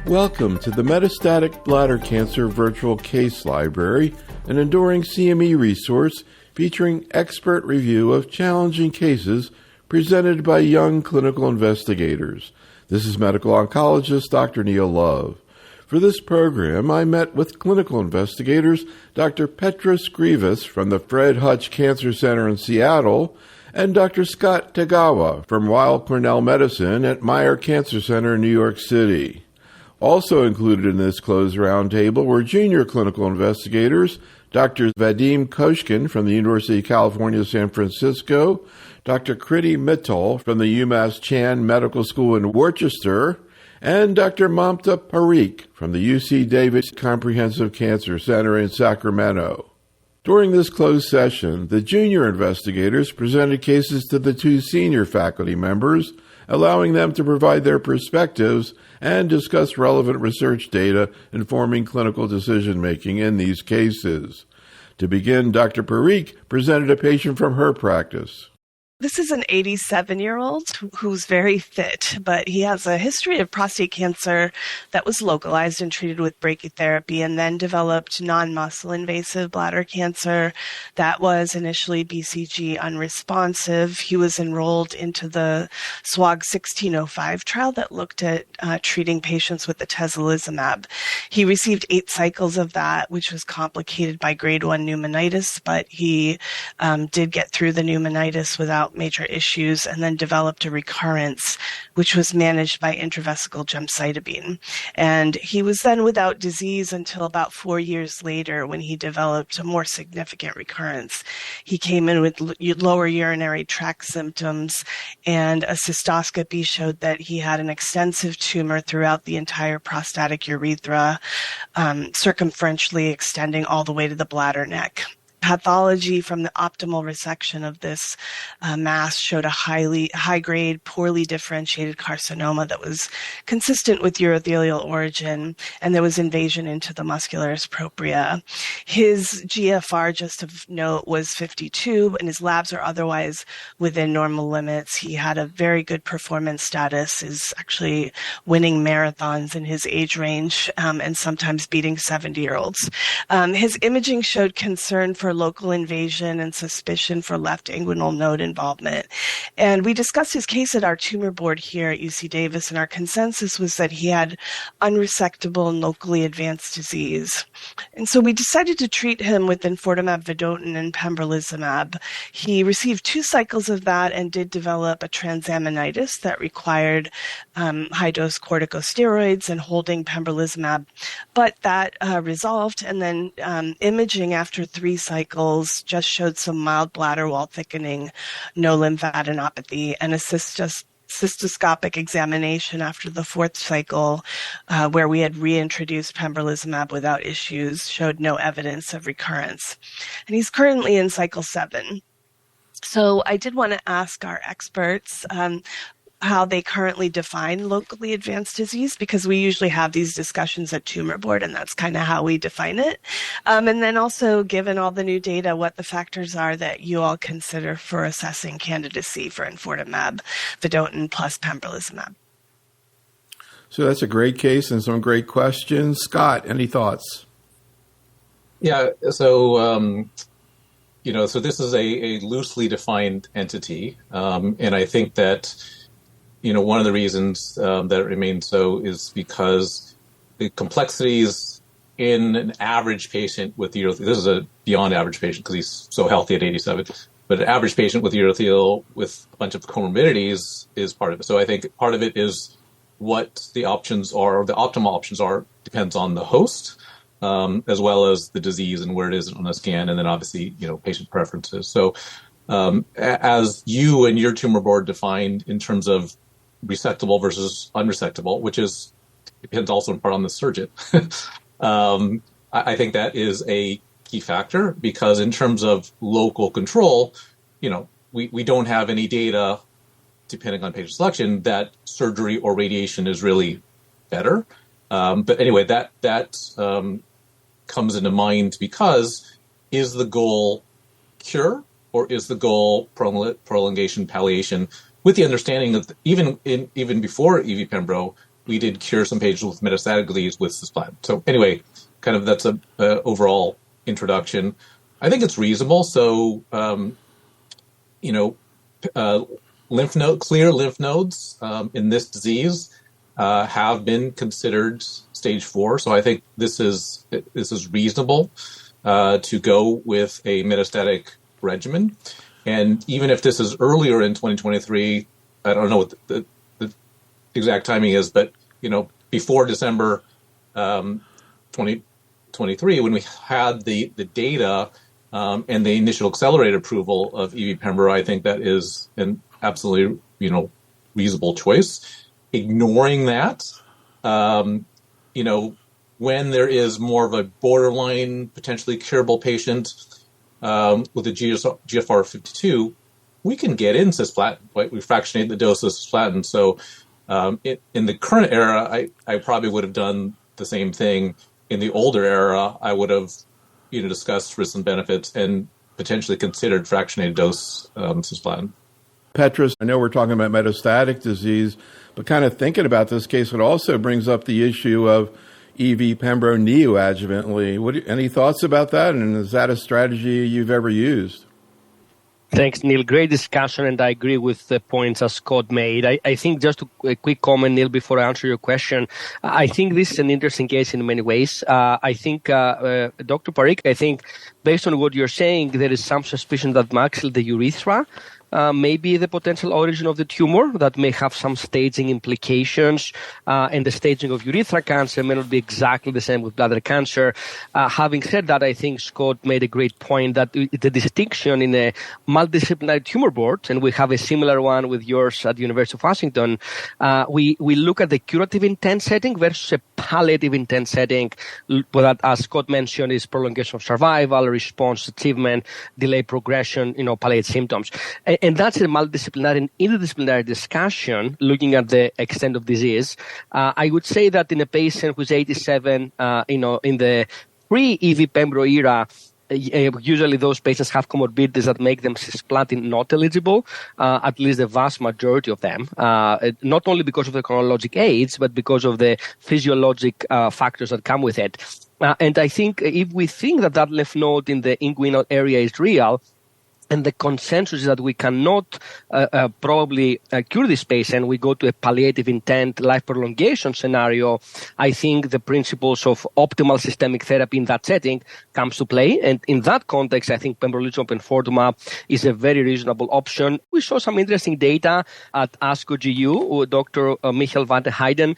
Welcome to the Metastatic Bladder Cancer Virtual Case Library, an enduring CME resource featuring expert review of challenging cases presented by young clinical investigators. This is medical oncologist Dr. Neil Love. For this program, I met with clinical investigators Dr. Petros Grivas from the Fred Hutch Cancer Center in Seattle and Dr. Scott Tagawa from Weill Cornell Medicine at Meyer Cancer Center in New York City. Also included in this closed roundtable were junior clinical investigators Dr. Vadim Koshkin from the University of California, San Francisco, Dr. Kriti Mittal from the UMass Chan Medical School in Worcester, and Dr. Mamta Parikh from the UC Davis Comprehensive Cancer Center in Sacramento. During this closed session, the junior investigators presented cases to the two senior faculty members, allowing them to provide their perspectives and discuss relevant research data informing clinical decision-making in these cases. To begin, Dr. Parikh presented a patient from her practice. This is an 87-year-old who's very fit, but he has a history of prostate cancer that was localized and treated with brachytherapy and then developed non-muscle invasive bladder cancer that was initially BCG unresponsive. He was enrolled into the SWOG 1605 trial that looked at treating patients with atezolizumab. He received 8 cycles of that, which was complicated by grade 1 pneumonitis, but he did get through the pneumonitis without major issues and then developed a recurrence, which was managed by intravesical gemcitabine. And he was then without disease until about 4 years later when he developed a more significant recurrence. He came in with lower urinary tract symptoms, and a cystoscopy showed that he had an extensive tumor throughout the entire prostatic urethra, circumferentially extending all the way to the bladder neck. Pathology from the optimal resection of this mass showed a high-grade, poorly differentiated carcinoma that was consistent with urothelial origin, and there was invasion into the muscularis propria. His GFR, just of note, was 52, and his labs are otherwise within normal limits. He had a very good performance status, is actually winning marathons in his age range, and sometimes beating 70-year-olds. His imaging showed concern for local invasion and suspicion for left inguinal node involvement. And we discussed his case at our tumor board here at UC Davis, and our consensus was that he had unresectable and locally advanced disease. And so we decided to treat him with enfortumab vedotin and pembrolizumab. He received 2 cycles of that and did develop a transaminitis that required high-dose corticosteroids and holding pembrolizumab. But that resolved, and then imaging after 3 cycles just showed some mild bladder wall thickening, no lymphadenopathy, and a cystoscopic examination after the 4th cycle, where we had reintroduced pembrolizumab without issues, showed no evidence of recurrence. And he's currently in cycle 7. So I did want to ask our experts how they currently define locally advanced disease, because we usually have these discussions at tumor board, and that's kind of how we define it. And then also, given all the new data, what the factors are that you all consider for assessing candidacy for enfortumab vedotin plus pembrolizumab. So that's a great case and some great questions. Scott, any thoughts? Yeah, so so this is a loosely defined entity, and I think that one of the reasons that it remains so is because the complexities in an average patient with urothelial, this is a beyond average patient because he's so healthy at 87, but an average patient with urothelial with a bunch of comorbidities is part of it. So I think part of it is what the options are, or the optimal options are, depends on the host, as well as the disease and where it is on the scan, and then obviously, patient preferences. So as you and your tumor board defined in terms of resectable versus unresectable, which depends also in part on the surgeon. I think that is a key factor, because in terms of local control, we don't have any data, depending on patient selection, that surgery or radiation is really better. But anyway, that comes into mind because is the goal cure or is the goal prolongation, palliation? With the understanding that even before EV-Pembro, we did cure some patients with metastatic disease with cisplatin. So anyway, kind of that's a overall introduction. I think it's reasonable. So, clear lymph nodes in this disease have been considered stage 4. So I think this is reasonable to go with a metastatic regimen. And even if this is earlier in 2023, I don't know what the exact timing is, but before December 2023, when we had the data and the initial accelerated approval of EV-Pembro, I think that is an absolutely reasonable choice. Ignoring that, when there is more of a borderline, potentially curable patient with a GFR52, we can get in cisplatin, right? We fractionate the dose of cisplatin. So in the current era, I probably would have done the same thing. In the older era, I would have discussed risks and benefits and potentially considered fractionated dose cisplatin. Petros, I know we're talking about metastatic disease, but kind of thinking about this case, it also brings up the issue of EV-Pembro neoadjuvantly. Any thoughts about that? And is that a strategy you've ever used? Thanks, Neil. Great discussion, and I agree with the points as Scott made. I think just a quick comment, Neil, before I answer your question. I think this is an interesting case in many ways. I think, Dr. Parikh, based on what you're saying, there is some suspicion that actually the urethra may be the potential origin of the tumor that may have some staging implications, and the staging of urethra cancer may not be exactly the same with bladder cancer. Having said that, I think Scott made a great point that the distinction in a multidisciplinary tumor board, and we have a similar one with yours at the University of Washington, we look at the curative intent setting versus a palliative intent setting, that, as Scott mentioned, is prolongation of survival, response achievement, delay progression, palliate symptoms. And that's a multidisciplinary and interdisciplinary discussion looking at the extent of disease. I would say that in a patient who's 87, in the pre-EV-Pembro era, usually those patients have comorbidities that make them cisplatin not eligible, at least the vast majority of them, not only because of the chronologic age, but because of the physiologic factors that come with it. And I think if we think that lymph node in the inguinal area is real, and the consensus is that we cannot probably cure this patient, we go to a palliative intent life prolongation scenario. I think the principles of optimal systemic therapy in that setting comes to play. And in that context, I think pembrolizumab and enfortumab is a very reasonable option. We saw some interesting data at ASCO GU. Dr. Michael van der Heijden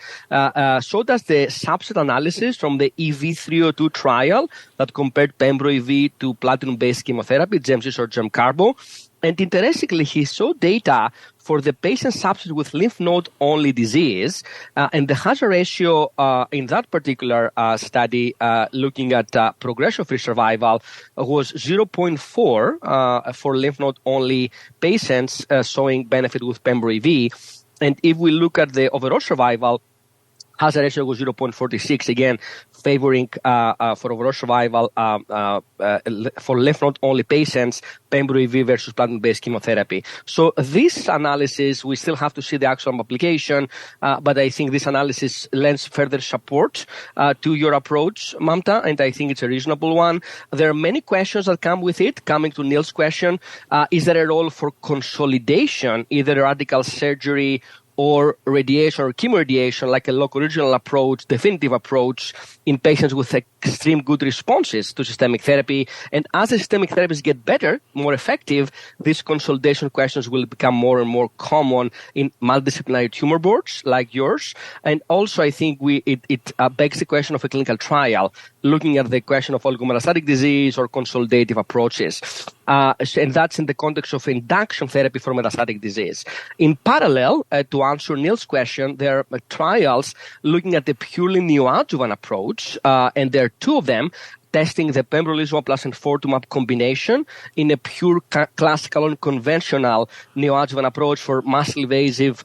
showed us the subset analysis from the EV-302 trial that compared pembro EV to platinum-based chemotherapy, GemCis or GemCarbo. And interestingly, he saw data for the patient subset with lymph node-only disease, and the hazard ratio in that particular study, looking at progression-free survival, was 0.4 for lymph node-only patients showing benefit with pembro EV. And if we look at the overall survival, hazard ratio was 0.46, again, favoring for overall survival for lymph node-only patients, pembro EV versus platinum-based chemotherapy. So this analysis, we still have to see the actual application, but I think this analysis lends further support to your approach, Mamta, and I think it's a reasonable one. There are many questions that come with it. Coming to Neil's question, is there a role for consolidation, either radical surgery or radiation or chemoradiation, like a local regional approach, definitive approach, in patients with extreme good responses to systemic therapy? And as the systemic therapies get better, more effective, these consolidation questions will become more and more common in multidisciplinary tumor boards like yours. And also, I think it begs the question of a clinical trial, looking at the question of oligometastatic disease or consolidative approaches. And that's in the context of induction therapy for metastatic disease. In parallel, to answer Neil's question, there are trials looking at the purely neoadjuvant approach, and there are two of them, testing the pembrolizumab plus enfortumab combination in a pure classical unconventional neoadjuvant approach for muscle invasive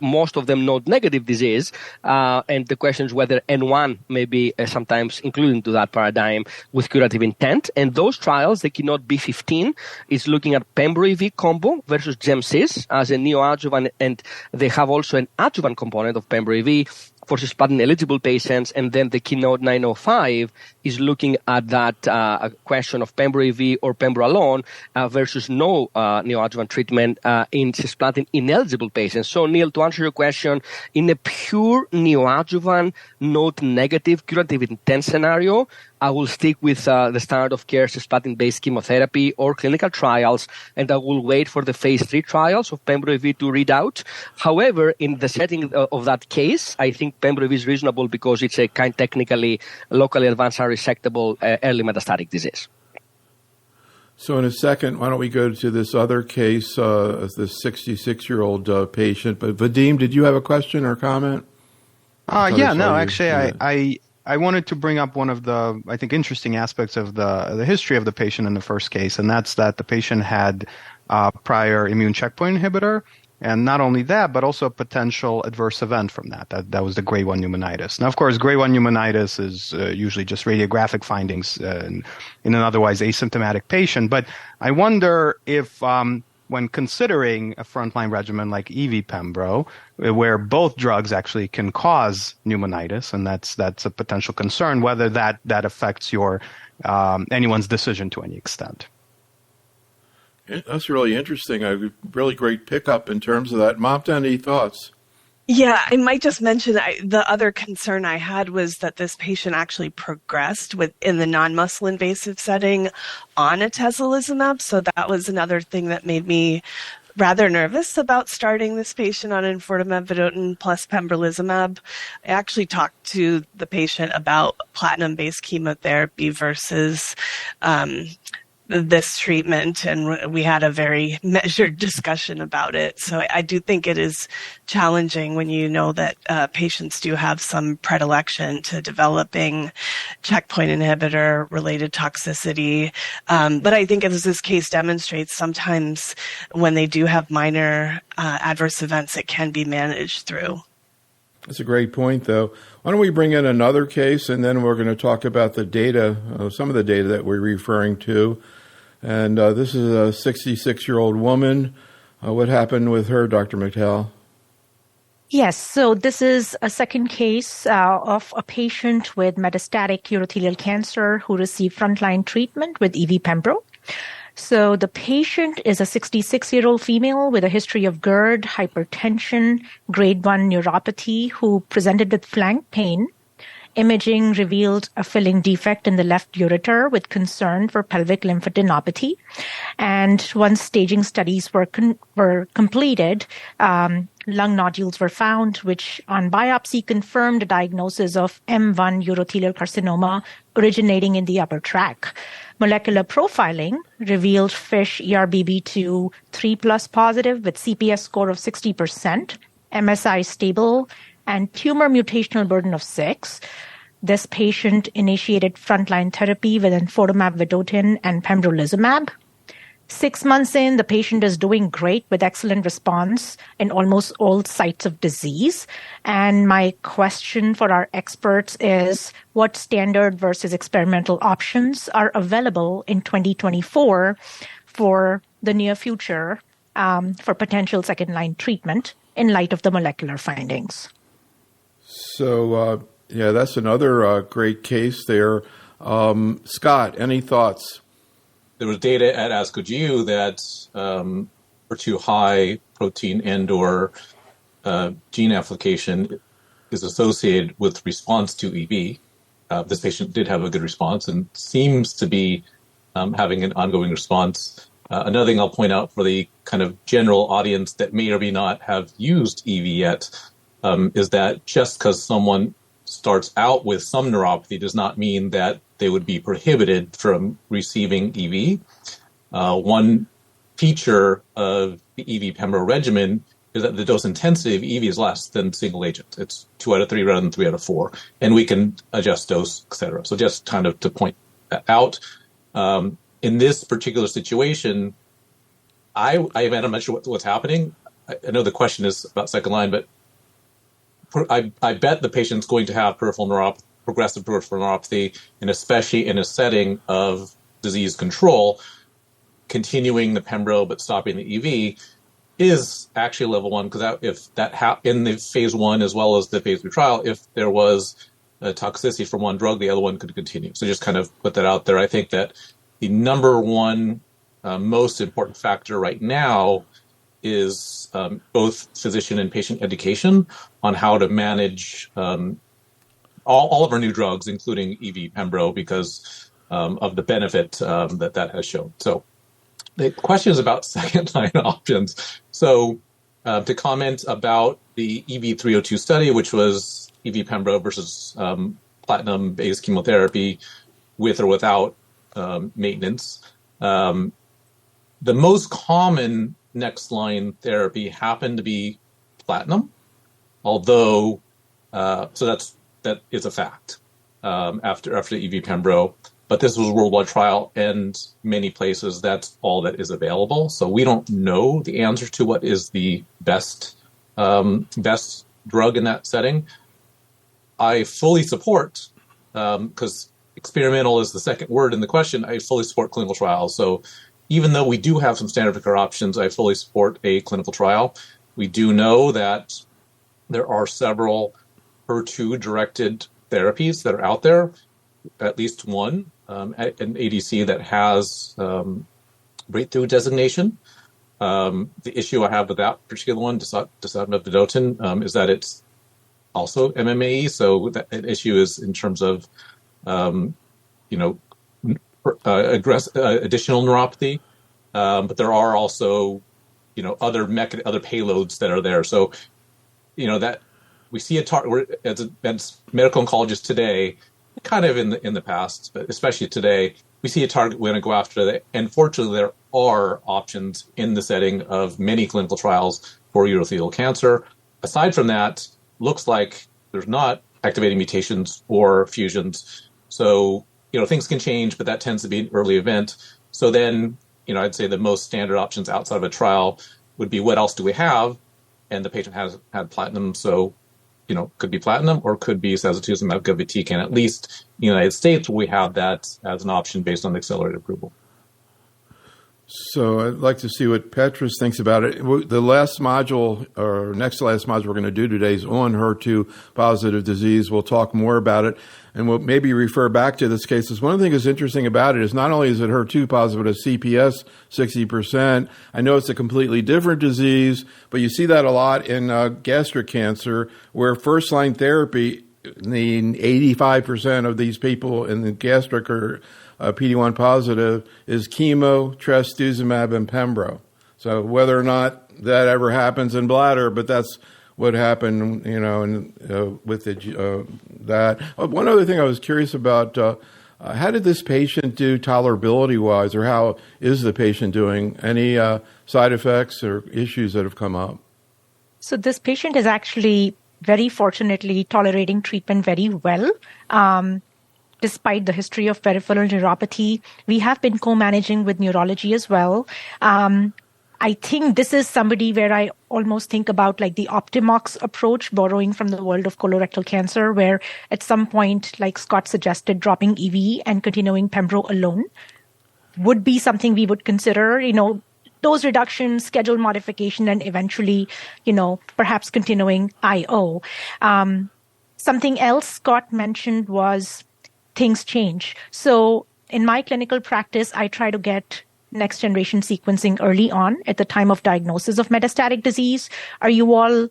most of them node-negative disease, and the question is whether N1 may be sometimes included into that paradigm with curative intent. And those trials, the Keynote B15, is looking at Pembro-EV combo versus Gemcis as a neoadjuvant, and they have also an adjuvant component of Pembro-EV for cisplatin-eligible patients, and then the Keynote 905 is looking at that question of Pembro-EV or Pembro alone versus no neoadjuvant treatment in cisplatin-ineligible patients. So, Neil, to answer your question, in a pure neoadjuvant, node-negative curative intent scenario, I will stick with the standard of care cisplatin-based chemotherapy or clinical trials, and I will wait for the phase 3 trials of Pembro-EV to read out. However, in the setting of that case, I think Pembro-EV is reasonable because it's a technically locally advanced and resectable early metastatic disease. So in a second, why don't we go to this other case, this 66-year-old patient. But Vadim, did you have a question or comment? I wanted to bring up one of the, I think, interesting aspects of the history of the patient in the first case, and that's that the patient had prior immune checkpoint inhibitor, and not only that, but also a potential adverse event from that. That was the grade 1 pneumonitis. Now, of course, grade 1 pneumonitis is usually just radiographic findings in an otherwise asymptomatic patient, but I wonder if when considering a frontline regimen like EV-Pembro, where both drugs actually can cause pneumonitis, and that's a potential concern, whether that affects your anyone's decision to any extent. That's really interesting. A really great pickup in terms of that. Mamta, any thoughts? Yeah, I might just mention the other concern I had was that this patient actually progressed in the non-muscle invasive setting on atezolizumab. So that was another thing that made me rather nervous about starting this patient on enfortumab vedotin plus pembrolizumab. I actually talked to the patient about platinum-based chemotherapy versus this treatment, and we had a very measured discussion about it. So I do think it is challenging when you know that patients do have some predilection to developing checkpoint inhibitor related toxicity. But I think as this case demonstrates, sometimes when they do have minor adverse events, it can be managed through. That's a great point, though. Why don't we bring in another case, and then we're going to talk about the data, some of the data that we're referring to. And this is a 66-year-old woman. What happened with her, Dr. Mittal? Yes, so this is a second case of a patient with metastatic urothelial cancer who received frontline treatment with EV-Pembro. So the patient is a 66-year-old female with a history of GERD, hypertension, grade 1 neuropathy who presented with flank pain. Imaging revealed a filling defect in the left ureter with concern for pelvic lymphadenopathy. And once staging studies were completed, lung nodules were found, which on biopsy confirmed a diagnosis of M1 urothelial carcinoma originating in the upper tract. Molecular profiling revealed FISH ERBB2 3+ positive with CPS score of 60%, MSI stable, and tumor mutational burden of 6. This patient initiated frontline therapy with enfortumab vedotin and pembrolizumab. 6 months in, the patient is doing great with excellent response in almost all sites of disease. And my question for our experts is, what standard versus experimental options are available in 2024 for the near future for potential second-line treatment in light of the molecular findings? So, that's another great case there. Scott, any thoughts? There was data at ASCO GU that HER2 high protein and or gene application is associated with response to EV. This patient did have a good response and seems to be having an ongoing response. Another thing I'll point out for the kind of general audience that may or may not have used EV yet is that just because someone starts out with some neuropathy does not mean that they would be prohibited from receiving EV. One feature of the EV-Pembro regimen is that the dose intensity of EV is less than single agent. It's 2 out of 3 rather than 3 out of 4. And we can adjust dose, et cetera. So just kind of to point that out. In this particular situation, I'm not sure what's happening. I know the question is about second line, but I bet the patient's going to have progressive peripheral neuropathy, and especially in a setting of disease control, continuing the pembro but stopping the EV is actually level 1, because in the phase 1 as well as the phase 3 trial, if there was a toxicity from one drug, the other one could continue. So just kind of put that out there. I think that the number one most important factor right now is both physician and patient education on how to manage all of our new drugs, including EV pembro, because of the benefit that has shown. So the question is about second-line options. So to comment about the EV302 study, which was EV pembro versus platinum-based chemotherapy with or without maintenance, the most common next-line therapy happened to be platinum, although that is a fact after EV pembro. But this was a worldwide trial, and many places that's all that is available. So we don't know the answer to what is the best drug in that setting. I fully support, because experimental is the second word in the question, I fully support clinical trials. So even though we do have some standard of care options, I fully support a clinical trial. We do know that there are several HER2-directed therapies that are out there, at least one, an ADC that has breakthrough designation. The issue I have with that particular one, dasatinib vedotin, is that it's also MMAE. So an issue is in terms of, additional neuropathy. But there are also, other payloads that are there. So, that we see as medical oncologists today, kind of in the past, but especially today, we see a target we're going to go after that. And fortunately, there are options in the setting of many clinical trials for urothelial cancer. Aside from that, looks like there's not activating mutations or fusions. So, things can change, but that tends to be an early event. So then, I'd say the most standard options outside of a trial would be, what else do we have? And the patient has had platinum, so could be platinum or could be sacituzumab govitecan. At least in the United States, we have that as an option based on accelerated approval. So I'd like to see what Petros thinks about it. The last module, or next to last module we're going to do today is on HER2 positive disease. We'll talk more about it, and we'll maybe refer back to this case. One of the things that's interesting about it is not only is it HER2 positive, but it's CPS 60%. I know it's a completely different disease, but you see that a lot in gastric cancer, where first-line therapy, the 85% of these people in the gastric are PD-1 positive, is chemo, trastuzumab, and pembro. So whether or not that ever happens in bladder, but that's what happened, with that. One other thing I was curious about, how did this patient do tolerability-wise, or how is the patient doing? Any side effects or issues that have come up? So this patient is actually very fortunately tolerating treatment very well. Despite the history of peripheral neuropathy, we have been co-managing with neurology as well. I think this is somebody where I almost think about like the Optimox approach, borrowing from the world of colorectal cancer, where at some point, like Scott suggested, dropping EV and continuing pembro alone would be something we would consider, dose reduction, schedule modification, and eventually, perhaps continuing IO. Something else Scott mentioned was things change. So in my clinical practice, I try to get next generation sequencing early on at the time of diagnosis of metastatic disease. Are you all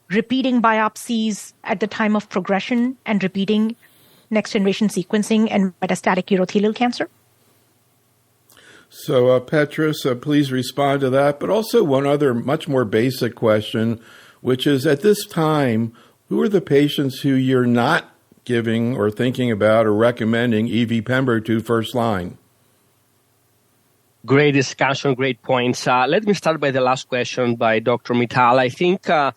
repeating biopsies at the time of progression and repeating next generation sequencing and metastatic urothelial cancer? So Petros, please respond to that. But also one other much more basic question, which is, at this time, who are the patients who you're not giving or thinking about or recommending EV pembro to first line? Great discussion, great points. Let me start by the last question by Dr. Mittal. I think the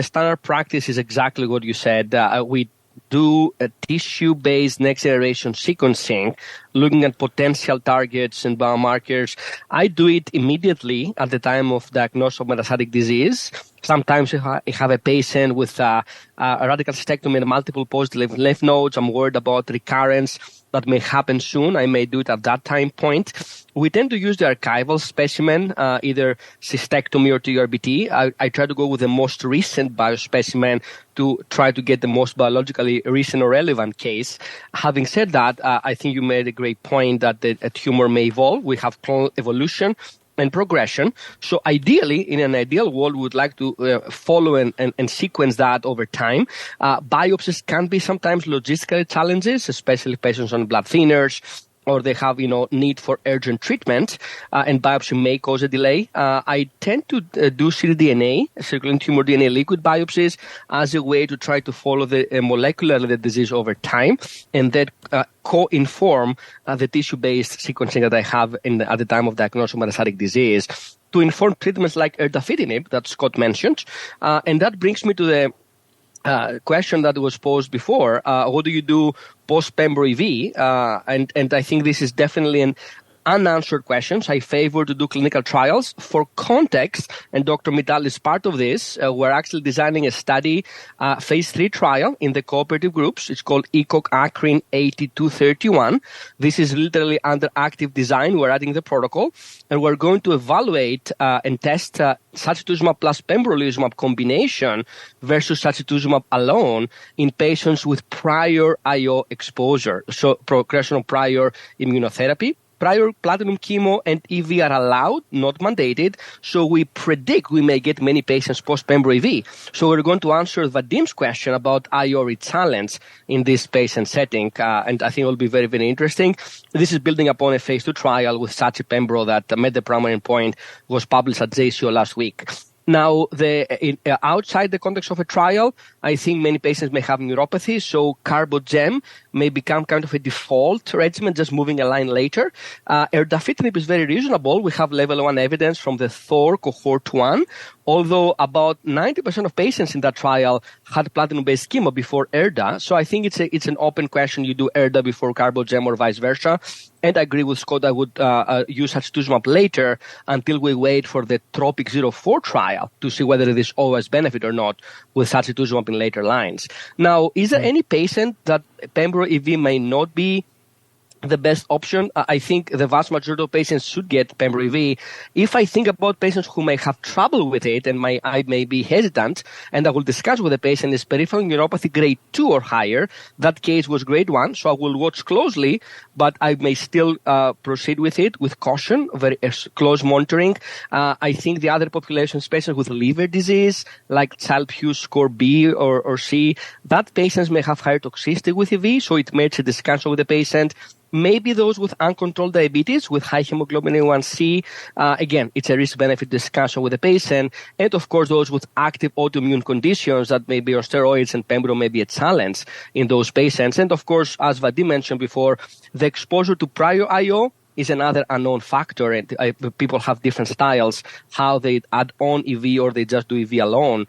standard practice is exactly what you said. We do a tissue-based next-generation sequencing, looking at potential targets and biomarkers, I do it immediately at the time of diagnosis of metastatic disease. Sometimes if I have a patient with a radical cystectomy and multiple positive lymph nodes, I'm worried about recurrence that may happen soon. I may do it at that time point. We tend to use the archival specimen, either cystectomy or TURBT. I try to go with the most recent biospecimen to try to get the most biologically recent or relevant case. Having said that, I think you made a great point that a tumor may evolve. We have clonal evolution and progression. So ideally, in an ideal world, we would like to follow and sequence that over time. Biopsies can be sometimes logistical challenges, especially patients on blood thinners, or they have, need for urgent treatment, and biopsy may cause a delay. I tend to do ctDNA, circulating tumor DNA liquid biopsies, as a way to try to follow the molecular disease over time, and that co-inform the tissue-based sequencing that I have at the time of diagnosis of metastatic disease to inform treatments like erdafitinib that Scott mentioned. And that brings me to the question that was posed before. What do you do post-pembro EV? And I think this is definitely an unanswered question. I favor to do clinical trials. For context, and Dr. Mittal is part of this, we're actually designing a study, phase 3 trial in the cooperative groups. It's called ECOG-ACRIN 8231. This is literally under active design. We're adding the protocol, and we're going to evaluate and test sacituzumab plus pembrolizumab combination versus sacituzumab alone in patients with prior IO exposure, so progression of prior immunotherapy. Prior platinum chemo and EV are allowed, not mandated, so we predict we may get many patients post-pembro EV. So we're going to answer Vadim's question about IO re-challenge in this patient setting, and I think it will be very, very interesting. This is building upon a phase 2 trial with Sachi-Pembro that met the primary endpoint, was published at JCO last week. Now, outside the context of a trial, I think many patients may have neuropathy, so CarboGem may become kind of a default regimen, just moving a line later. Erdafitinib is very reasonable. We have level 1 evidence from the Thor cohort 1, although about 90% of patients in that trial had platinum-based chemo before ERDA. So I think it's an open question. You do ERDA before CarboGem or vice versa. And I agree with Scott, I would use sacituzumab later until we wait for the TROPIC-04 trial to see whether there's OS benefit or not with sacituzumab in later lines. Now, is there any patient that pembro EV may not be the best option? I think the vast majority of patients should get pembro EV. If I think about patients who may have trouble with it and I may be hesitant, and I will discuss with the patient is peripheral neuropathy grade 2 or higher, that case was grade 1, so I will watch closely, but I may still proceed with it with caution, very close monitoring. I think the other populations, patients with liver disease, like Child-Pugh score B or C, that patients may have higher toxicity with EV, so it merits a discussion with the patient. Maybe those with uncontrolled diabetes, with high hemoglobin A1C, again, it's a risk-benefit discussion with the patient. And, of course, those with active autoimmune conditions that may be on steroids and pembro may be a challenge in those patients. And, of course, as Vadim mentioned before, the exposure to prior IO is another unknown factor. And people have different styles, how they add on EV or they just do EV alone,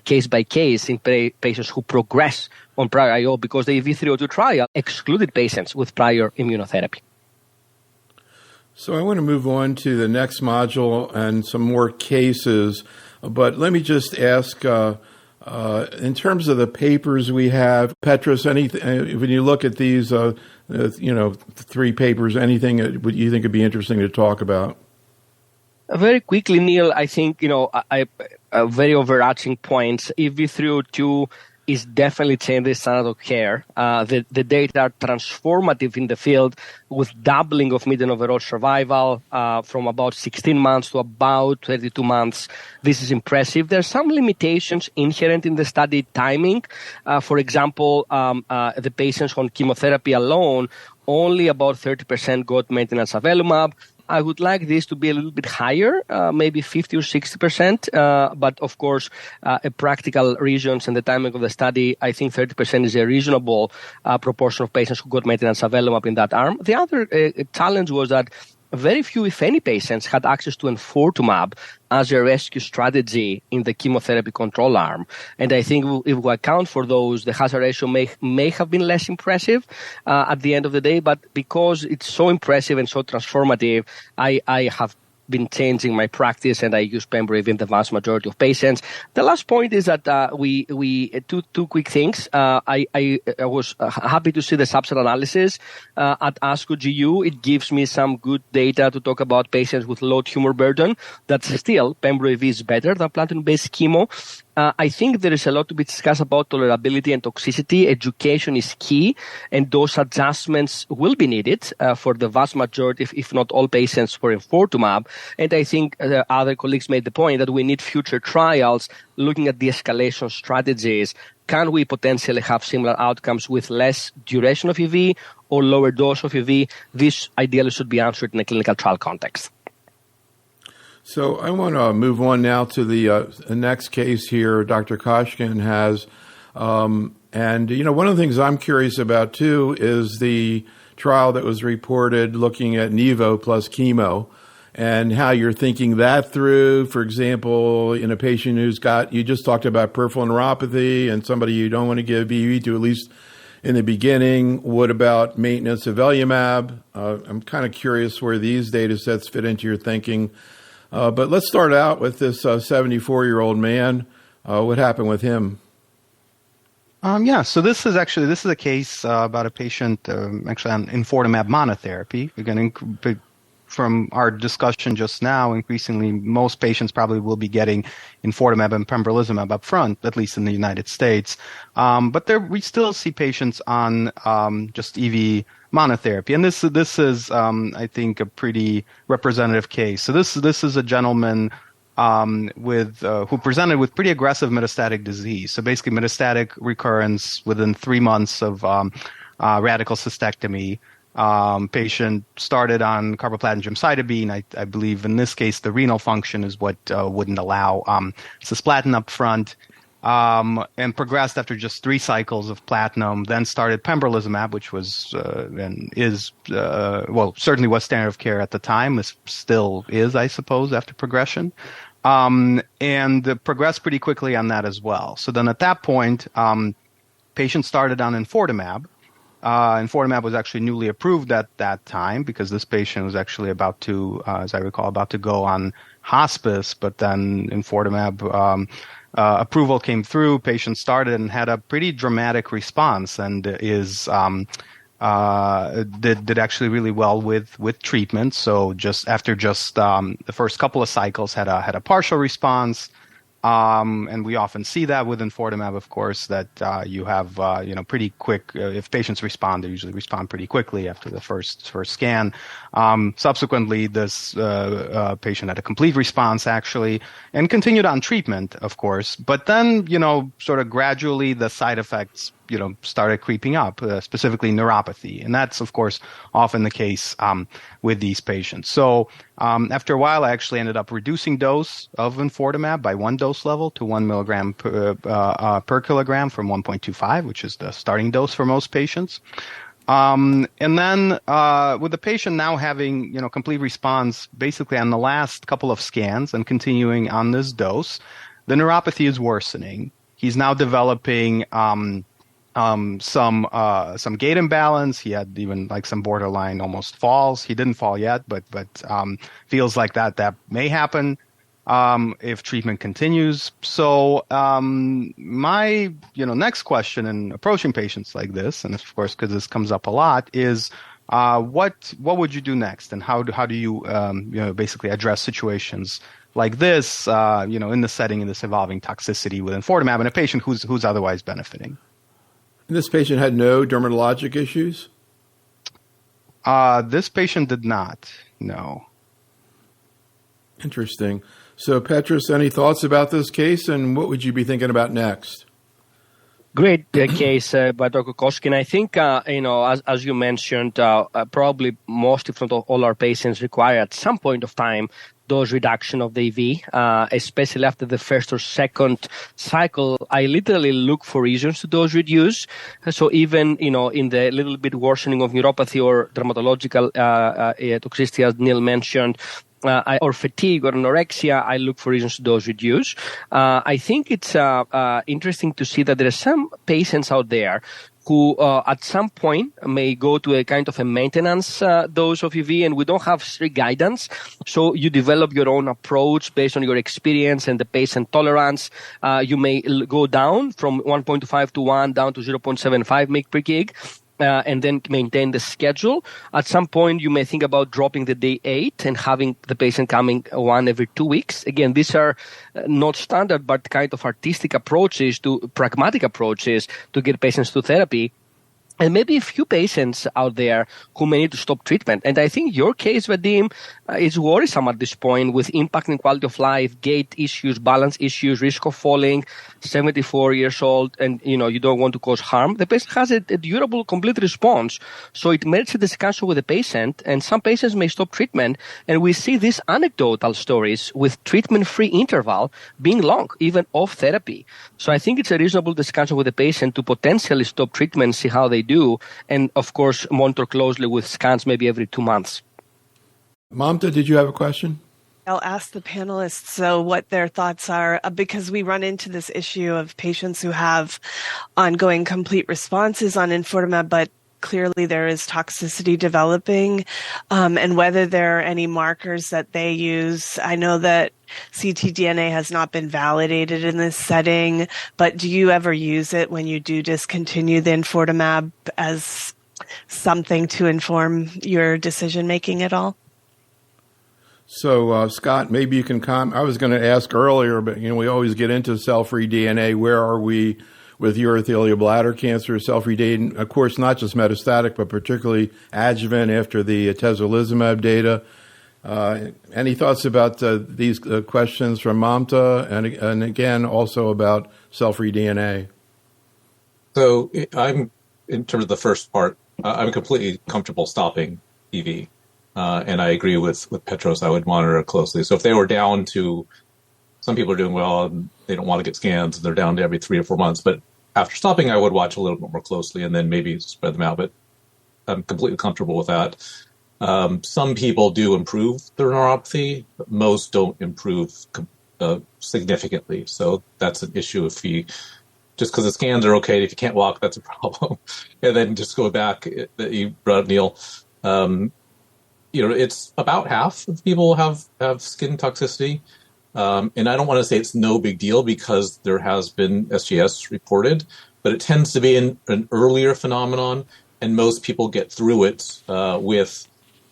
case by case in patients who progress on prior IO, because the EV302 trial excluded patients with prior immunotherapy. So I want to move on to the next module and some more cases, but let me just ask, in terms of the papers we have, Petros, when you look at these, 3 papers, anything that you think would be interesting to talk about? Very quickly, Neil, I think, very overarching points. EV302 is definitely changing the standard of care. The data are transformative in the field, with doubling of median overall survival from about 16 months to about 32 months. This is impressive. There are some limitations inherent in the study timing. For example, the patients on chemotherapy alone, only about 30% got maintenance avelumab. I would like this to be a little bit higher, maybe 50 or 60%. But of course, practical reasons and the timing of the study, I think 30% is a reasonable proportion of patients who got maintenance avelumab in that arm. The other challenge was that very few, if any, patients had access to enfortumab as a rescue strategy in the chemotherapy control arm. And I think if we account for those, the hazard ratio may have been less impressive at the end of the day. But because it's so impressive and so transformative, I have been changing my practice, and I use Pembrolizumab in the vast majority of patients. The last point is that we two quick things. I was happy to see the subset analysis at ASCO GU. It gives me some good data to talk about patients with low tumor burden. That still Pembrolizumab is better than platinum-based chemo. I think there is a lot to be discussed about tolerability and toxicity. Education is key, and those adjustments will be needed for the vast majority, if not all patients, for enfortumab. And I think other colleagues made the point that we need future trials looking at the escalation strategies. Can we potentially have similar outcomes with less duration of EV or lower dose of EV? This ideally should be answered in a clinical trial context. So I want to move on now to the next case here Dr. Koshkin has. And, one of the things I'm curious about, too, is the trial that was reported looking at Nivo plus chemo and how you're thinking that through. For example, in a patient who's you just talked about peripheral neuropathy and somebody you don't want to give EV to, at least in the beginning. What about maintenance of avelumab? I'm kind of curious where these data sets fit into your thinking. But let's start out with this 74-year-old man. What happened with him? So this is a case about a patient actually on enfortumab monotherapy. Again, from our discussion just now, increasingly most patients probably will be getting enfortumab and pembrolizumab up front, at least in the United States. But we still see patients on just EV monotherapy, and this is I think a pretty representative case. So this is a gentleman who presented with pretty aggressive metastatic disease. So basically, metastatic recurrence within 3 months of radical cystectomy. Patient started on carboplatin gemcitabine. I believe in this case the renal function is what wouldn't allow cisplatin up front. And progressed after just 3 cycles of platinum, then started pembrolizumab, which was and is certainly was standard of care at the time. This still is, I suppose, after progression, and progressed pretty quickly on that as well. So then at that point, patient started on enfortumab. Enfortumab was actually newly approved at that time because this patient was actually about to, as I recall, about to go on hospice, but then enfortumab approval came through, patient started and had a pretty dramatic response and did actually really well with treatment. So just after the first couple of cycles had a partial response. And we often see that with enfortumab, of course, that you have pretty quick. If patients respond, they usually respond pretty quickly after the first scan. Subsequently, this patient had a complete response actually, and continued on treatment, of course. But then, sort of gradually, the side effects started creeping up, specifically neuropathy. And that's, of course, often the case with these patients. So after a while, I actually ended up reducing dose of enfortumab by 1 dose level to 1 milligram per kilogram from 1.25, which is the starting dose for most patients. And then with the patient now having, complete response basically on the last couple of scans and continuing on this dose, the neuropathy is worsening. He's now developing some gait imbalance. He had even like some borderline almost falls. He didn't fall yet, but feels like that may happen if treatment continues. So my next question in approaching patients like this, and of course because this comes up a lot, is what would you do next, and how do you basically address situations like this in the setting of this evolving toxicity with enfortumab in a patient who's otherwise benefiting? This patient had no dermatologic issues? This patient did not, no. Interesting. So, Petros, any thoughts about this case, and what would you be thinking about next? Great case by Dr. Koshkin. I think, as you mentioned, probably most, if not all our patients require at some point of time dose reduction of the EV, especially after the first or second cycle. I literally look for reasons to dose reduce. So even, in the little bit worsening of neuropathy or dermatological toxicity, as Neil mentioned, or fatigue or anorexia, I look for reasons to dose reduce. I think it's interesting to see that there are some patients out there who at some point may go to a kind of a maintenance dose of EV, and we don't have strict guidance. So you develop your own approach based on your experience and the patient tolerance. You may go down from 1.5 to 1 down to 0.75 mg per kg. And then maintain the schedule. At some point, you may think about dropping the day 8 and having the patient coming 1 every 2 weeks. Again, these are not standard, but kind of artistic approaches pragmatic approaches to get patients to therapy. And maybe a few patients out there who may need to stop treatment. And I think your case, Vadim, is worrisome at this point with impacting quality of life, gait issues, balance issues, risk of falling, 74 years old, and you don't want to cause harm. The patient has a durable, complete response. So it merits a discussion with the patient, and some patients may stop treatment. And we see these anecdotal stories with treatment-free interval being long, even off therapy. So I think it's a reasonable discussion with the patient to potentially stop treatment, see how they do, and of course monitor closely with scans maybe every 2 months. Mamta, did you have a question? I'll ask the panelists what their thoughts are, because we run into this issue of patients who have ongoing complete responses on enfortumab, but clearly there is toxicity developing, and whether there are any markers that they use. I know that ctDNA has not been validated in this setting, but do you ever use it when you do discontinue the enfortumab as something to inform your decision-making at all? So, Scott, maybe you can comment. I was going to ask earlier, but, we always get into cell-free DNA. Where are we with urothelial bladder cancer, cell-free DNA? Of course, not just metastatic, but particularly adjuvant after the atezolizumab data. Any thoughts about these questions from Mamta, and again, also about cell-free DNA? So in terms of the first part, I'm completely comfortable stopping EV. And I agree with Petros. I would monitor it closely. So if they were down to, some people are doing well and they don't want to get scans, they're down to every 3 or 4 months. But after stopping, I would watch a little bit more closely and then maybe spread them out. But I'm completely comfortable with that. Some people do improve their neuropathy, but most don't improve significantly. So that's an issue just because the scans are okay, if you can't walk, that's a problem. And then just go back that you brought up, Neil. It's about half of people have skin toxicity. And I don't want to say it's no big deal because there has been SGS reported, but it tends to be an earlier phenomenon, and most people get through it with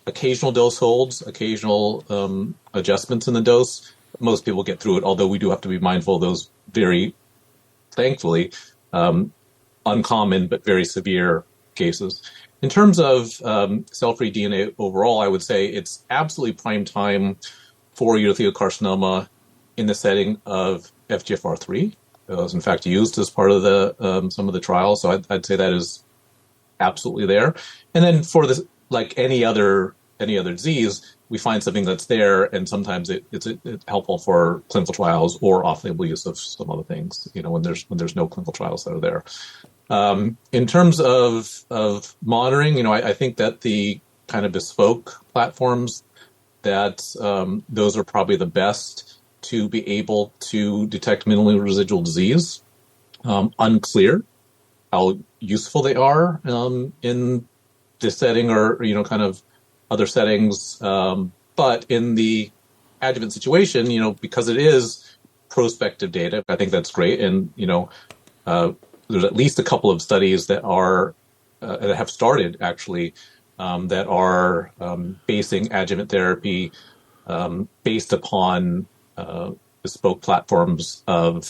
occasional dose holds, occasional adjustments in the dose. Most people get through it, although we do have to be mindful of those very, thankfully, uncommon but very severe cases. In terms of cell-free DNA overall, I would say it's absolutely prime time for urothelial carcinoma in the setting of FGFR3. It was in fact used as part of some of the trials, so I'd say that is absolutely there. And then for this, like any other disease, we find something that's there, and sometimes it's helpful for clinical trials or off-label use of some other things. When there's no clinical trials that are there. In terms of monitoring, I think that the kind of bespoke platforms, that those are probably the best to be able to detect minimally residual disease. Unclear how useful they are in this setting or kind of other settings, but in the adjuvant situation, because it is prospective data, I think that's great, and there's at least a couple of studies that are that have started actually that are basing adjuvant therapy based upon bespoke platforms of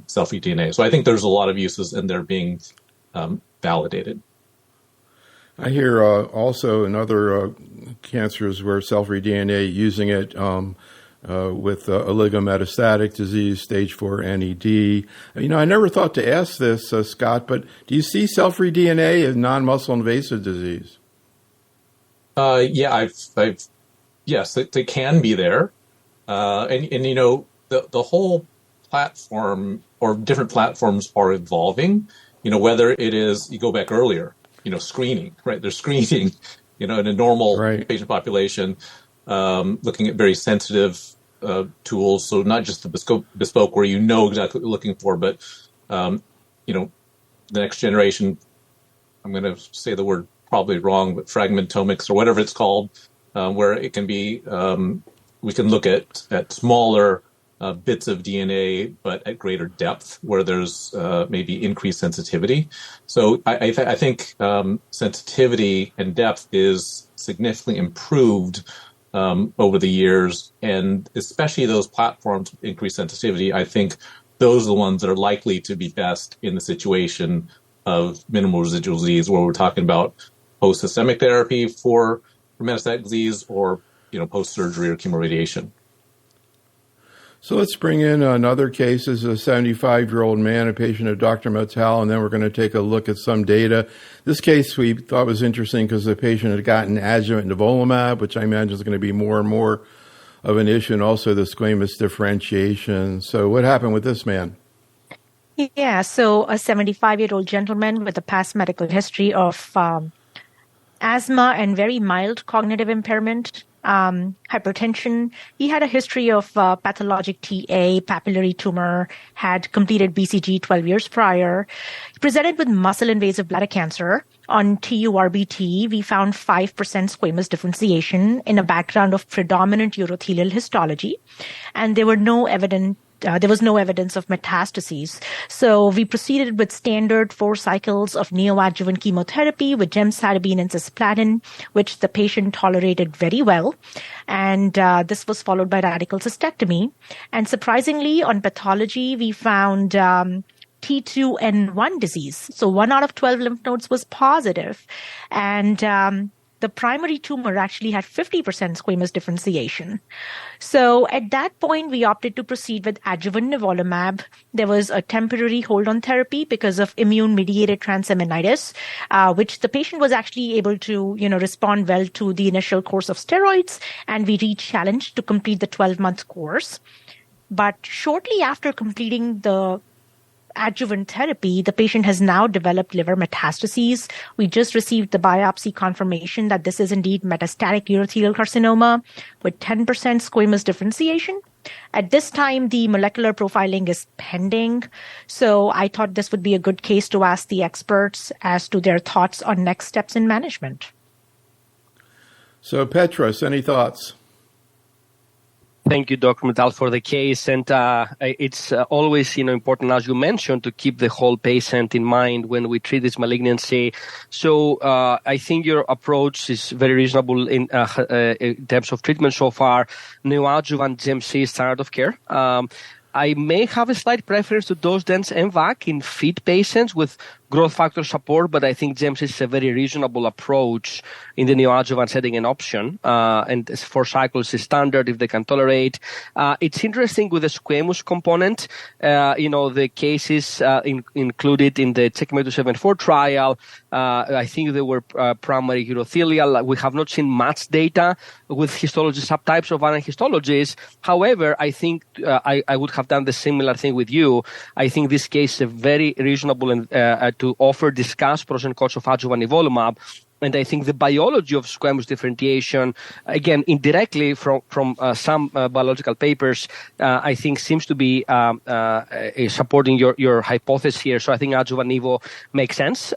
cell-free DNA. So I think there's a lot of uses, and they're being validated. I hear also in other cancers where cell-free DNA using it with oligometastatic disease, stage 4 NED. I never thought to ask this, Scott, but do you see cell-free DNA as non-muscle invasive disease? Yeah, yes, they can be there. And you know, the whole platform or different platforms are evolving. You know, whether it is, you go back earlier, you know, screening, right? They're screening, you know, in a normal patient population, looking at very sensitive tools. So not just the bespoke where you know exactly what you're looking for, but, you know, the next generation, I'm going to say the word probably wrong, but fragmentomics or whatever it's called, where it can be, we can look at smaller bits of DNA, but at greater depth, where there's maybe increased sensitivity. So I think sensitivity and depth is significantly improved over the years, and especially those platforms with increased sensitivity, I think those are the ones that are likely to be best in the situation of minimal residual disease, where we're talking about post-systemic therapy for metastatic disease, or post-surgery or chemoradiation. So let's bring in another case. This is a 75-year-old man, a patient of Dr. Mittal, and then we're going to take a look at some data. This case we thought was interesting because the patient had gotten adjuvant nivolumab, which I imagine is going to be more and more of an issue, and also the squamous differentiation. So what happened with this man? Yeah, so a 75-year-old gentleman with a past medical history of asthma and very mild cognitive impairment, hypertension. He had a history of pathologic TA, papillary tumor, had completed BCG 12 years prior. He presented with muscle-invasive bladder cancer. On TURBT, we found 5% squamous differentiation in a background of predominant urothelial histology, and there was no evidence of metastases. So we proceeded with standard 4 cycles of neoadjuvant chemotherapy with gemcitabine and cisplatin, which the patient tolerated very well. And this was followed by radical cystectomy. And surprisingly, on pathology, we found T2N1 disease. So 1 out of 12 lymph nodes was positive. And the primary tumor actually had 50% squamous differentiation. So at that point, we opted to proceed with adjuvant nivolumab. There was a temporary hold on therapy because of immune-mediated transaminitis, which the patient was actually able to, respond well to the initial course of steroids, and we re-challenged to complete the 12-month course. But shortly after completing the adjuvant therapy, the patient has now developed liver metastases. We just received the biopsy confirmation that this is indeed metastatic urothelial carcinoma with 10% squamous differentiation. At this time, the molecular profiling is pending. So I thought this would be a good case to ask the experts as to their thoughts on next steps in management. So Petros, any thoughts? Thank you, Dr. Mittal, for the case. And it's always, important, as you mentioned, to keep the whole patient in mind when we treat this malignancy. So I think your approach is very reasonable in terms of treatment so far. Neoadjuvant GemC is standard of care. I may have a slight preference to dose-dense MVAC in fit patients with growth factor support, but I think GemC is a very reasonable approach in the neoadjuvant setting and option. And 4 cycles is standard if they can tolerate. It's interesting with the squamous component. The cases included in the CheckMate 274 trial, I think they were primary urothelial. We have not seen much data with histology subtypes of other histologies. However, I think I would have done the similar thing with you. I think this case is very reasonable and to discuss pros and cons of adjuvant nivolumab. And I think the biology of squamous differentiation, again, indirectly from some biological papers, I think seems to be supporting your hypothesis here. So I think adjuvant nivo makes sense.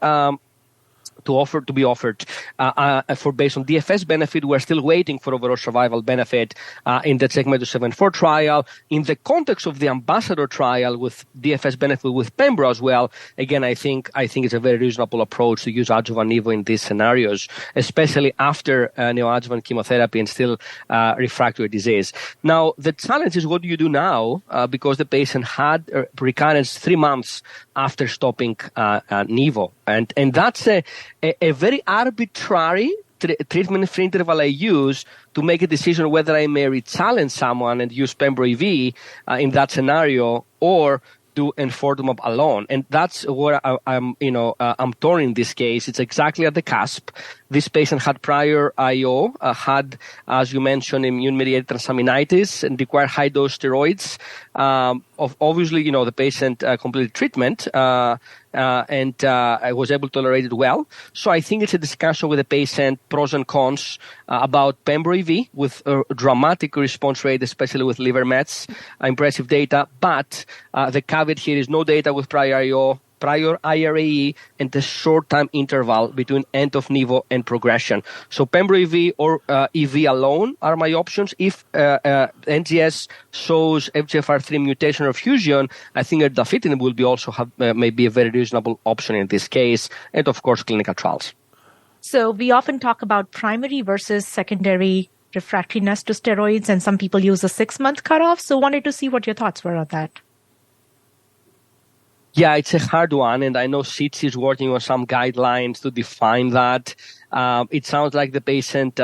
To be offered for based on DFS benefit. We're still waiting for overall survival benefit in the CheckMate 274 trial. In the context of the Ambassador trial with DFS benefit with Pembro as well, again, I think it's a very reasonable approach to use adjuvant nivo in these scenarios, especially after neoadjuvant chemotherapy and still refractory disease. Now, the challenge is what do you do now because the patient had recurrence 3 months after stopping nivo. And that's a very arbitrary treatment-free interval I use to make a decision whether I may re-challenge someone and use Pembro EV in that scenario or do enfortumab alone. And that's where I'm torn in this case. It's exactly at the cusp. This patient had prior IO, had, as you mentioned, immune-mediated transaminitis, and required high-dose steroids. Obviously, the patient completed treatment and I was able to tolerate it well. So I think it's a discussion with the patient, pros and cons about Pembro EV with a dramatic response rate, especially with liver mets, impressive data. But the caveat here is no data with prior IO, prior IRAE, and the short time interval between end of Nivo and progression. So Pembro EV or EV alone are my options. If NGS shows FGFR3 mutation or fusion, I think erdafitinib will be also have maybe a very reasonable option in this case, and of course clinical trials. So we often talk about primary versus secondary refractoriness to steroids, and some people use a 6-month cutoff. So wanted to see what your thoughts were on that. Yeah, it's a hard one, and I know CITS is working on some guidelines to define that. It sounds like the patient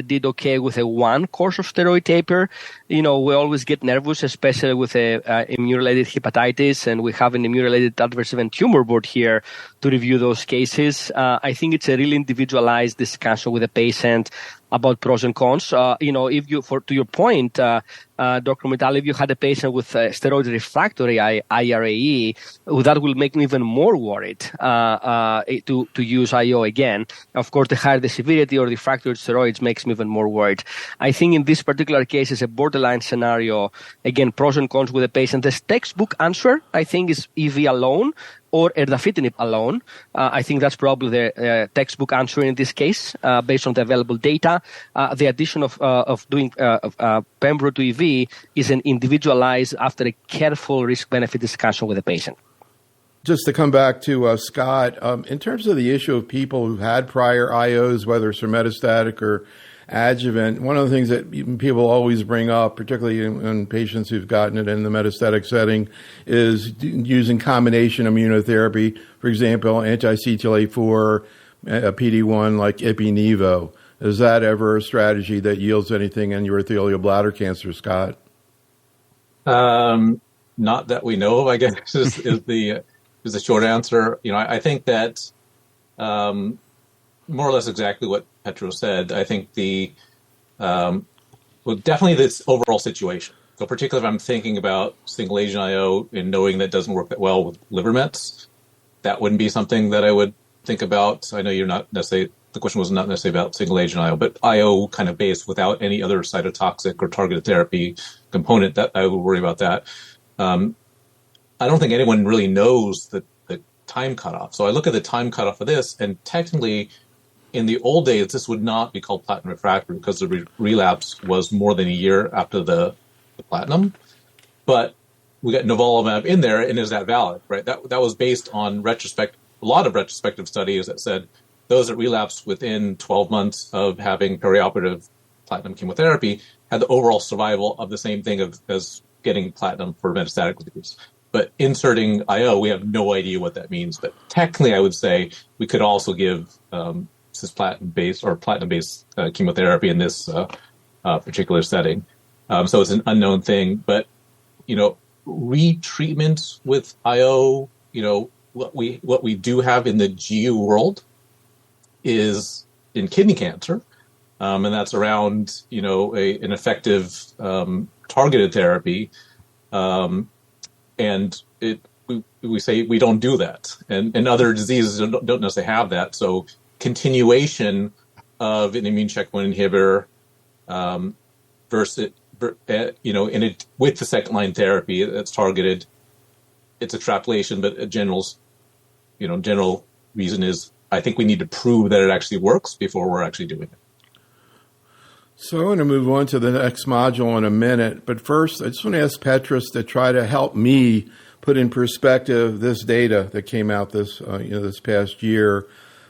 did okay with a 1 course of steroid taper. We always get nervous, especially with immune-related hepatitis, and we have an immune-related adverse event tumor board here to review those cases. I think it's a really individualized discussion with the patient about pros and cons. To your point, Dr. Mittal, if you had a patient with steroid refractory IRAE, that will make me even more worried to use IO again. Of course, the higher the severity or refractory steroids makes me even more worried. I think in this particular case, it's a borderline scenario. Again, pros and cons with the patient. The textbook answer, I think, is EV alone or erdafitinib alone. I think that's probably the textbook answer in this case, based on the available data. The addition of doing Pembro to EV is an individualized after a careful risk-benefit discussion with the patient. Just to come back to Scott, in terms of the issue of people who had prior IOs, whether it's for metastatic or adjuvant, one of the things that people always bring up, particularly in patients who've gotten it in the metastatic setting, is using combination immunotherapy, for example, anti-CTLA-4, PD-1 like Ipi-Nivo. Is that ever a strategy that yields anything in urothelial bladder cancer, Scott? Not that we know of, I guess, is the short answer. I think that more or less exactly what Petros said. I think definitely this overall situation. So particularly if I'm thinking about single agent IO and knowing that doesn't work that well with liver mets, that wouldn't be something that I would think about. I know you're not necessarily, the question was not necessarily about single agent IO, but IO kind of based without any other cytotoxic or targeted therapy component, that I would worry about that. I don't think anyone really knows the time cutoff. So I look at the time cutoff for this, and technically, in the old days, this would not be called platinum refractory because the relapse was more than a year after the platinum. But we got nivolumab in there, and is that valid, right? That was based on a lot of retrospective studies that said those that relapsed within 12 months of having perioperative platinum chemotherapy had the overall survival of the same thing as getting platinum for metastatic disease. But inserting IO, we have no idea what that means. But technically, I would say we could also give cisplatin-based or platinum-based chemotherapy in this particular setting. So it's an unknown thing. But, retreatment with IO, what we do have in the GU world is in kidney cancer. And that's around, an effective targeted therapy. And we say we don't do that, and other diseases don't necessarily have that. So continuation of an immune checkpoint inhibitor versus with the second line therapy that's targeted, it's extrapolation, but a general reason is I think we need to prove that it actually works before we're actually doing it. So I want to move on to the next module in a minute, but first I just want to ask Petros to try to help me put in perspective this data that came out this past year,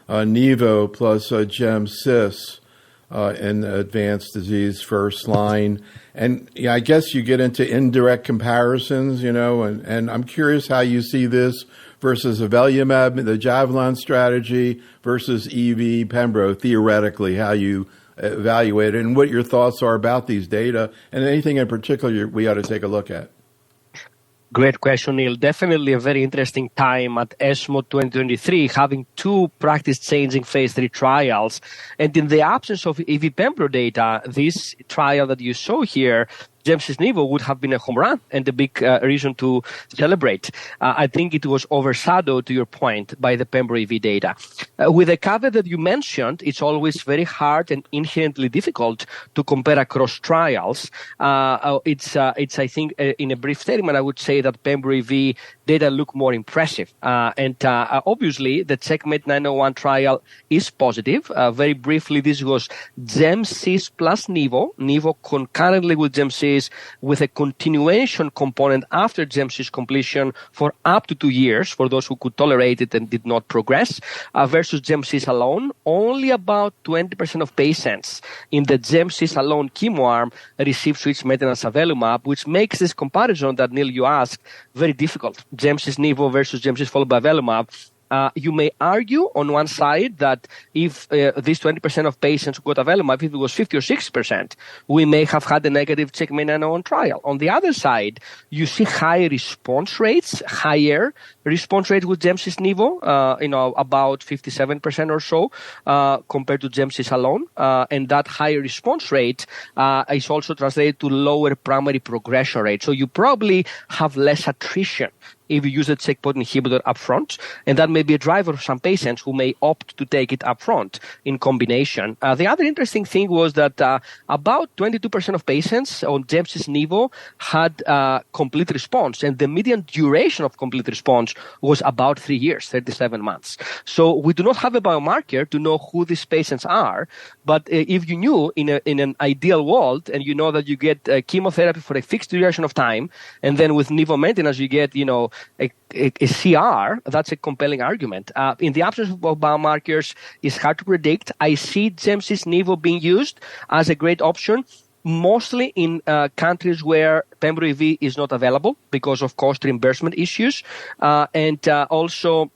Nivo plus Gem-Cis in advanced disease first line, and I guess you get into indirect comparisons, and I'm curious how you see this versus avelumab, the Javelin strategy versus EV Pembro, theoretically, how you evaluate it, and what your thoughts are about these data, and anything in particular we ought to take a look at. Great question, Neil. Definitely a very interesting time at ESMO 2023, having two practice-changing phase 3 trials. And in the absence of EV-Pembro data, this trial that you saw here, gemcitabine would have been a home run and a big reason to celebrate. I think it was overshadowed, to your point, by the Pembro EV data. With the caveat that you mentioned, it's always very hard and inherently difficult to compare across trials. It's I think, in a brief statement, I would say that Pembro EV data look more impressive. And obviously, the Checkmate 901 trial is positive. Very briefly, this was GemCis plus Nivo concurrently with GemCis, with a continuation component after GemCis completion for up to 2 years for those who could tolerate it and did not progress, versus GemCis alone. Only about 20% of patients in the GemCis alone chemo arm received switch maintenance avelumab, which makes this comparison that, Neil, you asked, very difficult. GemCis Nivo versus GemCis followed by avelumab. You may argue on one side that if these 20% of patients who got avelumab, if it was 50 or 60%, we may have had a negative Checkmate 901 trial. On the other side, you see higher response rates with GemCis Nivo, about 57% or so, compared to GemCis alone. And that higher response rate is also translated to lower primary progression rate. So you probably have less attrition if you use a checkpoint inhibitor upfront, and that may be a driver of some patients who may opt to take it upfront in combination. The other interesting thing was that about 22% of patients on GemCis Nivo had complete response, and the median duration of complete response was about 3 years, 37 months. So we do not have a biomarker to know who these patients are, but if you knew in an ideal world, and you know that you get chemotherapy for a fixed duration of time, and then with Nivo maintenance you get, a CR, that's a compelling argument. In the absence of biomarkers, it's hard to predict. I see GemCis Nivo being used as a great option, mostly in countries where Pembro EV is not available because of cost reimbursement issues. And also,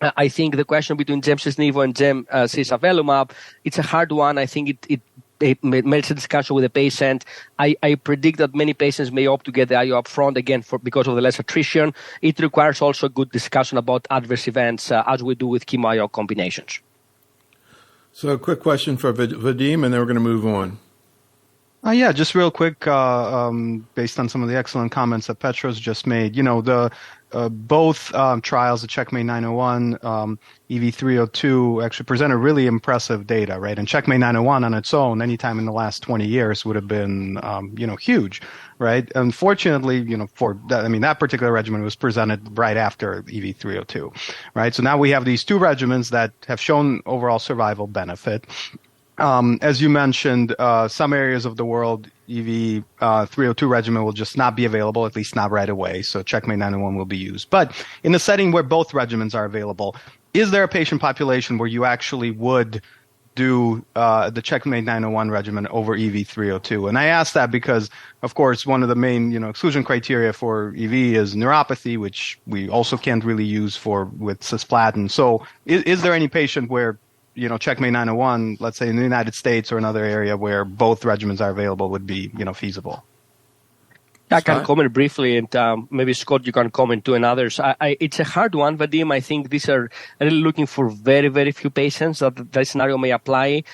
I think the question between GemCis Nivo and GemCis avelumab, it's a hard one. I think it makes a discussion with the patient. I predict that many patients may opt to get the IO up front, again, because of the less attrition. It requires also a good discussion about adverse events, as we do with chemo IO combinations. So a quick question for Vadim, and then we're going to move on. Yeah, just real quick, based on some of the excellent comments that Petros just made, both trials, the Checkmate 901, EV302, actually presented really impressive data, right? And Checkmate 901 on its own, anytime in the last 20 years, would have been, huge, right? Unfortunately, that particular regimen was presented right after EV302, right? So now we have these two regimens that have shown overall survival benefit. As you mentioned, some areas of the world, EV302 regimen will just not be available, at least not right away. So Checkmate 901 will be used. But in a setting where both regimens are available, is there a patient population where you actually would do the Checkmate 901 regimen over EV302? And I ask that because, of course, one of the main exclusion criteria for EV is neuropathy, which we also can't really use with cisplatin. So is there any patient where Checkmate 901, let's say in the United States or another area where both regimens are available, would be, feasible? I can comment briefly, and maybe Scott, you can comment too, and others. It's a hard one, Vadim. I think these are really looking for very, very few patients that scenario may apply.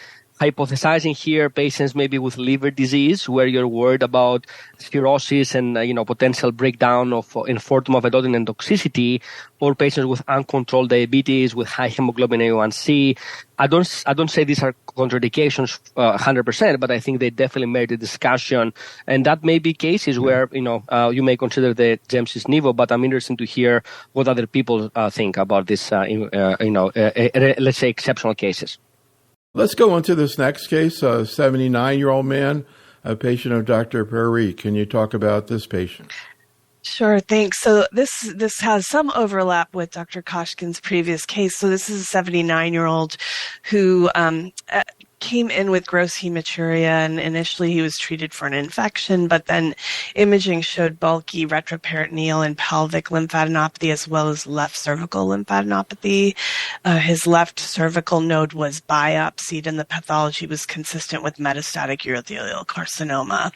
Hypothesizing here patients maybe with liver disease where you're worried about cirrhosis and potential breakdown of infortum of vedotin and toxicity, or patients with uncontrolled diabetes with high hemoglobin A1C. I don't say these are contraindications 100%, but I think they definitely merit a discussion, and that may be cases where you may consider the GemCis Nivo. But I'm interested to hear what other people think about this. Let's say exceptional cases. Let's go on to this next case, a 79-year-old man, a patient of Dr. Parikh. Can you talk about this patient? Sure, thanks. So this has some overlap with Dr. Koshkin's previous case. So this is a 79-year-old who came in with gross hematuria, and initially he was treated for an infection, but then imaging showed bulky retroperitoneal and pelvic lymphadenopathy as well as left cervical lymphadenopathy. His left cervical node was biopsied, and the pathology was consistent with metastatic urothelial carcinoma.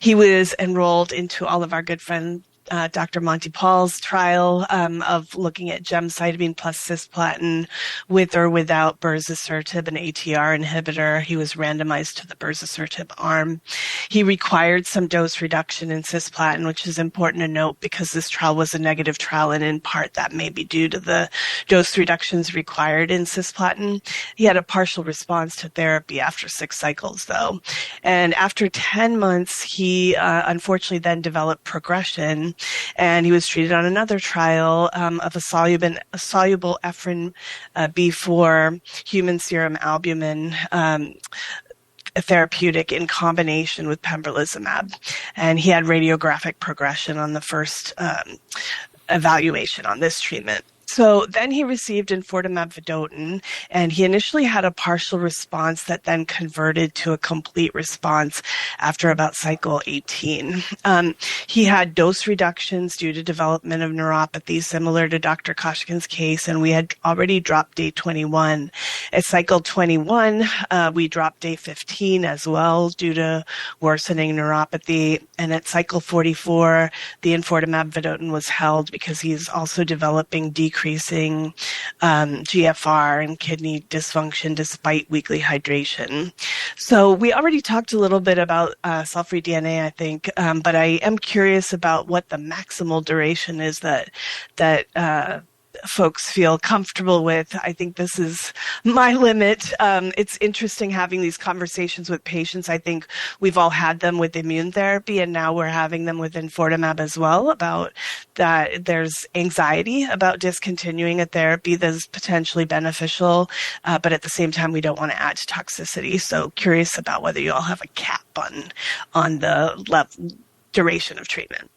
He was enrolled into all of our good friend Dr. Monty Paul's trial of looking at gemcitabine plus cisplatin with or without berzosertib, an ATR inhibitor. He was randomized to the berzosertib arm. He required some dose reduction in cisplatin, which is important to note because this trial was a negative trial, and in part that may be due to the dose reductions required in cisplatin. He had a partial response to therapy after 6 cycles, though. And after 10 months, he unfortunately then developed progression, and he was treated on another trial of a soluble ephrin B4 human serum albumin therapeutic in combination with pembrolizumab. And he had radiographic progression on the first evaluation on this treatment. So then he received enfortumab vedotin, and he initially had a partial response that then converted to a complete response after about cycle 18. He had dose reductions due to development of neuropathy, similar to Dr. Koshkin's case, and we had already dropped day 21. At cycle 21, we dropped day 15 as well due to worsening neuropathy, and at cycle 44, the enfortumab vedotin was held because he's also developing decreasing GFR and kidney dysfunction despite weekly hydration. So we already talked a little bit about cell-free DNA, I think, but I am curious about what the maximal duration is that folks feel comfortable with. I think this is my limit. It's interesting having these conversations with patients. I think we've all had them with immune therapy, and now we're having them with enfortumab as well, about that there's anxiety about discontinuing a therapy that's potentially beneficial, but at the same time, we don't want to add to toxicity. So curious about whether you all have a cap on the duration of treatment.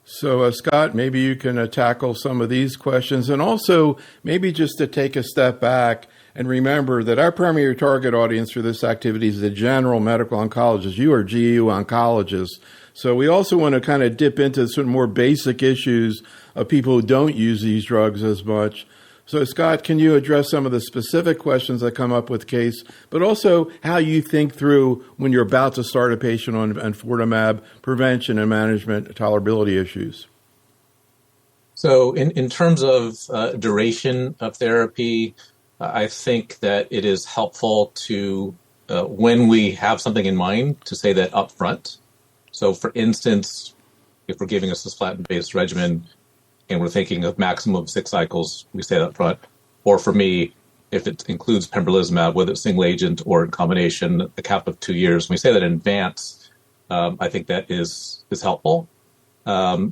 So, Scott, maybe you can tackle some of these questions, and also maybe just to take a step back and remember that our primary target audience for this activity is the general medical oncologist. You are GU oncologists. So we also want to kind of dip into some more basic issues of people who don't use these drugs as much. So, Scott, can you address some of the specific questions that come up with case, but also how you think through when you're about to start a patient on enfortumab, prevention and management tolerability issues? So in terms of duration of therapy, I think that it is helpful to, when we have something in mind, to say that up front. So, for instance, if we're giving a cisplatin-based regimen, and we're thinking of maximum of 6 cycles, we say that up front. Or for me, if it includes pembrolizumab, whether it's single agent or in combination, a cap of 2 years. When we say that in advance, I think that is helpful. I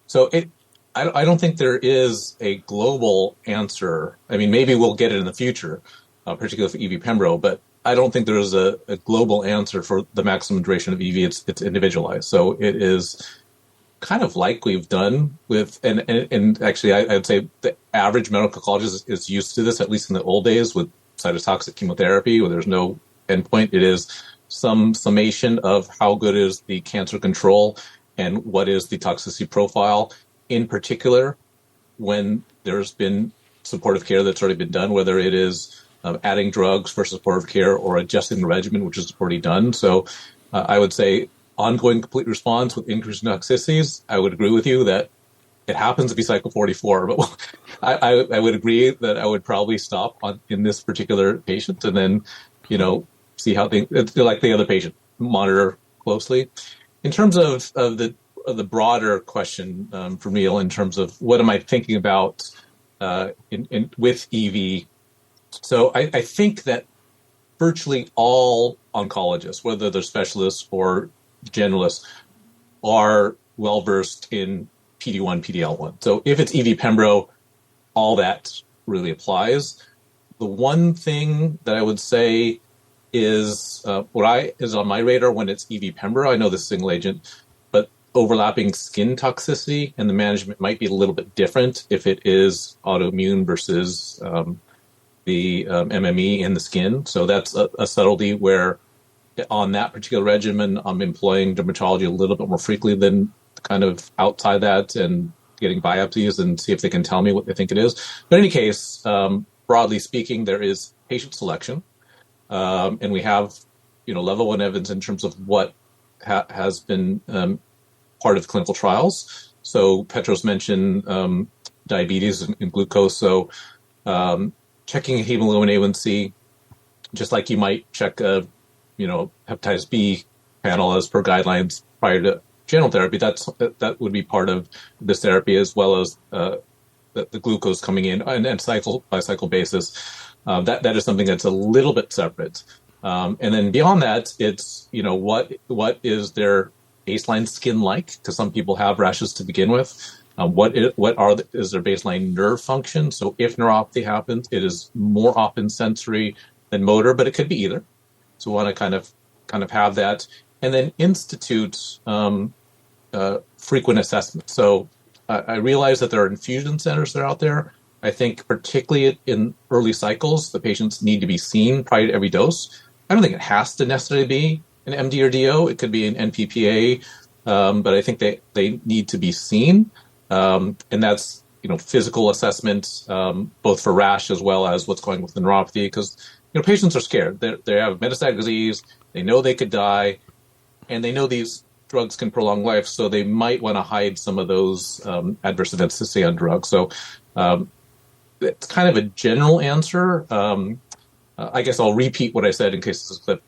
don't think there is a global answer. I mean, maybe we'll get it in the future, particularly for EV Pembro, but I don't think there is a global answer for the maximum duration of EV. It's individualized. So it is kind of like we've done with, and actually I'd say the average medical oncologist is used to this, at least in the old days, with cytotoxic chemotherapy where there's no endpoint. It is some summation of how good is the cancer control and what is the toxicity profile, in particular when there's been supportive care that's already been done, whether it is adding drugs for supportive care or adjusting the regimen, which is already done. So I would say ongoing complete response with increased toxicities, I would agree with you that it happens to be cycle 44, but I would agree that I would probably stop in this particular patient and then, see how it's like the other patient, monitor closely. In terms of the broader question for Neil, in terms of what am I thinking about with EV, so I think that virtually all oncologists, whether they're specialists or generalists, are well-versed in PD-1, PD-L1. So if it's EV Pembro, all that really applies. The one thing that I would say is what is on my radar when it's EV Pembro, I know this single agent, but overlapping skin toxicity and the management might be a little bit different if it is autoimmune versus the MME in the skin. So that's a subtlety where on that particular regimen, I'm employing dermatology a little bit more frequently than kind of outside that and getting biopsies and see if they can tell me what they think it is. But in any case, broadly speaking, there is patient selection. And we have, level 1 evidence in terms of what has been part of clinical trials. So Petros mentioned diabetes and glucose. So checking hemoglobin A1C, just like you might check a hepatitis B panel as per guidelines prior to general therapy, that would be part of this therapy, as well as the glucose coming in and cycle by cycle basis. That is something that's a little bit separate. And then beyond that, it's what is their baseline skin like? Because some people have rashes to begin with. Is their baseline nerve function? So if neuropathy happens, it is more often sensory than motor, but it could be either. So we want to kind of have that, and then institute frequent assessment. So I realize that there are infusion centers that are out there. I think particularly in early cycles, the patients need to be seen prior to every dose. I don't think it has to necessarily be an MD or DO. It could be an NPPA, but I think they need to be seen. And that's, physical assessment, both for rash as well as what's going with the neuropathy, because, patients are scared. They have metastatic disease. They know they could die, and they know these drugs can prolong life, so they might want to hide some of those adverse events to stay on drugs. So it's kind of a general answer. I guess I'll repeat what I said in case this is a clip.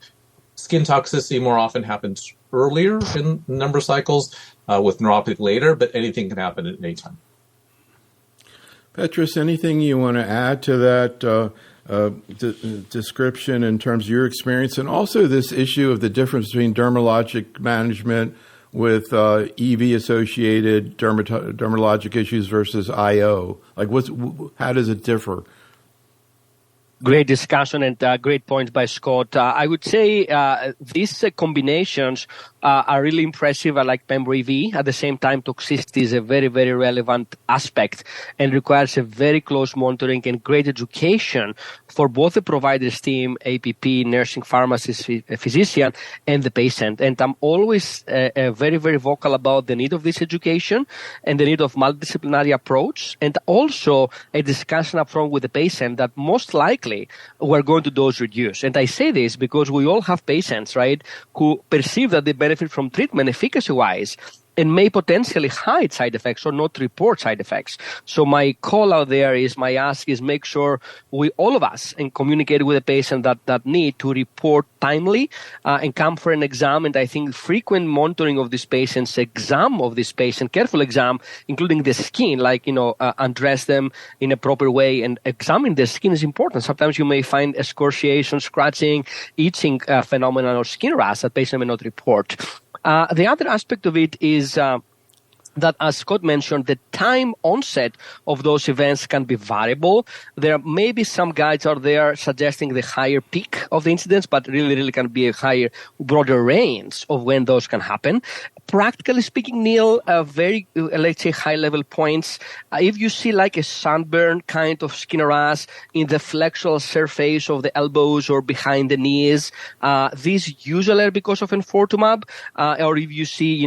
Skin toxicity more often happens earlier in a number of cycles, with neuropathy later, but anything can happen at any time. Petros, anything you want to add to that description in terms of your experience, and also this issue of the difference between dermatologic management with EV-associated dermatologic issues versus IO? Like, how does it differ? Great discussion and great points by Scott. I would say these combinations are really impressive. I like Pembro EV. At the same time, toxicity is a very, very relevant aspect and requires a very close monitoring and great education for both the provider's team, APP, nursing, pharmacist, physician, and the patient. And I'm always very, very vocal about the need of this education and the need of multidisciplinary approach, and also a discussion upfront with the patient that most likely we're going to dose reduce. And I say this because we all have patients, right, who perceive that they benefit from treatment efficacy-wise and may potentially hide side effects or not report side effects. So my call out there is, my ask is, make sure all of us, and communicate with the patient that need to report timely and come for an exam. And I think frequent monitoring of this patient's exam of this patient, careful exam, including the skin, like, undress them in a proper way and examine the skin is important. Sometimes you may find excoriation, scratching, itching phenomenon or skin rash that patient may not report. The other aspect of it is that, as Scott mentioned, the time onset of those events can be variable. There may be some guides out there suggesting the higher peak of the incidence, but really can be a higher, broader range of when those can happen. Practically speaking, Neil, very, let's say, high-level points. If you see like a sunburn kind of skin rash in the flexural surface of the elbows or behind the knees, these usually are because of enfortumab. Or if you see,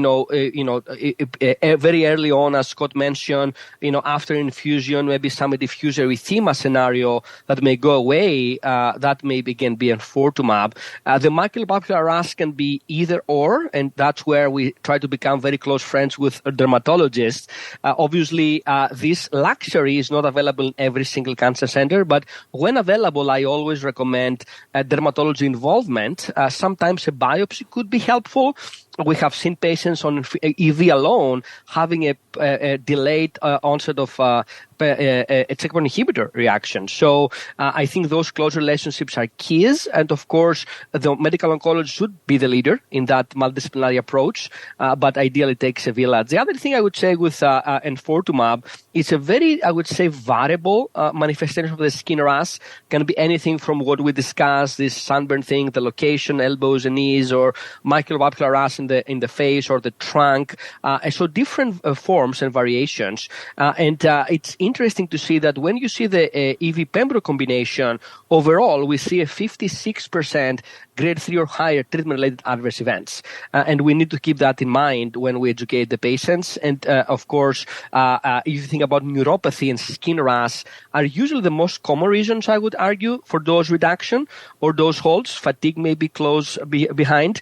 very early on, as Scott mentioned, after infusion, maybe some diffuse erythema scenario that may go away, that may again be enfortumab. The maculopapular rash can be either or, and that's where we try to become very close friends with dermatologists. Obviously, this luxury is not available in every single cancer center, but when available, I always recommend dermatology involvement. Sometimes a biopsy could be helpful. We have seen patients on EV alone having a delayed onset of a checkpoint inhibitor reaction. So I think those close relationships are keys. And of course, the medical oncologist should be the leader in that multidisciplinary approach, but ideally it takes a village. The other thing I would say with enfortumab, it's a very, I would say, variable manifestation of the skin rash. Can be anything from what we discussed, this sunburn thing, the location, elbows and knees, or maculopapular rash in the face or the trunk. So different forms and variations. And it's interesting to see that when you see the EV Pembro combination, overall we see a 56% grade 3 or higher treatment-related adverse events. And we need to keep that in mind when we educate the patients. And of course, if you think about neuropathy and skin rash, are usually the most common reasons, I would argue, for dose reduction or dose holds. Fatigue may be close behind.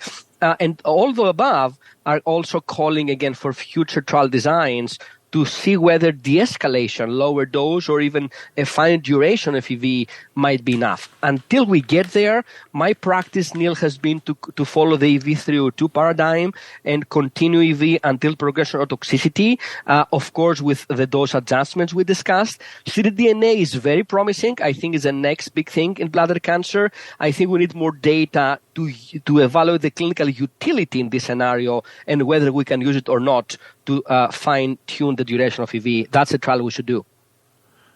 And all the above are also calling again for future trial designs to see whether de-escalation, lower dose, or even a fine duration of EV might be enough. Until we get there, my practice, Neil, has been to follow the EV302 paradigm and continue EV until progression or toxicity, of course, with the dose adjustments we discussed. ctDNA is very promising. I think is the next big thing in bladder cancer. I think we need more data to evaluate the clinical utility in this scenario and whether we can use it or not to fine-tune the duration of EV. That's a trial we should do.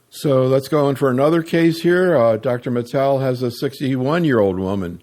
So let's go in for another case here. Dr. Mittal has a 61-year-old woman.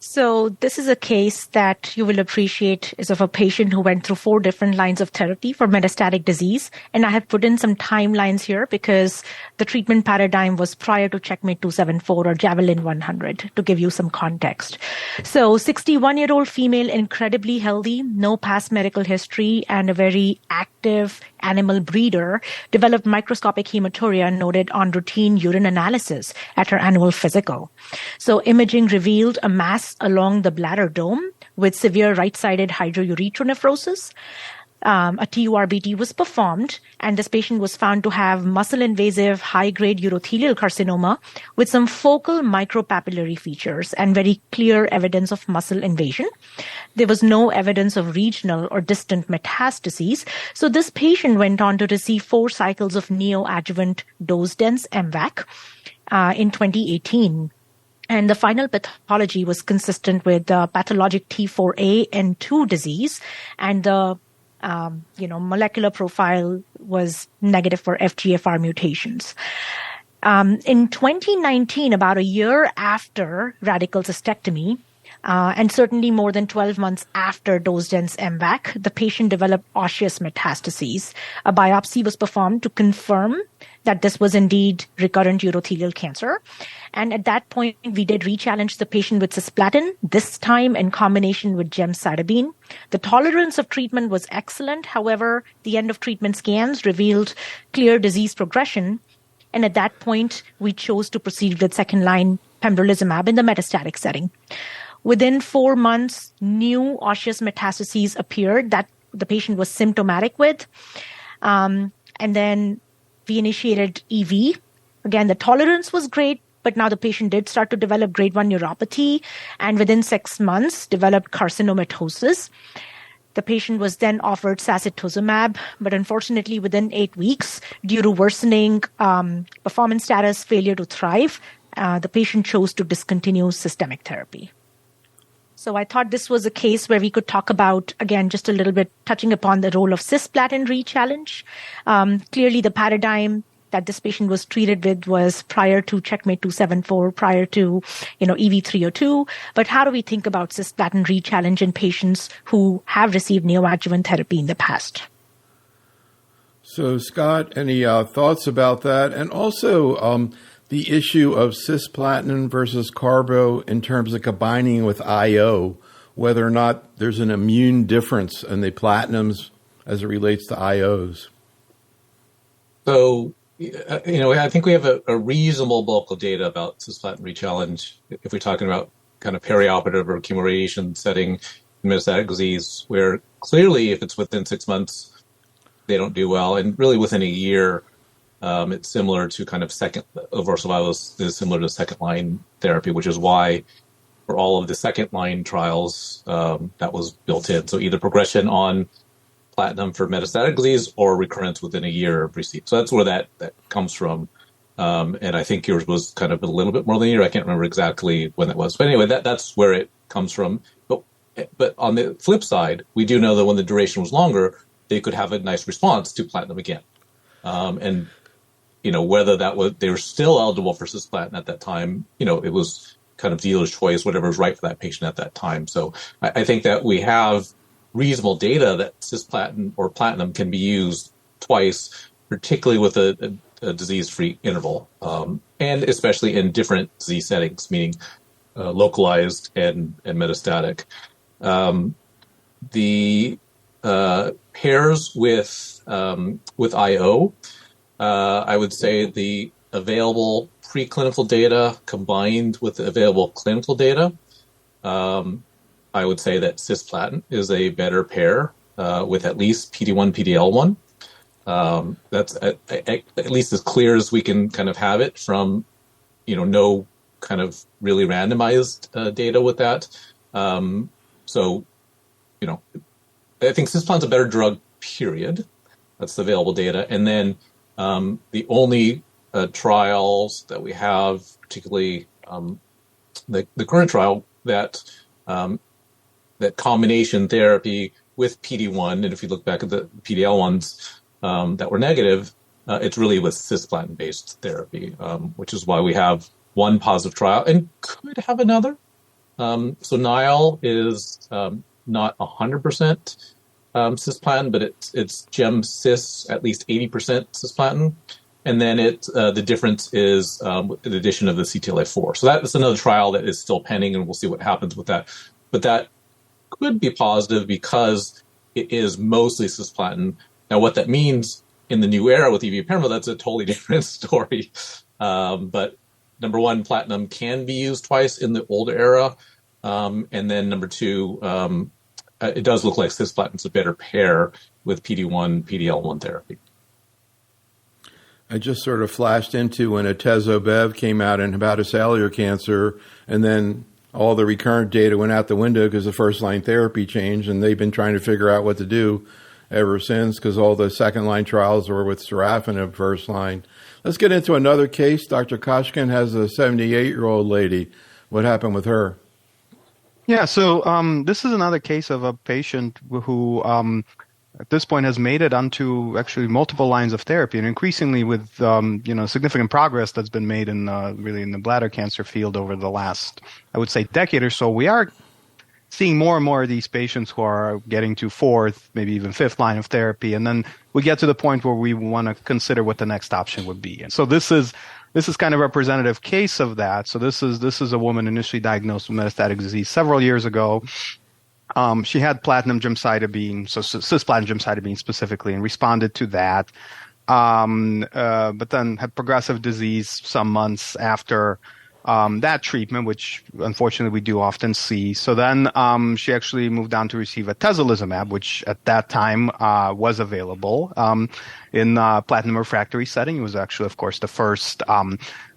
So this is a case that you will appreciate is of a patient who went through 4 different lines of therapy for metastatic disease. And I have put in some timelines here because the treatment paradigm was prior to Checkmate 274 or Javelin 100 to give you some context. So 61-year-old female, incredibly healthy, no past medical history, and a very active animal breeder, developed microscopic hematuria noted on routine urine analysis at her annual physical. So imaging revealed a mass along the bladder dome with severe right-sided hydroureteronephrosis. A TURBT was performed, and this patient was found to have muscle-invasive high-grade urothelial carcinoma with some focal micropapillary features and very clear evidence of muscle invasion. There was no evidence of regional or distant metastases. So this patient went on to receive 4 cycles of neoadjuvant dose-dense MVAC in 2018. And the final pathology was consistent with pathologic T4A and 2 disease, and the molecular profile was negative for FGFR mutations. In 2019, about a year after radical cystectomy, and certainly more than 12 months after dose-dense MVAC, the patient developed osseous metastases. A biopsy was performed to confirm that this was indeed recurrent urothelial cancer. And at that point, we did re-challenge the patient with cisplatin, this time in combination with gemcitabine. The tolerance of treatment was excellent. However, the end of treatment scans revealed clear disease progression. And at that point, we chose to proceed with second-line pembrolizumab in the metastatic setting. Within 4 months, new osseous metastases appeared that the patient was symptomatic with. And then we initiated EV. Again, the tolerance was great, but now the patient did start to develop grade 1 neuropathy and within 6 months developed carcinomatosis. The patient was then offered sacituzumab, but unfortunately within 8 weeks, due to worsening performance status, failure to thrive, the patient chose to discontinue systemic therapy. So I thought this was a case where we could talk about, again, just a little bit touching upon the role of cisplatin re-challenge. Clearly, the paradigm that this patient was treated with was prior to Checkmate 274, prior to, EV302. But how do we think about cisplatin re-challenge in patients who have received neoadjuvant therapy in the past? So, Scott, any thoughts about that? And also the issue of cisplatin versus carbo in terms of combining with IO, whether or not there's an immune difference in the platinums as it relates to IOs. So, I think we have a reasonable bulk of data about cisplatin re-challenge if we're talking about kind of perioperative or chemoradiation setting in metastatic disease, where clearly if it's within 6 months, they don't do well. And really within a year, it's similar to kind of overall survival is similar to second-line therapy, which is why for all of the second-line trials, that was built in. So either progression on platinum for metastatic disease or recurrence within a year of receipt. So that's where that comes from. And I think yours was kind of a little bit more than a year. I can't remember exactly when that was. But anyway, that's where it comes from. But on the flip side, we do know that when the duration was longer, they could have a nice response to platinum again. And whether they were still eligible for cisplatin at that time, it was kind of dealer's choice, whatever was right for that patient at that time. So I think that we have reasonable data that cisplatin or platinum can be used twice, particularly with a disease-free interval, and especially in different disease settings, meaning localized and metastatic. The pairs with IO, I would say the available preclinical data combined with the available clinical data, I I would say that cisplatin is a better pair with at least PD-1, PD-L1. That's at least as clear as we can kind of have it from, no kind of really randomized data with that. So, I think cisplatin's a better drug, period. That's the available data. And then the only trials that we have, particularly the current trial, that combination therapy with PD-1, and if you look back at the PD-L1s that were negative, it's really with cisplatin-based therapy, which is why we have one positive trial and could have another. So Nile is not 100% cisplatin, but it's gem-cis, at least 80% cisplatin. And then the difference is the addition of the CTLA-4. So that's another trial that is still pending, and we'll see what happens with that. But that could be positive because it is mostly cisplatin. Now, what that means in the new era with EV pembro, that's a totally different story. But number one, platinum can be used twice in the older era. And then number two, it does look like cisplatin's a better pair with PD-1, PD-L1 therapy. I just sort of flashed into when atezo-bev came out in hepatocellular cancer, and then all the recurrent data went out the window because the first-line therapy changed, and they've been trying to figure out what to do ever since because all the second-line trials were with sorafenib first line. Let's get into another case. Dr. Koshkin has a 78-year-old lady. What happened with her? Yeah, so this is another case of a patient who at this point has made it onto actually multiple lines of therapy, and increasingly with significant progress that's been made in really in the bladder cancer field over the last, I would say, decade or so. We are seeing more and more of these patients who are getting to fourth, maybe even fifth line of therapy, and then we get to the point where we want to consider what the next option would be. And so this is kind of a representative case of that. So this is a woman initially diagnosed with metastatic disease several years ago. She had platinum gemcitabine, so cisplatin gemcitabine specifically, and responded to that. But then had progressive disease some months after that treatment, which unfortunately we do often see. So then she actually moved on to receive atezolizumab, which at that time was available in platinum refractory setting. It was actually, of course, the first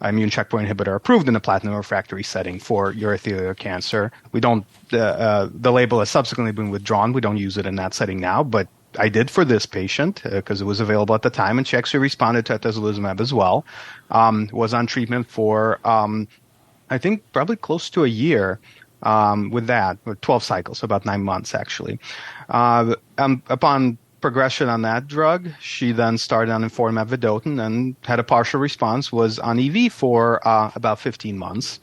immune checkpoint inhibitor approved in the platinum refractory setting for urothelial cancer. We don't, the label has subsequently been withdrawn. We don't use it in that setting now, but I did for this patient because it was available at the time, and she actually responded to atezolizumab as well. Was on treatment for, I think, probably close to a year with that, with 12 cycles, about 9 months actually. Upon progression on that drug, she then started on enfortumab vedotin and had a partial response, was on EV for about 15 months.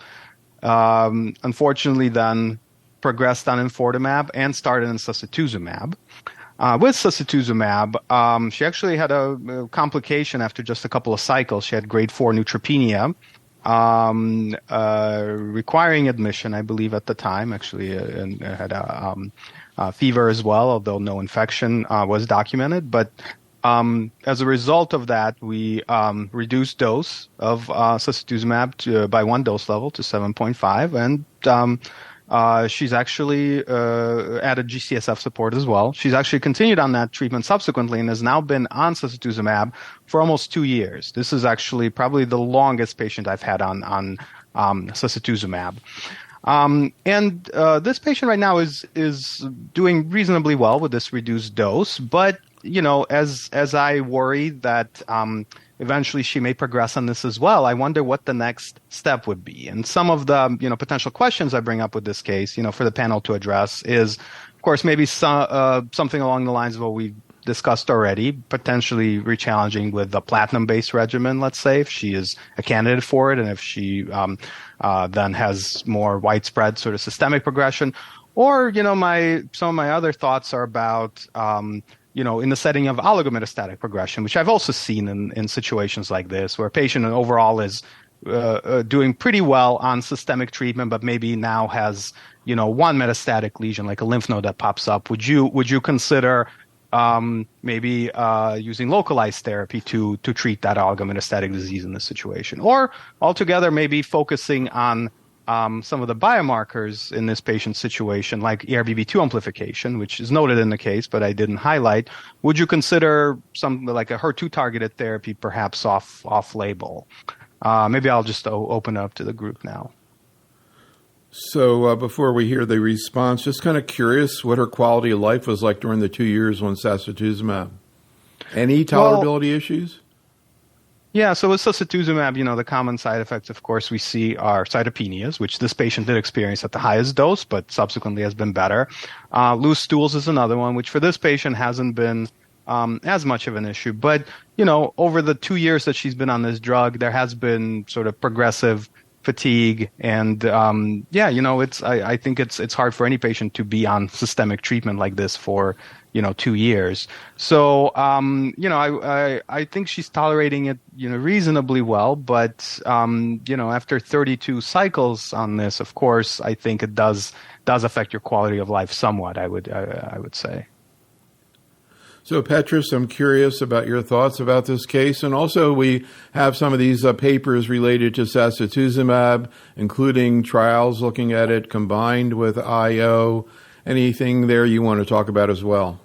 Unfortunately, then progressed on enfortumab and started on sacituzumab. With sacituzumab, she actually had a complication after just a couple of cycles. She had grade 4 neutropenia, requiring admission, I believe, at the time. Actually, and had a fever as well, although no infection was documented. But as a result of that, we reduced dose of sacituzumab by one dose level to 7.5, and she's actually added GCSF support as well. She's actually continued on that treatment subsequently and has now been on sacituzumab for almost 2 years. This is actually probably the longest patient I've had on sacituzumab. And this patient right now is doing reasonably well with this reduced dose, but as I worry that eventually she may progress on this as well, I wonder what the next step would be. And some of the potential questions I bring up with this case, for the panel to address is, of course, maybe something along the lines of what we've discussed already, potentially rechallenging with the platinum-based regimen, let's say, if she is a candidate for it, and if she then has more widespread sort of systemic progression. Or, some of my other thoughts are about in the setting of oligometastatic progression, which I've also seen in situations like this, where a patient overall is doing pretty well on systemic treatment, but maybe now has, one metastatic lesion, like a lymph node that pops up. Would you consider maybe using localized therapy to treat that oligometastatic disease in this situation? Or altogether, maybe focusing on some of the biomarkers in this patient's situation, like ERBB2 amplification, which is noted in the case, but I didn't highlight, would you consider something like a HER2-targeted therapy perhaps off-label? Maybe I'll just open it up to the group now. So before we hear the response, just kind of curious what her quality of life was like during the 2 years on sacituzumab. Any tolerability issues? Yeah, so with sacituzumab, the common side effects, of course, we see are cytopenias, which this patient did experience at the highest dose, but subsequently has been better. Loose stools is another one, which for this patient hasn't been as much of an issue. But, over the 2 years that she's been on this drug, there has been sort of progressive fatigue. And, I think it's hard for any patient to be on systemic treatment like this for 2 years. So, I think she's tolerating it, reasonably well. But, after 32 cycles on this, of course, I think it does affect your quality of life somewhat, I would say. So, Petros, I'm curious about your thoughts about this case. And also, we have some of these papers related to sacituzumab, including trials looking at it combined with IO. Anything there you want to talk about as well?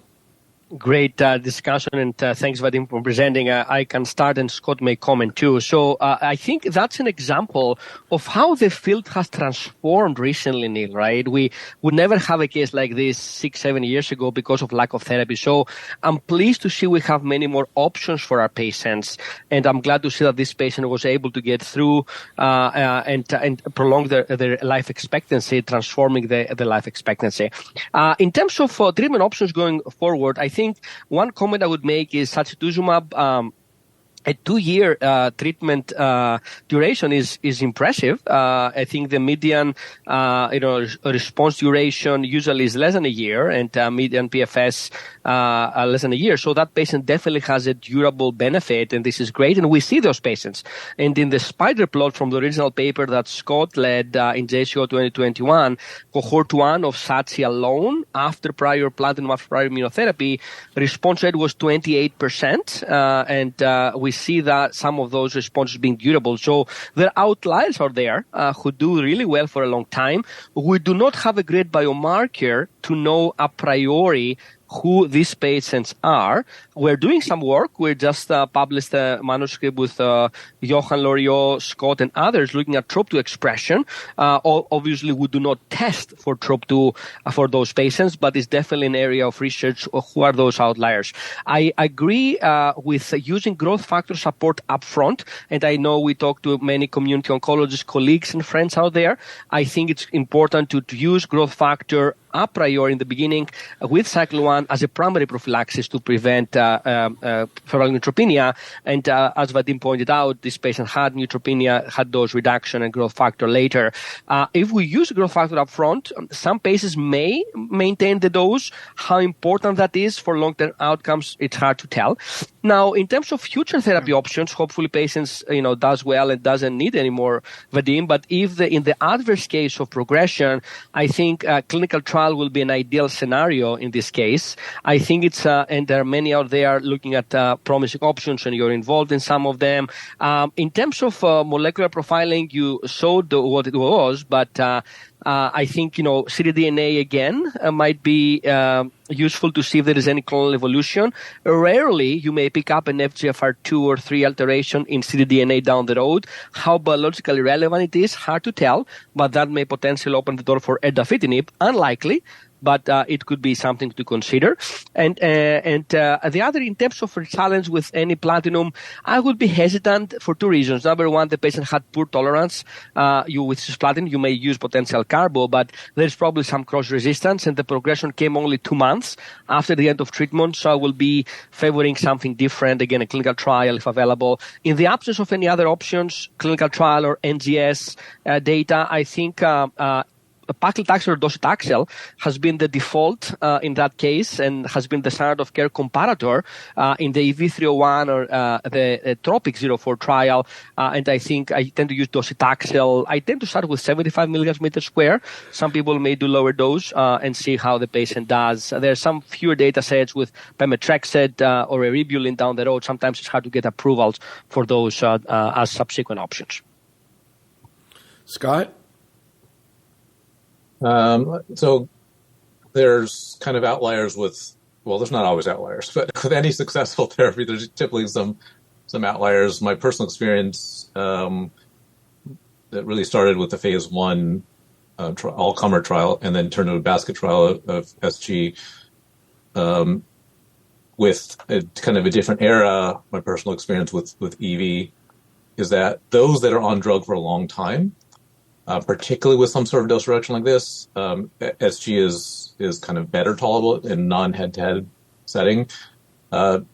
Great discussion, and thanks, Vadim, for presenting. I can start, and Scott may comment too. So I think that's an example of how the field has transformed recently, Neil, right? We would never have a case like this 6-7 years ago because of lack of therapy. So I'm pleased to see we have many more options for our patients, and I'm glad to see that this patient was able to get through and prolong their life expectancy, transforming the life expectancy. In terms of treatment options going forward, I think one comment I would make is sacituzumab, a 2-year treatment duration is impressive. I think the median response duration usually is less than a year, and median PFS less than a year. So that patient definitely has a durable benefit, and this is great. And we see those patients. And in the spider plot from the original paper that Scott led in JCO 2021, cohort 1 of SATSI alone, after prior platinum, after prior immunotherapy, response rate was 28%, and we see that some of those responses being durable. So there are outliers out there who do really well for a long time. We do not have a great biomarker to know a priori who these patients are. We're doing some work. We just published a manuscript with Johan Loriot, Scott, and others looking at TROP2 expression. Obviously, we do not test for TROP2 for those patients, but it's definitely an area of research who are those outliers. I agree with using growth factor support up front, and I know we talk to many community oncologist colleagues and friends out there. I think it's important to use growth factor a priori in the beginning with cycle 1 as a primary prophylaxis to prevent febrile neutropenia. And as Vadim pointed out, this patient had neutropenia, had dose reduction and growth factor later. If we use growth factor up front, some patients may maintain the dose. How important that is for long-term outcomes, it's hard to tell. Now, in terms of future therapy options, hopefully patients, does well and doesn't need any more Vadim. But if in the adverse case of progression, I think clinical trial will be an ideal scenario in this case. I think it's, and there are many out there looking at promising options, and you're involved in some of them. In terms of molecular profiling, you showed what it was, but I think, ctDNA again might be useful to see if there is any clonal evolution. Rarely you may pick up an FGFR2 or 3 alteration in ctDNA down the road. How biologically relevant it is, hard to tell, but that may potentially open the door for erdafitinib. Unlikely, but it could be something to consider. And the other, in terms of a challenge with any platinum, I would be hesitant for 2 reasons. Number one, the patient had poor tolerance. With cisplatin, you may use potential carbo, but there's probably some cross-resistance, and the progression came only 2 months after the end of treatment. So I will be favoring something different, again, a clinical trial if available. In the absence of any other options, clinical trial or NGS data, I think paclitaxel or docetaxel has been the default in that case, and has been the standard of care comparator in the EV301 or the TROPIC-04 trial. And I think I tend to use docetaxel. I tend to start with 75 milligrams per meter square. Some people may do lower dose and see how the patient does. There are some fewer data sets with pemetrexed or eribulin down the road. Sometimes it's hard to get approvals for those as subsequent options. Scott? So there's kind of outliers there's not always outliers, but with any successful therapy, there's typically some outliers. My personal experience that really started with the phase 1 all-comer trial and then turned into a basket trial of SG with a kind of a different era. My personal experience with EV is that those that are on drug for a long time, particularly with some sort of dose reduction like this, SG is kind of better tolerable in non-head-to-head setting. And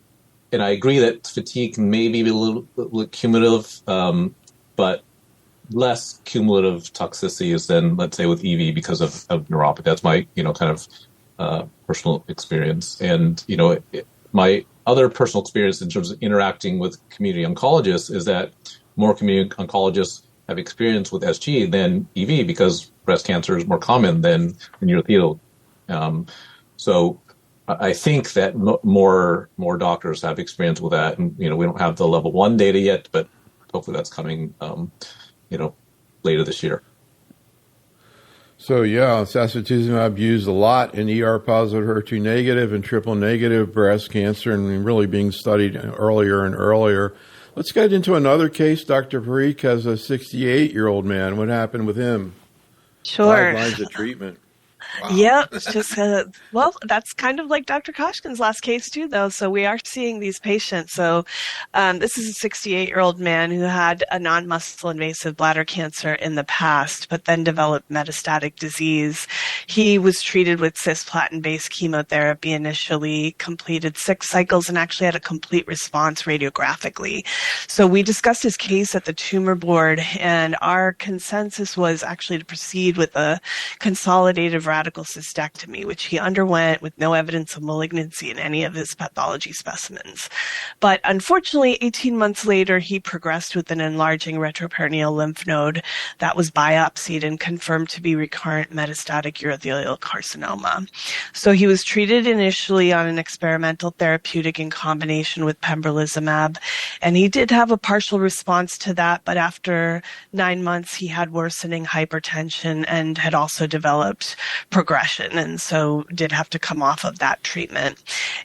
I agree that fatigue can maybe be a little cumulative, but less cumulative toxicities than, let's say, with EV because of neuropathy. That's my, kind of personal experience. And, my other personal experience in terms of interacting with community oncologists is that more community oncologists have experience with SG than EV because breast cancer is more common than urothelial. So I think that more doctors have experience with that. And, we don't have the level 1 data yet, but hopefully that's coming, later this year. So, sacituzumab used a lot in ER-positive, HER2-negative, and triple-negative breast cancer, and really being studied earlier and earlier. Let's get into another case. Dr. Parikh has a 68-year-old man. What happened with him? Sure. 5 lines of treatment. Wow. Yep. It's just, that's kind of like Dr. Koshkin's last case too, though. So we are seeing these patients. So this is a 68-year-old man who had a non-muscle invasive bladder cancer in the past, but then developed metastatic disease. He was treated with cisplatin-based chemotherapy initially, completed 6 cycles, and actually had a complete response radiographically. So we discussed his case at the tumor board, and our consensus was actually to proceed with a consolidative radical cystectomy, which he underwent with no evidence of malignancy in any of his pathology specimens. But unfortunately, 18 months later, he progressed with an enlarging retroperitoneal lymph node that was biopsied and confirmed to be recurrent metastatic urothelial carcinoma. So he was treated initially on an experimental therapeutic in combination with pembrolizumab, and he did have a partial response to that, but after 9 months, he had worsening hypertension and had also developed progression, and so did have to come off of that treatment.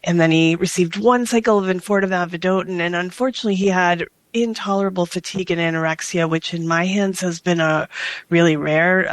And then he received 1 cycle of enfortumab vedotin, and unfortunately he had intolerable fatigue and anorexia, which in my hands has been a really rare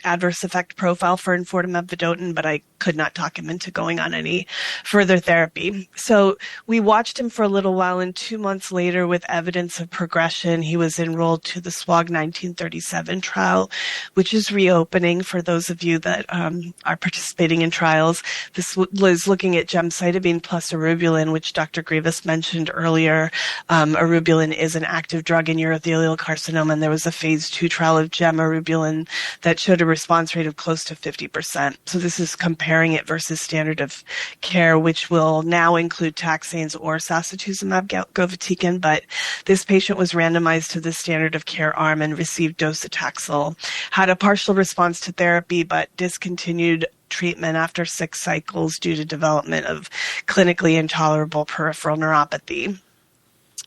adverse effect profile for enfortumab vedotin, but I could not talk him into going on any further therapy. So we watched him for a little while, and 2 months later, with evidence of progression, he was enrolled to the SWOG 1937 trial, which is reopening for those of you that are participating in trials. This was looking at gemcitabine plus eribulin, which Dr. Grivas mentioned earlier. Eribulin is an active drug in urothelial carcinoma, and there was a phase 2 trial of eribulin that showed a response rate of close to 50%. So this is comparing it versus standard of care, which will now include taxanes or sacituzumab govitecan, but this patient was randomized to the standard of care arm and received docetaxel, had a partial response to therapy, but discontinued treatment after 6 cycles due to development of clinically intolerable peripheral neuropathy.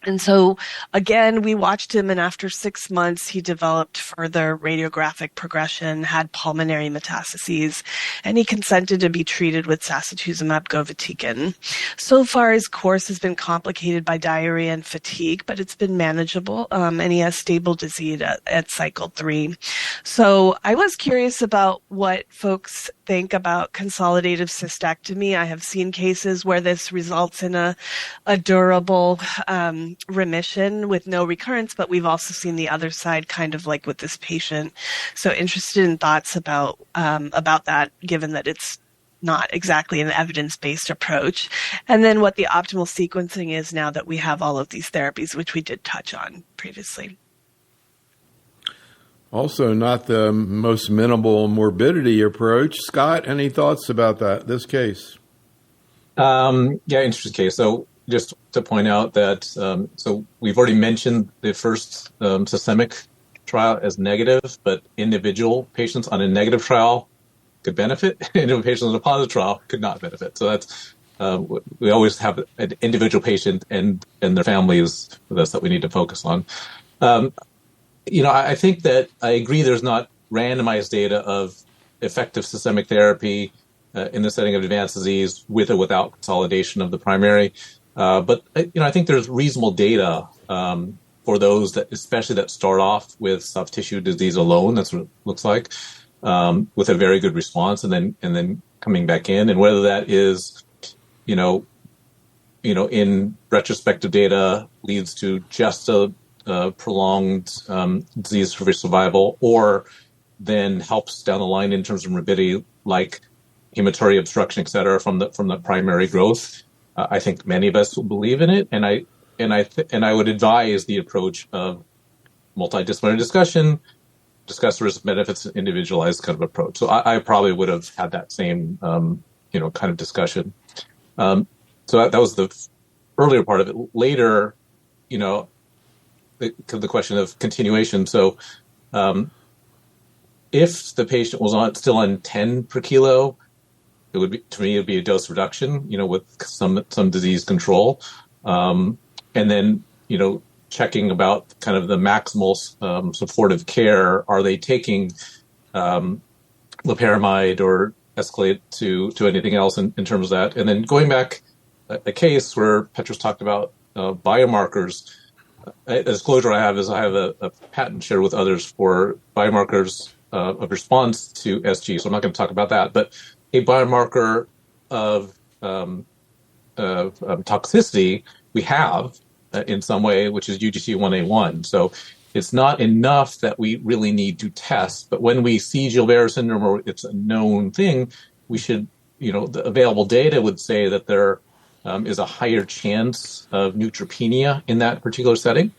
And so, again, we watched him, and after 6 months, he developed further radiographic progression, had pulmonary metastases, and he consented to be treated with sacituzumab govitecan. So far, his course has been complicated by diarrhea and fatigue, but it's been manageable, and he has stable disease at cycle 3. So I was curious about what folks think about consolidative cystectomy. I have seen cases where this results in a durable remission with no recurrence, but we've also seen the other side, kind of like with this patient. So interested in thoughts about that, given that it's not exactly an evidence-based approach, and then what the optimal sequencing is now that we have all of these therapies, which we did touch on previously. Also, not the most minimal morbidity approach. Scott, any thoughts about this case? Interesting case. So just to point out that, so we've already mentioned the first systemic trial as negative, but individual patients on a negative trial could benefit. Individual patients on a positive trial could not benefit. So that's, we always have an individual patient and their families with us that we need to focus on. I think that I agree there's not randomized data of effective systemic therapy in the setting of advanced disease with or without consolidation of the primary. But I think there's reasonable data for those that, especially that start off with soft tissue disease alone. That's what it looks like, with a very good response, and then coming back in, and whether that is, in retrospective data leads to just a prolonged disease-free survival, or then helps down the line in terms of morbidity, like hematuria, obstruction, et cetera, from the primary growth. I think many of us will believe in it, and I would advise the approach of multidisciplinary discussion, discuss the risk benefits, individualized kind of approach. So I probably would have had that same kind of discussion. So that was the earlier part of it. Later, the question of continuation. So if the patient was still on 10 per kilo, it would be a dose reduction, with some disease control. And then, checking about kind of the maximal supportive care. Are they taking loperamide or escalate to anything else in terms of that? And then going back a case where Petros talked about biomarkers. A disclosure I have is I have a patent shared with others for biomarkers of response to SG, so I'm not going to talk about that. But a biomarker of toxicity we have in some way, which is UGT1A1. So it's not enough that we really need to test, but when we see Gilbert syndrome or it's a known thing, we should, the available data would say that there is a higher chance of neutropenia in that particular setting.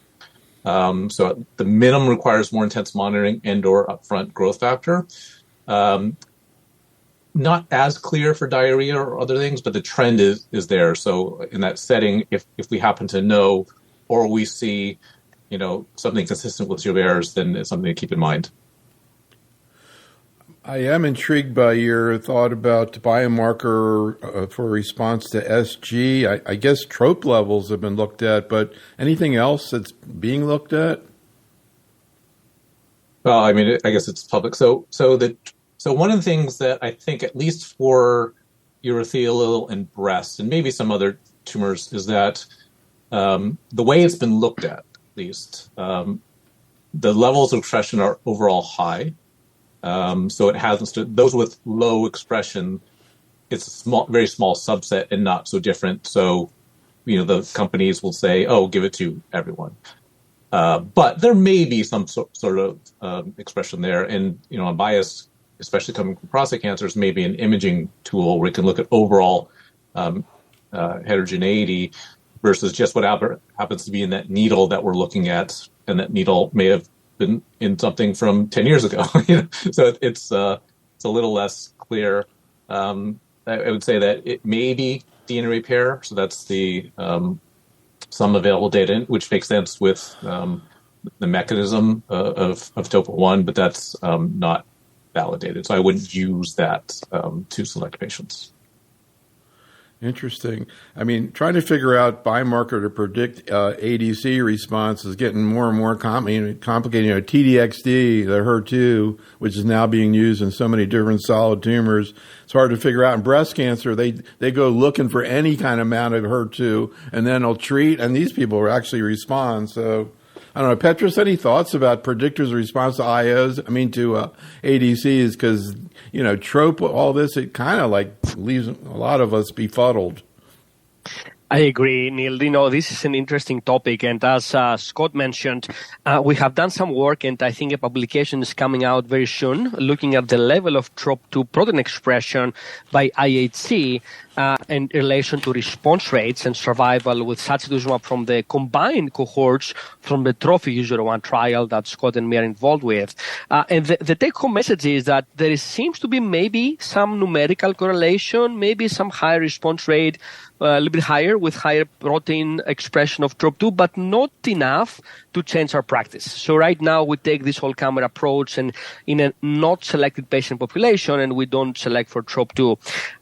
So the minimum requires more intense monitoring and/or upfront growth factor. Not as clear for diarrhea or other things, but the trend is there. So in that setting, if we happen to know or we see, something consistent with Gilbert's, then it's something to keep in mind. I am intrigued by your thought about biomarker for response to SG. I guess trope levels have been looked at, but anything else that's being looked at? Well, I guess it's public. So one of the things that I think, at least for urothelial and breast, and maybe some other tumors, is that the way it's been looked at least, the levels of expression are overall high. So it hasn't those with low expression, it's a very small subset and not so different. So, the companies will say, "Oh, give it to everyone." But there may be some sort of expression there, and I'm biased, especially coming from prostate cancers, maybe an imaging tool where we can look at overall heterogeneity versus just what happens to be in that needle that we're looking at, and that needle may have been in something from 10 years ago. So it's a little less clear. I would say that it may be DNA repair. So that's the some available data, which makes sense with the mechanism of Topo1, but that's not validated. So I wouldn't use that to select patients. Interesting. Trying to figure out biomarker to predict ADC response is getting more and more complicated. TDXD, the HER2, which is now being used in so many different solid tumors, it's hard to figure out. In breast cancer, they go looking for any kind of amount of HER2, and then they'll treat, and these people actually respond. So, I don't know, Petros, any thoughts about predictors of response to IOs, to ADCs? Because, trope, all this, it kind of leaves a lot of us befuddled. I agree, Neil. This is an interesting topic. And as Scott mentioned, we have done some work, and I think a publication is coming out very soon, looking at the level of TROP2 protein expression by IHC in relation to response rates and survival with sacituzumab from the combined cohorts from the TROPHY-U01 trial that Scott and me are involved with. And the take-home message is that there seems to be maybe some numerical correlation, maybe some higher response rate, a little bit higher with higher protein expression of TROP2, but not enough to change our practice. So right now we take this whole camera approach and in a not selected patient population, and we don't select for TROP2.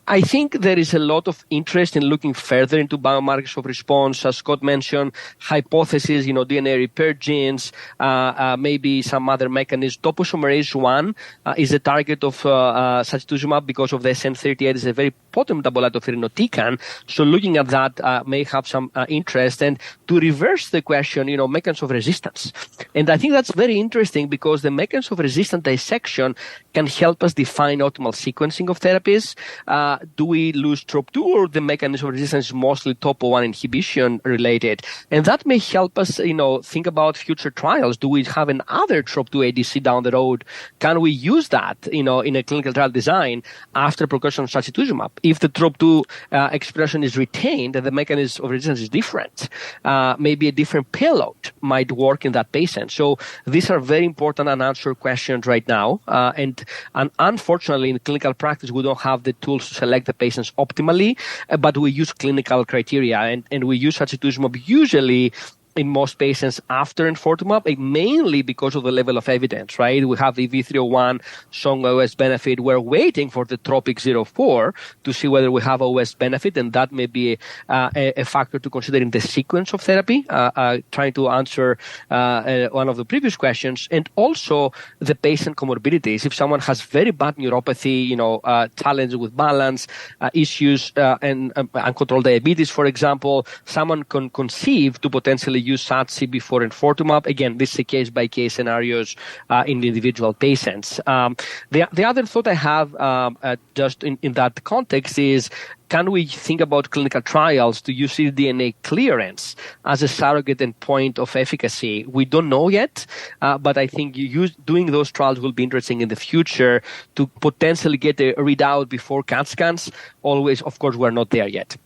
I think there is a lot of interest in looking further into biomarkers of response. As Scott mentioned, hypotheses, DNA repair genes, maybe some other mechanism. Topoisomerase 1 is a target of sacituzumab because of the SN38 is a very potent metabolite of irinotecan. So looking at that may have some interest. And to reverse the question, mechanism of resistance. And I think that's very interesting because the mechanism of resistance dissection can help us define optimal sequencing of therapies. Do we lose TROP2 or the mechanism of resistance is mostly TOPO1 inhibition related? And that may help us, think about future trials. Do we have another TROP2 ADC down the road? Can we use that, in a clinical trial design after progression of sacituzumab? If the TROP2 expression is retained and the mechanism of resistance is different, maybe a different payload might work in that patient. So these are very important unanswered questions right now. And unfortunately, in clinical practice, we don't have the tools to select the patients optimally, but we use clinical criteria and we use sacituzumab usually in most patients after enfortumab, mainly because of the level of evidence, right? We have the EV301 showing OS benefit. We're waiting for the TROPIC-04 to see whether we have OS benefit, and that may be a factor to consider in the sequence of therapy, trying to answer one of the previous questions, and also the patient comorbidities. If someone has very bad neuropathy, challenges with balance, issues, and uncontrolled diabetes, for example, someone can conceive to potentially use SATC before enfortumab. Again, this is case-by-case scenarios in individual patients. The other thought I have just in that context is, can we think about clinical trials to use ctDNA clearance as a surrogate endpoint of efficacy? We don't know yet, but I think doing those trials will be interesting in the future to potentially get a readout before CAT scans. Always, of course, we're not there yet.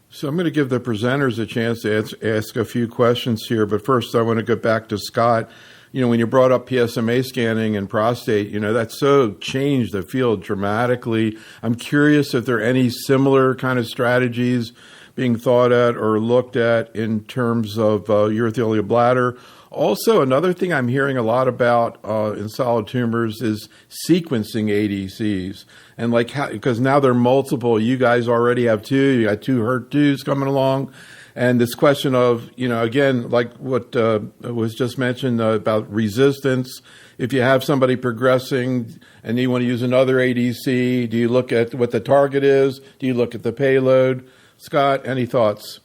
So I'm going to give the presenters a chance to ask a few questions here, but first I want to get back to Scott. When you brought up PSMA scanning and prostate, that's so changed the field dramatically. I'm curious if there are any similar kind of strategies being thought at or looked at in terms of urothelial bladder. Also, another thing I'm hearing a lot about in solid tumors is sequencing ADCs. And because now there are multiple, you guys already have two, you got two HER2s coming along. And this question of, again, like what was just mentioned about resistance, if you have somebody progressing and you want to use another ADC, do you look at what the target is? Do you look at the payload? Scott, any thoughts?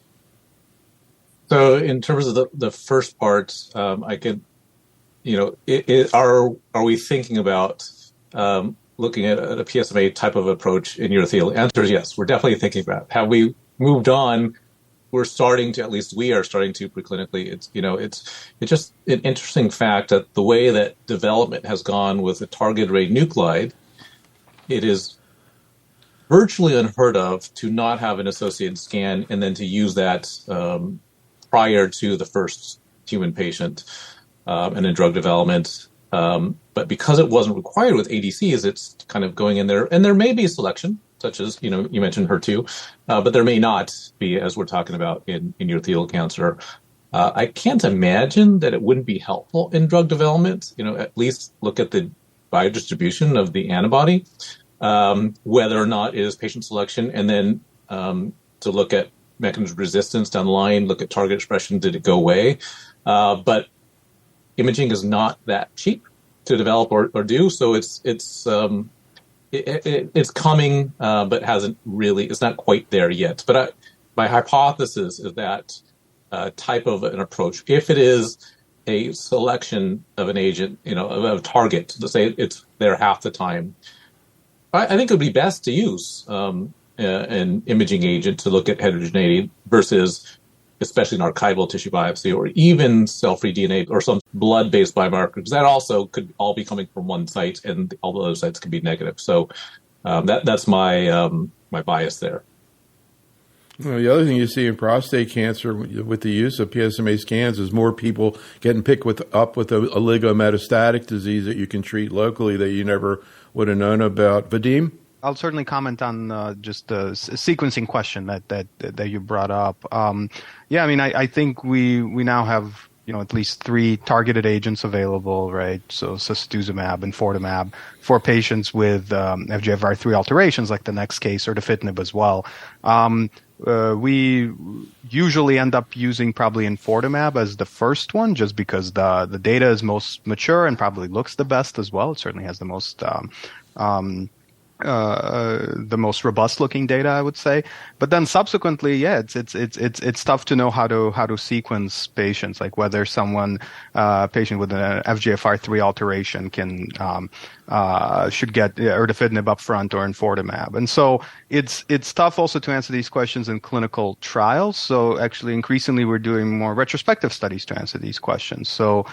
So in terms of the first part, I could, are we thinking about looking at a PSMA type of approach in urothelial? Answer is yes. We're definitely thinking about it. Have we moved on? We are starting to preclinically. It's just an interesting fact that the way that development has gone with a target radionuclide, it is virtually unheard of to not have an associated scan and then to use that prior to the first human patient and in drug development. But because it wasn't required with ADCs, it's kind of going in there. And there may be a selection, such as, you mentioned HER2, but there may not be, as we're talking about in urothelial cancer. I can't imagine that it wouldn't be helpful in drug development, at least look at the biodistribution of the antibody, whether or not it is patient selection, and then to look at mechanism of resistance down the line, look at target expression, did it go away? But imaging is not that cheap to develop or do, so it's coming, but hasn't really. It's not quite there yet. But my hypothesis is that type of an approach, if it is a selection of an agent, of a target, let's say it's there half the time, I think it would be best to use an imaging agent to look at heterogeneity versus, especially an archival tissue biopsy or even cell-free DNA or some blood-based biomarker, because that also could all be coming from one site and all the other sites could be negative. So that's my bias there. Well, the other thing you see in prostate cancer with the use of PSMA scans is more people getting picked up with a oligometastatic disease that you can treat locally that you never would have known about. Vadim? I'll certainly comment on just the sequencing question that you brought up. I think we now have at least 3 targeted agents available, right? So sacituzumab and enfortumab for patients with FGFR3 alterations, like the next case, or erdafitinib as well. We usually end up using probably enfortumab as the first one, just because the data is most mature and probably looks the best as well. It certainly has the most robust looking data, I would say. But then subsequently, it's tough to know how to sequence patients, like whether someone patient with an FGFR3 alteration should get erdafitinib up front or enfortumab. And so it's tough also to answer these questions in clinical trials. So actually increasingly we're doing more retrospective studies to answer these questions. So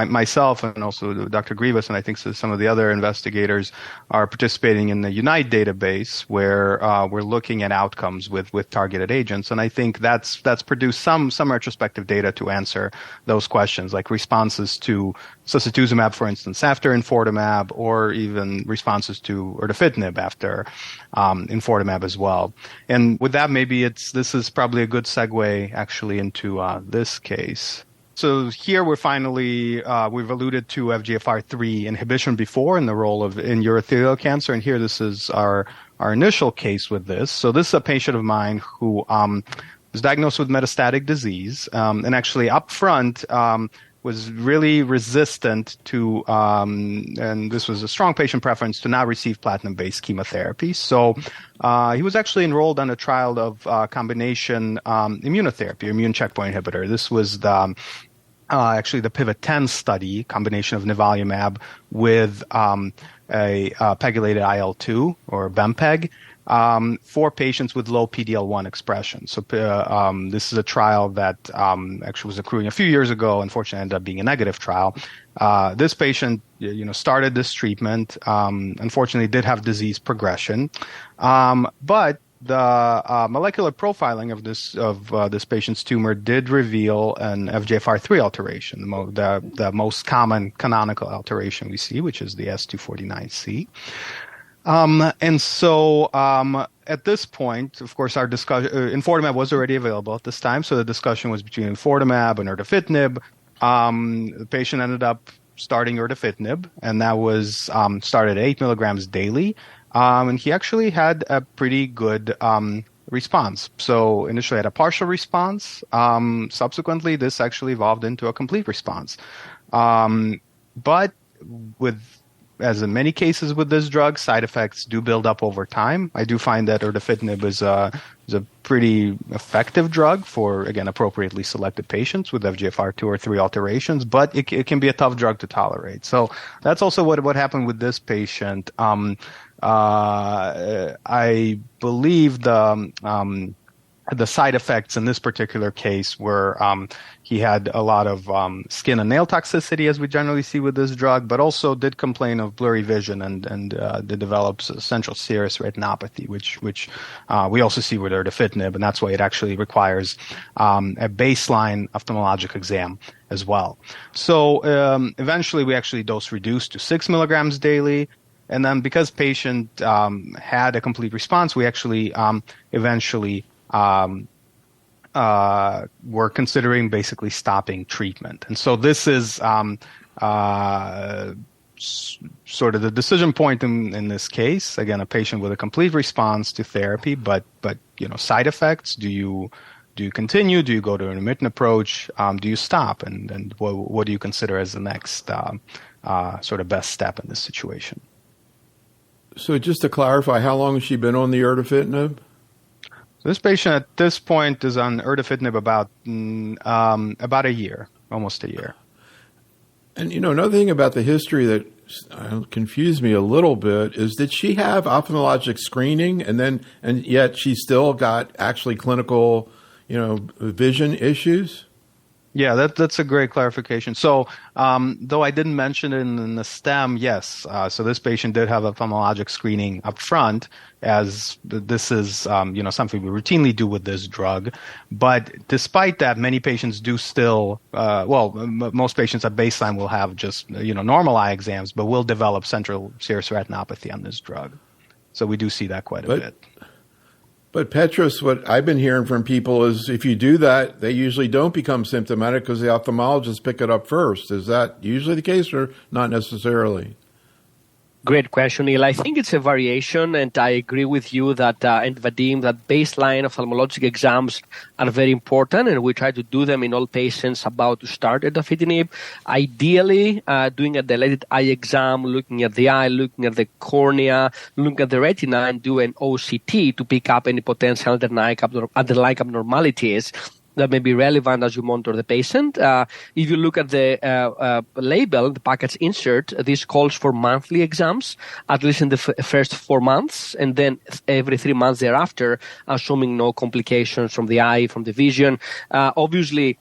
myself and also Dr. Grivas, and I think some of the other investigators are participating in the UNITE database, where we're looking at outcomes with targeted agents. And I think that's produced some retrospective data to answer those questions, like responses to sacituzumab, for instance, after enfortumab, or even responses to erdafitinib after enfortumab as well. And with that, maybe this is probably a good segue actually into this case. So here we're finally, we've alluded to FGFR3 inhibition before in the role in urothelial cancer, and here this is our initial case with this. So this is a patient of mine who was diagnosed with metastatic disease, and actually up front was really resistant to, and this was a strong patient preference, to not receive platinum-based chemotherapy. So he was actually enrolled on a trial of combination immunotherapy, immune checkpoint inhibitor. This was actually the PIVOT-10 study, combination of nivolumab with a pegylated IL-2, or BEMPEG, for patients with low PD-L1 expression. So this is a trial that actually was accruing a few years ago. Unfortunately, ended up being a negative trial. This patient, started this treatment. Unfortunately, did have disease progression, but the molecular profiling of this patient's tumor did reveal an FGFR3 alteration, the most common canonical alteration we see, which is the S249C. And so at this point, of course, our discussion, enfortumab was already available at this time, so the discussion was between enfortumab and erdafitinib. The patient ended up starting erdafitinib, and that was started at 8 milligrams daily. And he actually had a pretty good response. So initially had a partial response. Subsequently, this actually evolved into a complete response. But as in many cases with this drug, side effects do build up over time. I do find that erdafitinib is a pretty effective drug for, again, appropriately selected patients with FGFR2 or 3 alterations, but it can be a tough drug to tolerate. So that's also what happened with this patient. I believe the side effects in this particular case were he had a lot of skin and nail toxicity, as we generally see with this drug, but also did complain of blurry vision and did develop central serous retinopathy, which we also see with erdafitinib, and that's why it actually requires a baseline ophthalmologic exam as well. So eventually we actually dose reduced to 6 milligrams daily. And then because patient had a complete response, we actually eventually were considering basically stopping treatment. And so this is sort of the decision point in this case. Again, a patient with a complete response to therapy, but side effects. Do you continue? Do you go to an intermittent approach? Do you stop? And what do you consider as the next sort of best step in this situation? So just to clarify, how long has she been on the erdafitinib? So this patient at this point is on erdafitinib about a year, almost a year. And another thing about the history that confused me a little bit is, did she have ophthalmologic screening and yet she still got actually clinical, vision issues? Yeah, that's a great clarification. So, though I didn't mention it in the STEM, yes. So this patient did have ophthalmologic screening up front, as this is, something we routinely do with this drug. But despite that, many patients do still, most patients at baseline will have just, normal eye exams, but will develop central serous retinopathy on this drug. So we do see that quite a bit. But Petros, what I've been hearing from people is if you do that, they usually don't become symptomatic because the ophthalmologists pick it up first. Is that usually the case or not necessarily? Great question, Neil. I think it's a variation, and I agree with you that, and Vadim, that baseline ophthalmologic exams are very important, and we try to do them in all patients about to start erdafitinib. Ideally, doing a dilated eye exam, looking at the eye, looking at the cornea, looking at the retina, and do an OCT to pick up any potential underlying abnormalities that may be relevant as you monitor the patient. If you look at the label, the package insert, this calls for monthly exams, at least in the first 4 months, and then every 3 months thereafter, assuming no complications from the eye, from the vision. Obviously,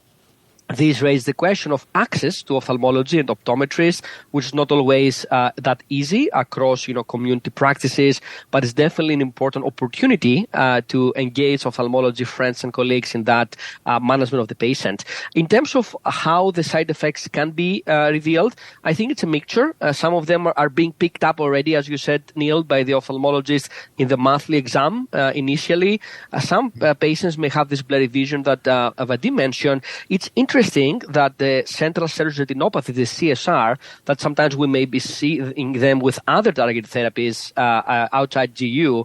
these raise the question of access to ophthalmology and optometrists, which is not always that easy across, community practices, but it's definitely an important opportunity to engage ophthalmology friends and colleagues in that management of the patient. In terms of how the side effects can be revealed, I think it's a mixture. Some of them are being picked up already, as you said, Neil, by the ophthalmologist in the monthly exam initially. Some patients may have this blurry vision that Vadim mentioned. It's interesting that the central serous retinopathy, the CSR, that sometimes we may be seeing them with other targeted therapies outside GU,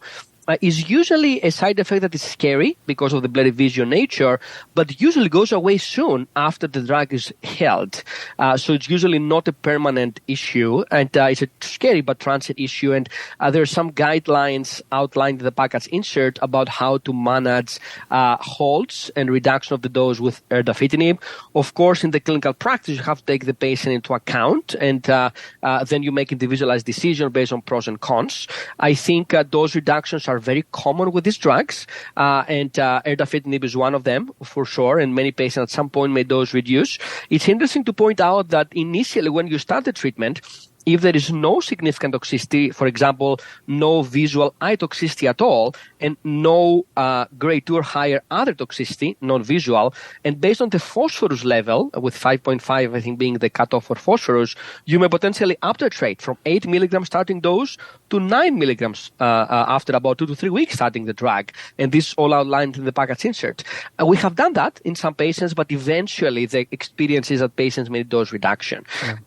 is usually a side effect that is scary because of the blurry vision nature, but usually goes away soon after the drug is held. So it's usually not a permanent issue, and it's a scary but transient issue. And there are some guidelines outlined in the package insert about how to manage holds and reduction of the dose with erdafitinib. Of course, in the clinical practice, you have to take the patient into account, and then you make individualized decision based on pros and cons. I think dose reductions are very common with these drugs, and erdafitinib is one of them for sure, and many patients at some point may dose reduce. It's interesting to point out that initially when you start the treatment, if there is no significant toxicity, for example, no visual eye toxicity at all, and no grade 2 or higher other toxicity, non-visual, and based on the phosphorus level, with 5.5, I think, being the cutoff for phosphorus, you may potentially uptitrate from 8 milligrams starting dose to 9 milligrams after about 2 to 3 weeks starting the drug. And this is all outlined in the package insert. We have done that in some patients, but eventually the experience is that patients may dose reduction. Yeah.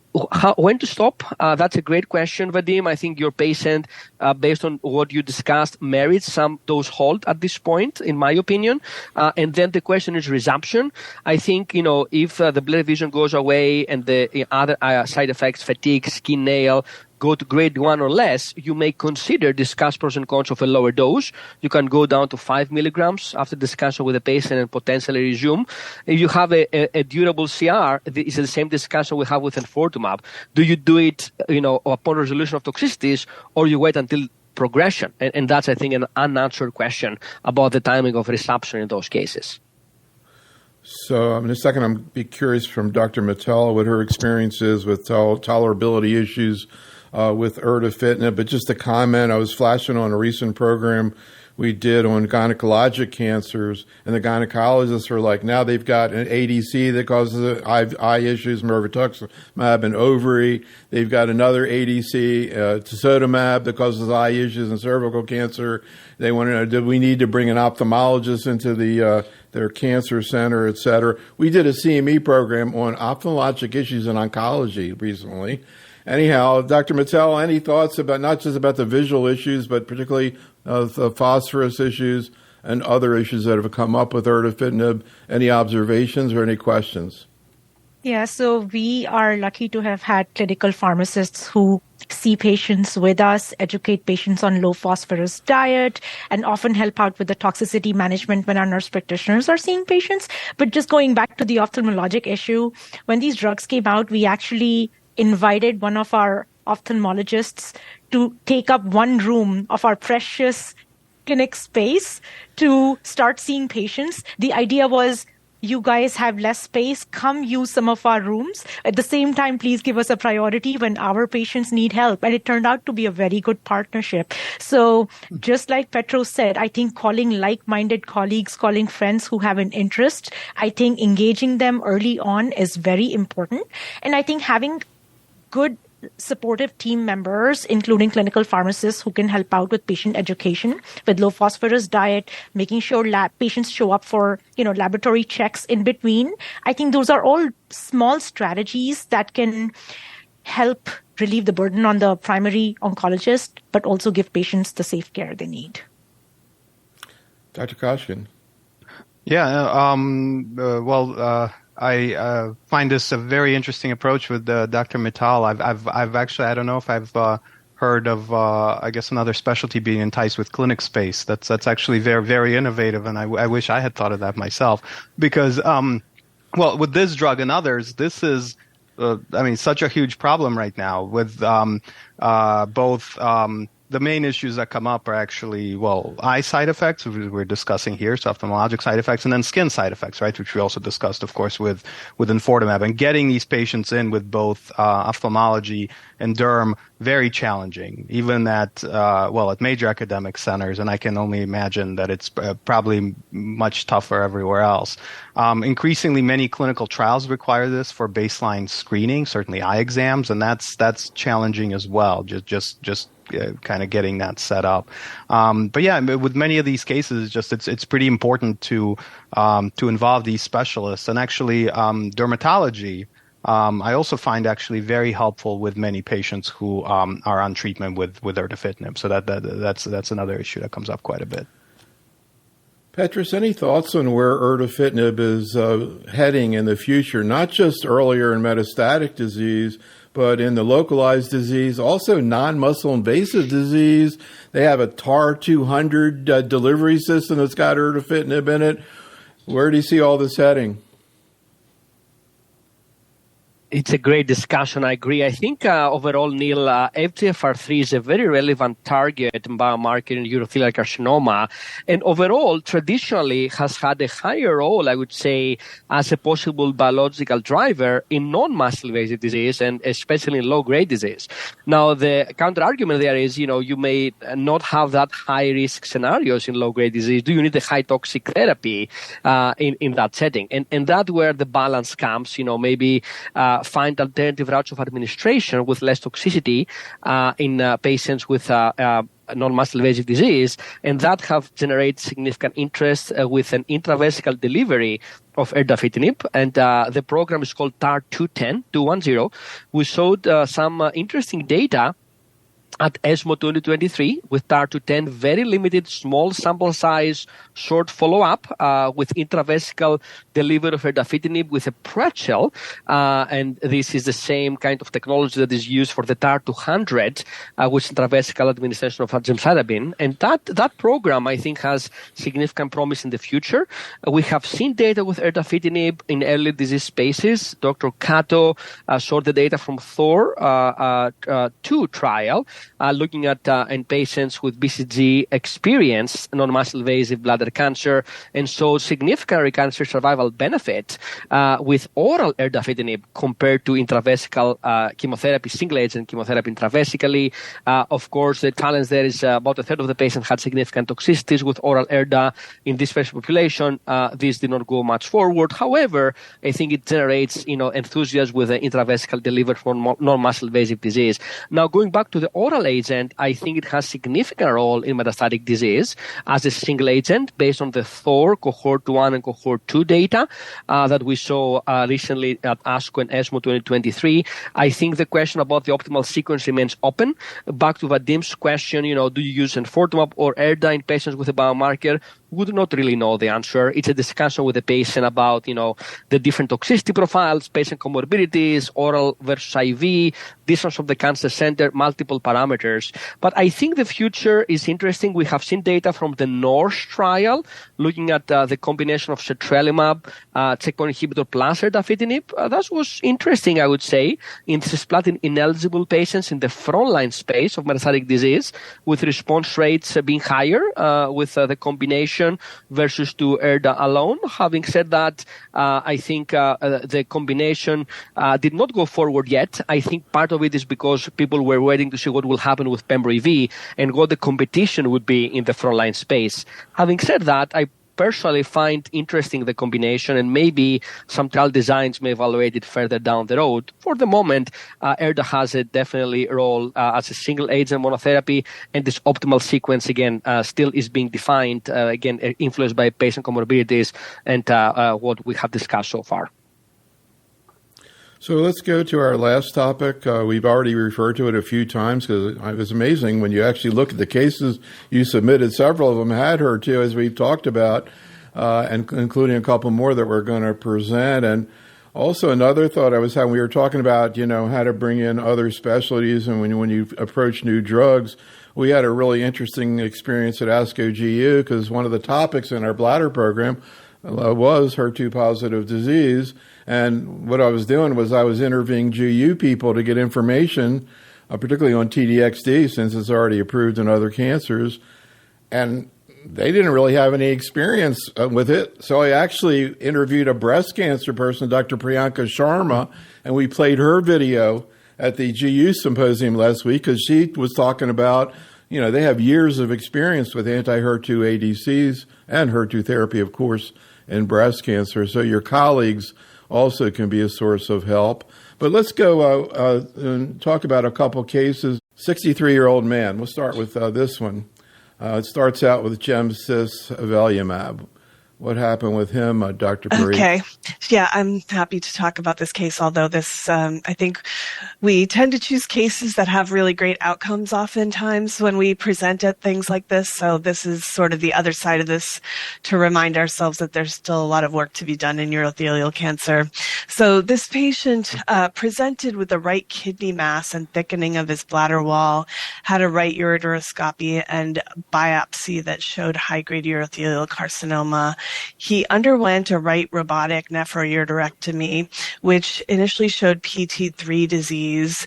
When to stop? That's a great question, Vadim. I think your patient, based on what you discussed, merits some dose hold at this point, in my opinion. And then the question is resumption. I think, if the blurred vision goes away and the other side effects, fatigue, skin nail, go to grade 1 or less, you may discuss pros and cons of a lower dose. You can go down to 5 milligrams after discussion with the patient and potentially resume. If you have a durable CR, it's the same discussion we have with enfortumab. Do you do it, upon resolution of toxicities, or you wait until progression? And that's, I think, an unanswered question about the timing of resumption in those cases. So in a second, I'm be curious from Dr. Mittal what her experience is with tolerability issues with erdafitinib, but just a comment, I was flashing on a recent program we did on gynecologic cancers, and the gynecologists are like, now they've got an ADC that causes eye issues, mirvetuximab and ovary. They've got another ADC, tisotumab, that causes eye issues and cervical cancer. They want to know, do we need to bring an ophthalmologist into their cancer center, et cetera? We did a CME program on ophthalmologic issues in oncology recently. Anyhow, Dr. Mittal, any thoughts about not just about the visual issues, but particularly the phosphorus issues and other issues that have come up with erdafitinib? Any observations or any questions? Yeah, so we are lucky to have had clinical pharmacists who see patients with us, educate patients on low phosphorus diet, and often help out with the toxicity management when our nurse practitioners are seeing patients. But just going back to the ophthalmologic issue, when these drugs came out, we actually invited one of our ophthalmologists to take up one room of our precious clinic space to start seeing patients. The idea was, you guys have less space, come use some of our rooms. At the same time, please give us a priority when our patients need help. And it turned out to be a very good partnership. So just like Petros said, I think calling like-minded colleagues, calling friends who have an interest, I think engaging them early on is very important. And I think having good supportive team members, including clinical pharmacists who can help out with patient education with low phosphorus diet, making sure patients show up for, laboratory checks in between. I think those are all small strategies that can help relieve the burden on the primary oncologist, but also give patients the safe care they need. Dr. Koshkin. Yeah, I find this a very interesting approach with Dr. Mittal. I've actually, I don't know if I've heard of, I guess, another specialty being enticed with clinic space. That's actually very, very innovative, and I wish I had thought of that myself. Because, with this drug and others, this is, such a huge problem right now with both. The main issues that come up are actually, eye side effects, which we're discussing here, so ophthalmologic side effects, and then skin side effects, right, which we also discussed, of course, with enfortumab. And getting these patients in with both ophthalmology and derm, very challenging, even at major academic centers, and I can only imagine that it's probably much tougher everywhere else. Increasingly, many clinical trials require this for baseline screening, certainly eye exams, and that's challenging as well, just kind of getting that set up. But yeah, with many of these cases, it's pretty important to involve these specialists. And actually, dermatology, I also find actually very helpful with many patients who are on treatment with erdafitinib. So that's another issue that comes up quite a bit. Petros, any thoughts on where erdafitinib is heading in the future, not just earlier in metastatic disease, but in the localized disease, also non-muscle invasive disease? They have a TAR-200 delivery system that's got erdafitinib in it. Where do you see all this heading? It's a great discussion. I agree. I think overall, Neil, FGFR3 is a very relevant target biomarker in urothelial carcinoma, and overall, traditionally has had a higher role, I would say, as a possible biological driver in non-muscle invasive disease, and especially in low-grade disease. Now, the counter-argument there is, you may not have that high-risk scenarios in low-grade disease. Do you need a high-toxic therapy in that setting? And that's where the balance comes, maybe find alternative routes of administration with less toxicity in patients with non-muscle invasive disease, and that have generated significant interest with an intravesical delivery of erdafitinib, and the program is called TAR-210. We showed some interesting data at ESMO 2023 with TAR-210, very limited, small sample size, short follow-up with intravesical delivery of erdafitinib with a pretzel. And this is the same kind of technology that is used for the TAR-200, which is intravesical administration of gemcitabine. And that program, I think, has significant promise in the future. We have seen data with erdafitinib in early disease spaces. Dr. Kato showed the data from THOR-2 trial, looking at in patients with BCG experienced non-muscle invasive bladder cancer, and showed significant recurrence survival benefit with oral erdafitinib compared to intravesical chemotherapy, single agent chemotherapy intravesically. Of course, the challenge there is about a third of the patients had significant toxicities with oral erda. In this patient population, this did not go much forward. However, I think it generates enthusiasm with the intravesical delivery for non-muscle invasive disease. Now, going back to the oral agent, I think it has significant role in metastatic disease as a single agent based on the THOR cohort 1 and cohort 2 data that we saw recently at ASCO and ESMO 2023. I think the question about the optimal sequence remains open. Back to Vadim's question, do you use enfortumab or erda in patients with a biomarker? We do not really know the answer. It's a discussion with the patient about, the different toxicity profiles, patient comorbidities, oral versus IV, distance from the cancer center, multiple parameters. But I think the future is interesting. We have seen data from the NORSE trial looking at the combination of sertralimab, checkpoint inhibitor plus erdafitinib. That was interesting, I would say, in cisplatin-ineligible patients in the frontline space of metastatic disease, with response rates being higher with the combination versus to erda alone. Having said that, I think the combination did not go forward yet. I think part of it is because people were waiting to see what will happen with pembro-EV and what the competition would be in the frontline space. Having said that, I personally find interesting the combination, and maybe some trial designs may evaluate it further down the road. For the moment, erda has a definitely role as a single agent monotherapy, and this optimal sequence, again, still is being defined, again, influenced by patient comorbidities and what we have discussed so far. So let's go to our last topic. We've already referred to it a few times because it was amazing when you actually look at the cases you submitted. Several of them had HER2, as we've talked about, and including a couple more that we're going to present. And also another thought I was having, we were talking about, how to bring in other specialties, and when you approach new drugs. We had a really interesting experience at ASCO GU because one of the topics in our bladder program was HER2-positive disease. And what I was doing was I was interviewing GU people to get information, particularly on TDXD, since it's already approved in other cancers. And they didn't really have any experience with it. So I actually interviewed a breast cancer person, Dr. Priyanka Sharma, and we played her video at the GU symposium last week because she was talking about, they have years of experience with anti-HER2 ADCs and HER2 therapy, of course, in breast cancer. So your colleagues also can be a source of help. But let's go and talk about a couple cases. 63-year-old man. We'll start with this one. It starts out with gemcitabine. What happened with him, Dr. Parikh? Okay. Yeah, I'm happy to talk about this case, although this, I think we tend to choose cases that have really great outcomes oftentimes when we present at things like this. So this is sort of the other side of this to remind ourselves that there's still a lot of work to be done in urothelial cancer. So this patient presented with a right kidney mass and thickening of his bladder wall, had a right ureteroscopy and biopsy that showed high-grade urothelial carcinoma. He underwent a right robotic nephroureterectomy, which initially showed PT3 disease.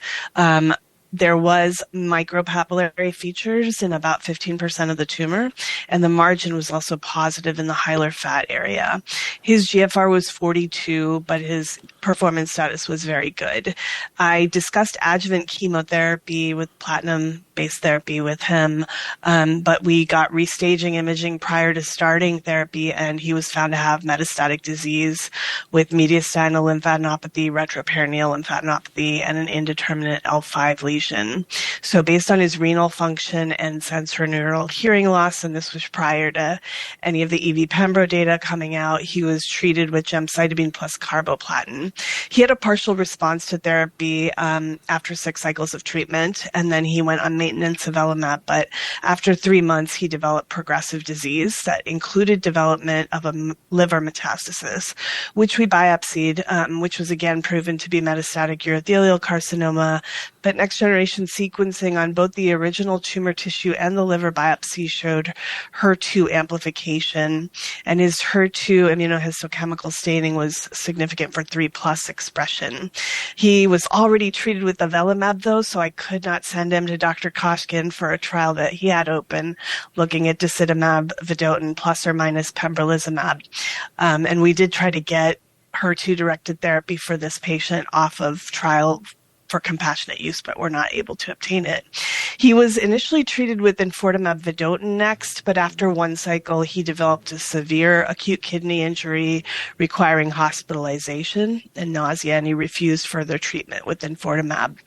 There was micropapillary features in about 15% of the tumor, and the margin was also positive in the hilar fat area. His GFR was 42, but his performance status was very good. I discussed adjuvant chemotherapy with platinum-based therapy with him, but we got restaging imaging prior to starting therapy, and he was found to have metastatic disease with mediastinal lymphadenopathy, retroperitoneal lymphadenopathy, and an indeterminate L5 lesion. So based on his renal function and sensorineural hearing loss, and this was prior to any of the EV Pembro data coming out, he was treated with gemcitabine plus carboplatin. He had a partial response to therapy after 6 cycles of treatment, and then he went on maintenance of avelumab, but after 3 months, he developed progressive disease that included development of a liver metastasis, which we biopsied, which was again proven to be metastatic urothelial carcinoma, but next-generation sequencing on both the original tumor tissue and the liver biopsy showed HER2 amplification, and his HER2 immunohistochemical staining was significant for 3+ expression. He was already treated with avelumab, though, so I could not send him to Dr. Koshkin for a trial that he had open, looking at disitamab vedotin plus or minus pembrolizumab. And we did try to get HER2-directed therapy for this patient off of trial for compassionate use, but we're not able to obtain it. He was initially treated with enfortumab vedotin next, but after 1 cycle, he developed a severe acute kidney injury requiring hospitalization and nausea, and he refused further treatment with enfortumab.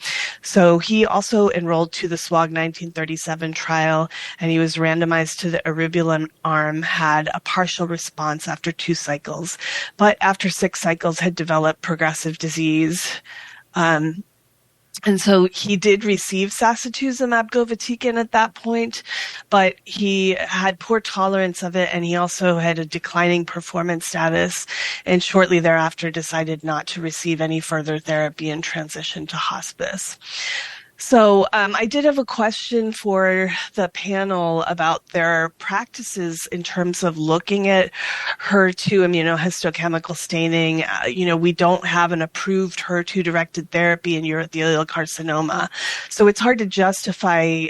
So he also enrolled to the SWOG 1937 trial, and he was randomized to the eribulin arm, had a partial response after 2 cycles, but after 6 cycles had developed progressive disease. And so he did receive sacituzumab govitecan at that point, but he had poor tolerance of it, and he also had a declining performance status, and shortly thereafter decided not to receive any further therapy and transitioned to hospice. So I did have a question for the panel about their practices in terms of looking at HER2 immunohistochemical staining. We don't have an approved HER2-directed therapy in urothelial carcinoma, so it's hard to justify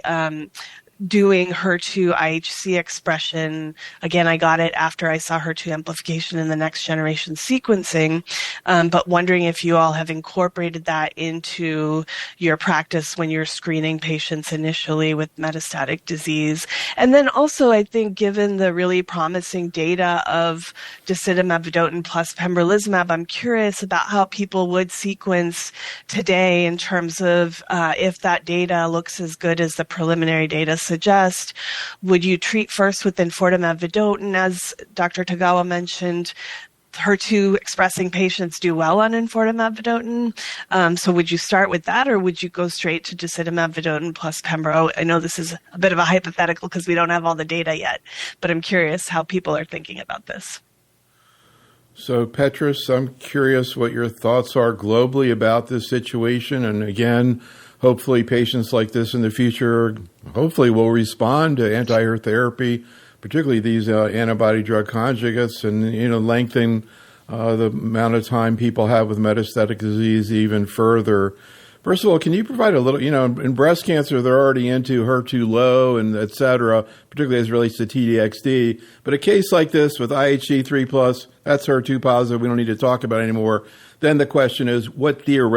doing HER2 IHC expression. Again, I got it after I saw HER2 amplification in the next generation sequencing, but wondering if you all have incorporated that into your practice when you're screening patients initially with metastatic disease. And then also, I think, given the really promising data of disitamab vedotin plus pembrolizumab, I'm curious about how people would sequence today in terms of if that data looks as good as the preliminary data suggest. Would you treat first with enfortumab vedotin, as Dr. Tagawa mentioned? HER2 expressing patients do well on enfortumab vedotin. So would you start with that, or would you go straight to disitamab vedotin plus pembro? I know this is a bit of a hypothetical because we don't have all the data yet, but I'm curious how people are thinking about this. So, Petros, I'm curious what your thoughts are globally about this situation. And again, hopefully patients like this in the future hopefully will respond to anti-HER therapy, particularly these antibody drug conjugates, and lengthen the amount of time people have with metastatic disease even further. First of all, can you provide a little, in breast cancer, they're already into HER2 low and et cetera, particularly as it relates to TDXD. But a case like this with IHC3+, that's HER2 positive, we don't need to talk about it anymore. Then the question is, what do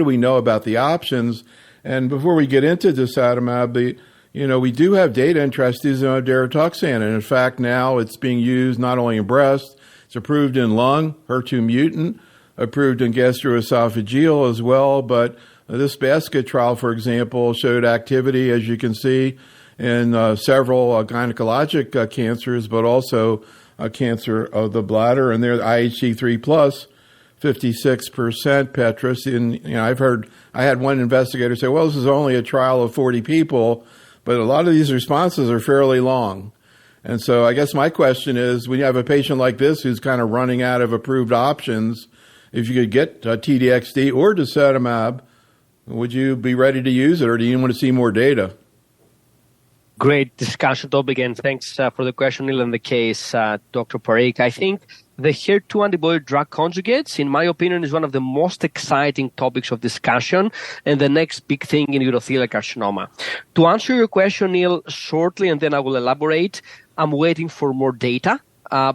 we know about the options? And before we get into disitamab, we do have data in trastuzumab deruxtecan, and in fact now it's being used not only in breast, it's approved in lung, HER2 mutant, approved in gastroesophageal as well, but this basket trial, for example, showed activity, as you can see, in several gynecologic cancers, but also cancer of the bladder, and they're IHC3 plus 56%, Petros. And I had one investigator say, well, this is only a trial of 40 people, but a lot of these responses are fairly long. And so I guess my question is, when you have a patient like this who's kind of running out of approved options, if you could get TDXD or disitamab, would you be ready to use it, or do you want to see more data? Great discussion topic, and thanks for the question, Neil, and the case, Dr. Parikh. I think the HER2 antibody drug conjugates, in my opinion, is one of the most exciting topics of discussion and the next big thing in urothelial carcinoma. To answer your question, Neil, shortly, and then I will elaborate, I'm waiting for more data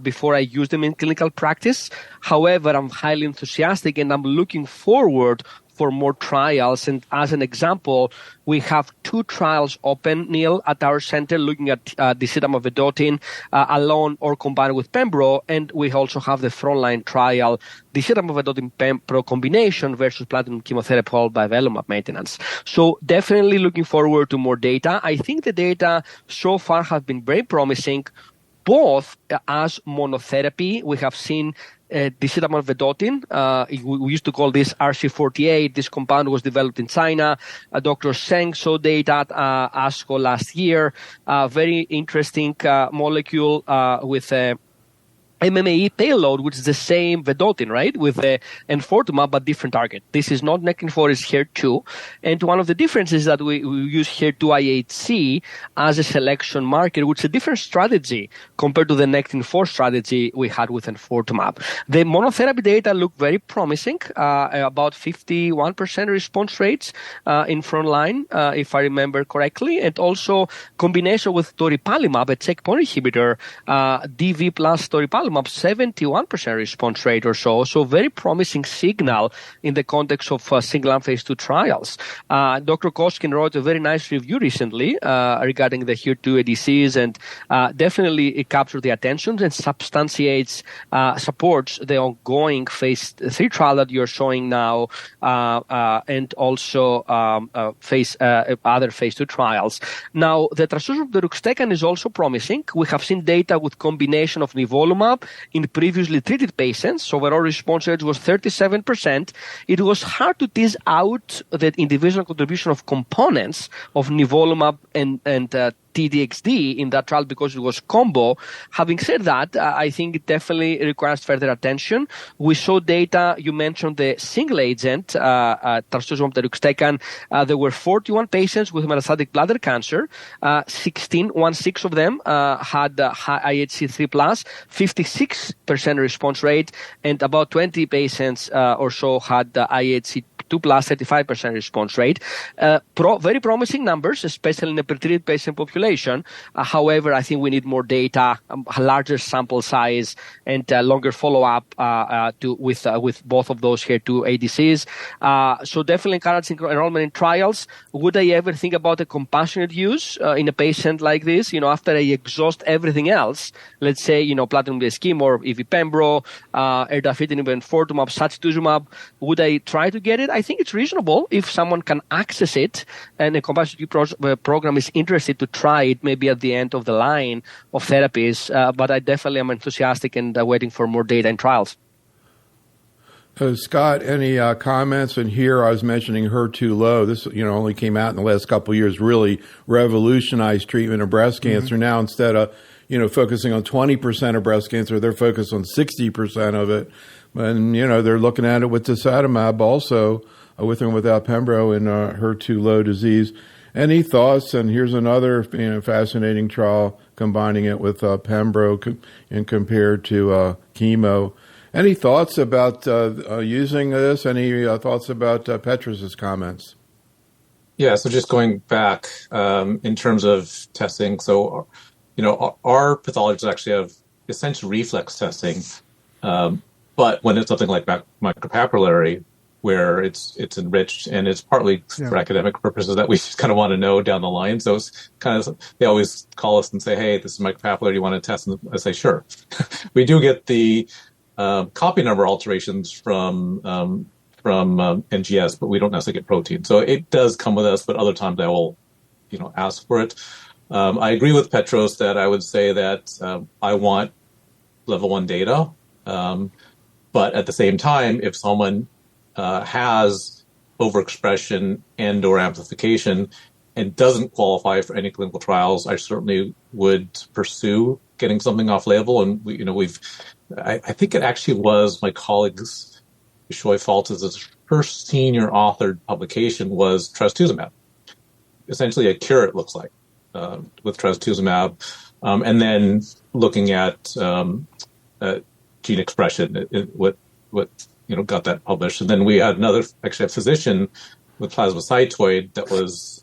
before I use them in clinical practice. However, I'm highly enthusiastic, and I'm looking forward for more trials. And as an example, we have 2 trials open, Neil, at our center, looking at disitamab vedotin alone or combined with pembro. And we also have the frontline trial, disitamab vedotin pembro combination versus platinum chemotherapy followed by avelumab maintenance. So definitely looking forward to more data. I think the data so far have been very promising, both as monotherapy. We have seen disitamab vedotin. We used to call this RC48. This compound was developed in China. Dr. Seng saw data at ASCO last year. Very interesting molecule with MMAE payload, which is the same vedotin, right, with enfortumab, but different target. This is not Nectin-4, it's HER2. And one of the differences is that we use HER2 IHC as a selection marker, which is a different strategy compared to the Nectin-4 strategy we had with enfortumab. The monotherapy data look very promising, about 51% response rates in frontline, if I remember correctly, and also combination with toripalimab, a checkpoint inhibitor, DV plus toripalimab, 71% response rate or so. So very promising signal in the context of single-arm phase 2 trials. Dr. Koshkin wrote a very nice review recently regarding the HER2 ADCs, and definitely it captured the attention and substantiates, supports the ongoing phase 3 trial that you're showing now, and also other phase 2 trials. Now, the trastuzumab deruxtecan is also promising. We have seen data with combination of nivolumab in previously treated patients. Overall response rate was 37%. It was hard to tease out the individual contribution of components of nivolumab and TDXD in that trial because it was combo. Having said that, I think it definitely requires further attention. We saw data, you mentioned the single agent, trastuzumab deruxtecan. There were 41 patients with metastatic bladder cancer. 16 of them had IHC3+, 56% response rate, and about 20 patients or so had IHC 2+, 35% response rate. Very promising numbers, especially in the pretreated patient population. However, I think we need more data, a larger sample size, and longer follow-up with both of those HER2 ADCs. So definitely encouraging enrollment in trials. Would I ever think about a compassionate use in a patient like this? After I exhaust everything else, let's say, platinum-based chemo or EV-pembro, erdafitinib and enfortumab, sacituzumab, would I try to get it? I think it's reasonable if someone can access it and a compassionate use program is interested to try it maybe at the end of the line of therapies. But I definitely am enthusiastic and waiting for more data and trials. Scott, any comments? And here I was mentioning HER2 low. This, only came out in the last couple of years, really revolutionized treatment of breast cancer. Now, instead of, focusing on 20% of breast cancer, they're focused on 60% of it. And, they're looking at it with tisatumab also, with and without pembro in HER2 low disease. Any thoughts? And here's another, fascinating trial combining it with pembro and compared to chemo. Any thoughts about using this? Any thoughts about Petros' comments? Yeah, so just going back in terms of testing, so our pathologists actually have essential reflex testing, but when it's something like micropapillary, where it's enriched and it's partly for academic purposes that we just kind of want to know down the line. So it's kind of, they always call us and say, "Hey, this is micropapillary. Do you want to test?" And I say, "Sure." We do get the copy number alterations from NGS, but we don't necessarily get protein. So it does come with us, but other times I will, ask for it. I agree with Petros that I would say that I want level 1 data, but at the same time, if someone has overexpression and or amplification and doesn't qualify for any clinical trials, I certainly would pursue getting something off label. And I think it actually was my colleagues, Shoy Falt's first senior authored publication was trastuzumab. Essentially a cure, it looks like, with trastuzumab. And then looking at gene expression, what got that published. And then we had a physician with plasmacytoid that was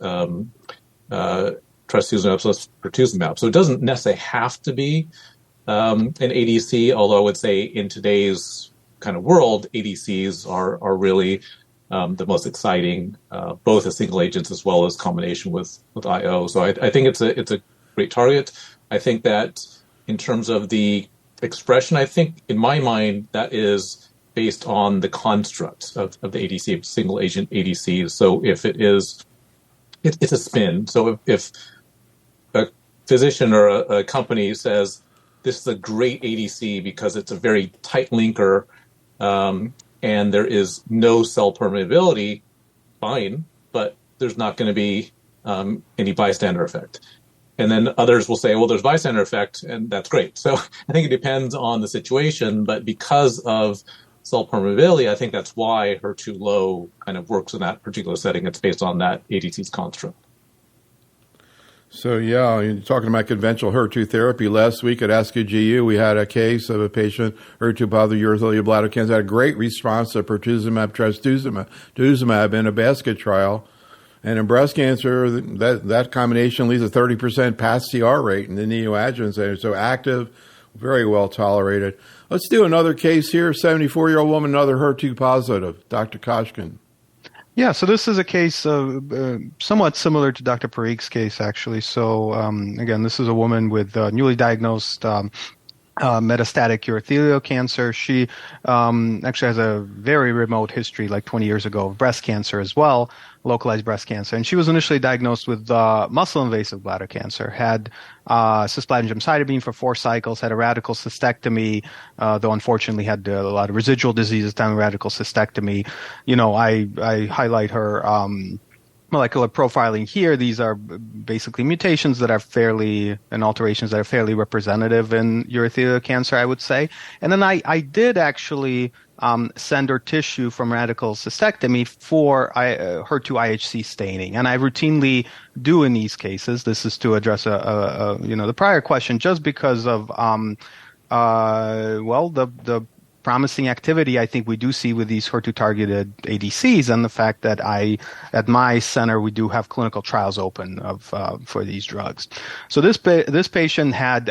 trastuzumab plus pertuzumab. So it doesn't necessarily have to be an ADC, although I would say in today's kind of world, ADCs are really the most exciting, both as single agents as well as combination with IO. So I think it's a great target. I think that in terms of the expression, I think in my mind that is based on the construct of the ADC, single agent ADC. So if it's a spin. So if a physician or a company says, this is a great ADC because it's a very tight linker and there is no cell permeability, fine, but there's not going to be any bystander effect. And then others will say, well, there's bystander effect, and that's great. So I think it depends on the situation, but because of cell permeability, I think that's why HER2 low kind of works in that particular setting. It's based on that ADC's construct. So, you're talking about conventional HER2 therapy. Last week at ASCO GU, we had a case of a patient, HER2 positive urothelial bladder cancer, had a great response to pertuzumab, trastuzumab in a basket trial. And in breast cancer, that combination leads a 30% pass CR rate in the neoadjuvant setting. So active, very well tolerated. Let's do another case here. 74-year-old woman, another HER2 positive. Dr. Koshkin. Yeah, so this is a case somewhat similar to Dr. Parikh's case, actually. So, again, this is a woman with newly diagnosed metastatic urothelial cancer. She actually has a very remote history, like 20 years ago, of breast cancer as well, localized breast cancer. And she was initially diagnosed with muscle-invasive bladder cancer, had cisplatin gemcitabine for 4 cycles, had a radical cystectomy, though unfortunately had a lot of residual disease at the time of radical cystectomy. I highlight her molecular profiling here. These are basically mutations that are and alterations that are fairly representative in urothelial cancer, I would say. And then I did actually send her tissue from radical cystectomy for HER2 IHC staining. And I routinely do in these cases. This is to address the prior question, just because of the promising activity I think we do see with these HER2-targeted ADCs, and the fact that at my center, we do have clinical trials open for these drugs. So this patient had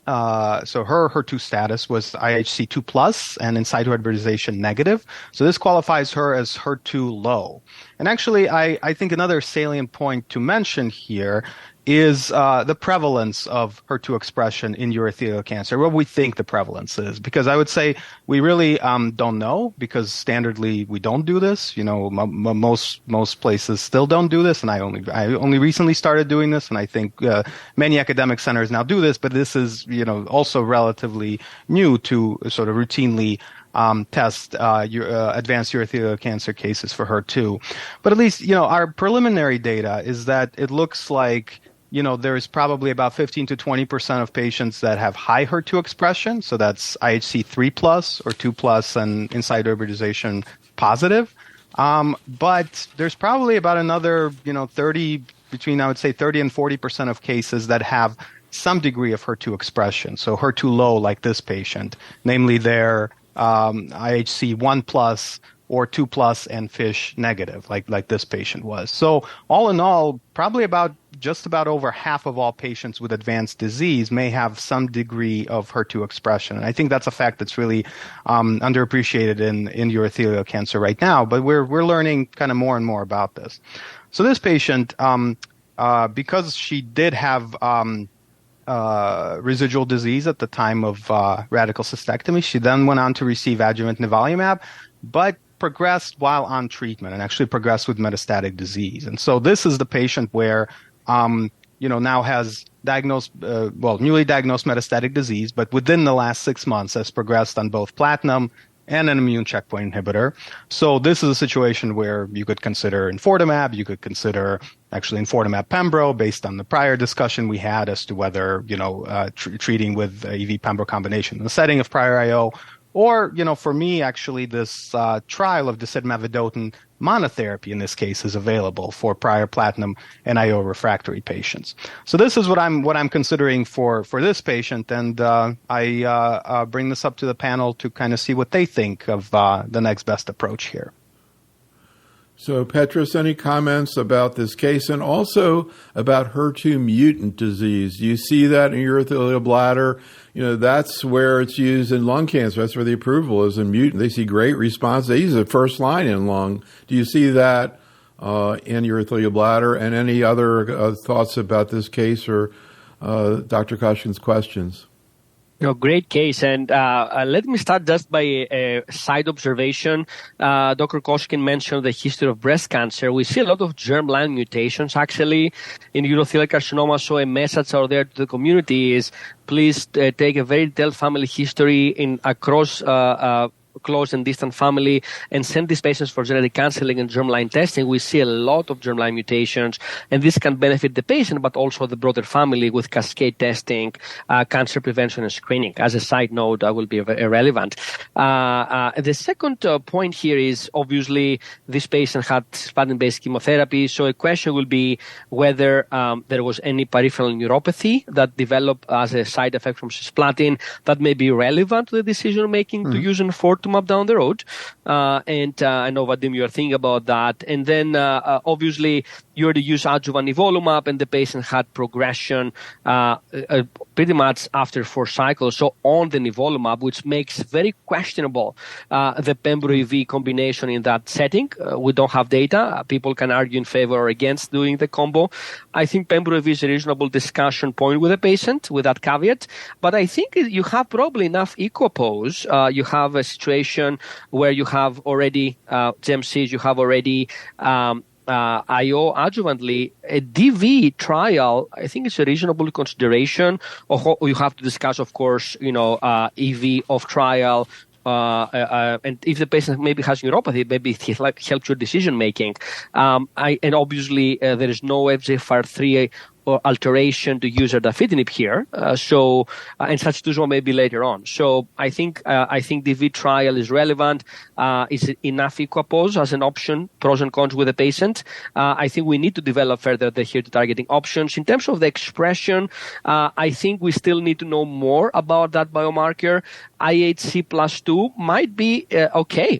so her HER2 status was IHC 2+ and in situ hybridization negative. So this qualifies her as HER2 low. And actually, I think another salient point to mention here is the prevalence of HER2 expression in urothelial cancer, what we think the prevalence is. Because I would say we really don't know, because standardly we don't do this. Most places still don't do this, and I only recently started doing this, and I think many academic centers now do this, but this is also relatively new to sort of routinely test advanced urothelial cancer cases for HER2. But at least, our preliminary data is that it looks like there is probably about 15 to 20% of patients that have high HER2 expression. So that's IHC 3+ or 2+ and in situ hybridization positive. But there's probably about another, 30 and 40% of cases that have some degree of HER2 expression. So HER2 low, like this patient, namely their IHC 1+ or 2+ and FISH negative, like this patient was. So all in all, probably just about over half of all patients with advanced disease may have some degree of HER2 expression. And I think that's a fact that's really underappreciated in urothelial cancer right now. But we're learning kind of more and more about this. So this patient, because she did have residual disease at the time of radical cystectomy, she then went on to receive adjuvant nivolumab, but progressed while on treatment and actually progressed with metastatic disease. And so this is the patient where, now has newly diagnosed metastatic disease, but within the last 6 months has progressed on both platinum and an immune checkpoint inhibitor. So this is a situation where you could consider enfortumab, you could consider actually enfortumab pembro based on the prior discussion we had as to whether, treating with EV pembro combination in the setting of prior IO. Or, for me, actually, this trial of disitamab vedotin monotherapy in this case is available for prior platinum and IO refractory patients. So this is what I'm considering for this patient, and I bring this up to the panel to kind of see what they think of the next best approach here. So, Petros, any comments about this case and also about HER2 mutant disease? Do you see that in urothelial bladder? That's where it's used in lung cancer. That's where the approval is in mutant. They see great response. They use it first line in lung. Do you see that in urothelial bladder? And any other thoughts about this case or Dr. Koshkin's questions? Great case. And let me start just by a side observation. Dr. Koshkin mentioned the history of breast cancer. We see a lot of germline mutations, actually, in urothelial carcinoma. So a message out there to the community is please take a very detailed family history across close and distant family and send these patients for genetic counseling and germline testing. We see a lot of germline mutations, and this can benefit the patient, but also the broader family with cascade testing, cancer prevention and screening. As a side note, that will be irrelevant. The second point here is obviously this patient had cisplatin-based chemotherapy, so a question will be whether there was any peripheral neuropathy that developed as a side effect from cisplatin that may be relevant to the decision-making to use enfortumab down the road. And I know, Vadim, you are thinking about that. And then, obviously, you already use adjuvant nivolumab, and the patient had progression pretty much after 4 cycles, so on the nivolumab, which makes very questionable the pembro-EV combination in that setting. We don't have data. People can argue in favor or against doing the combo. I think pembro-EV is a reasonable discussion point with the patient, with that caveat. But I think you have probably enough equipoise. You have a situation where you have already GEM-Cs, you have already IO adjuvantly. A DV trial, I think it's a reasonable consideration. Or you have to discuss, of course, EV of trial. And if the patient maybe has neuropathy, maybe it helps your decision making. And obviously there is no FGFR3 or alteration to use erdafitinib here. And sacituzumab maybe later on. So I think the V trial is relevant. Is it enough equipoise as an option, pros and cons with the patient? I think we need to develop further the HER2 targeting options. In terms of the expression, I think we still need to know more about that biomarker. IHC +2 might be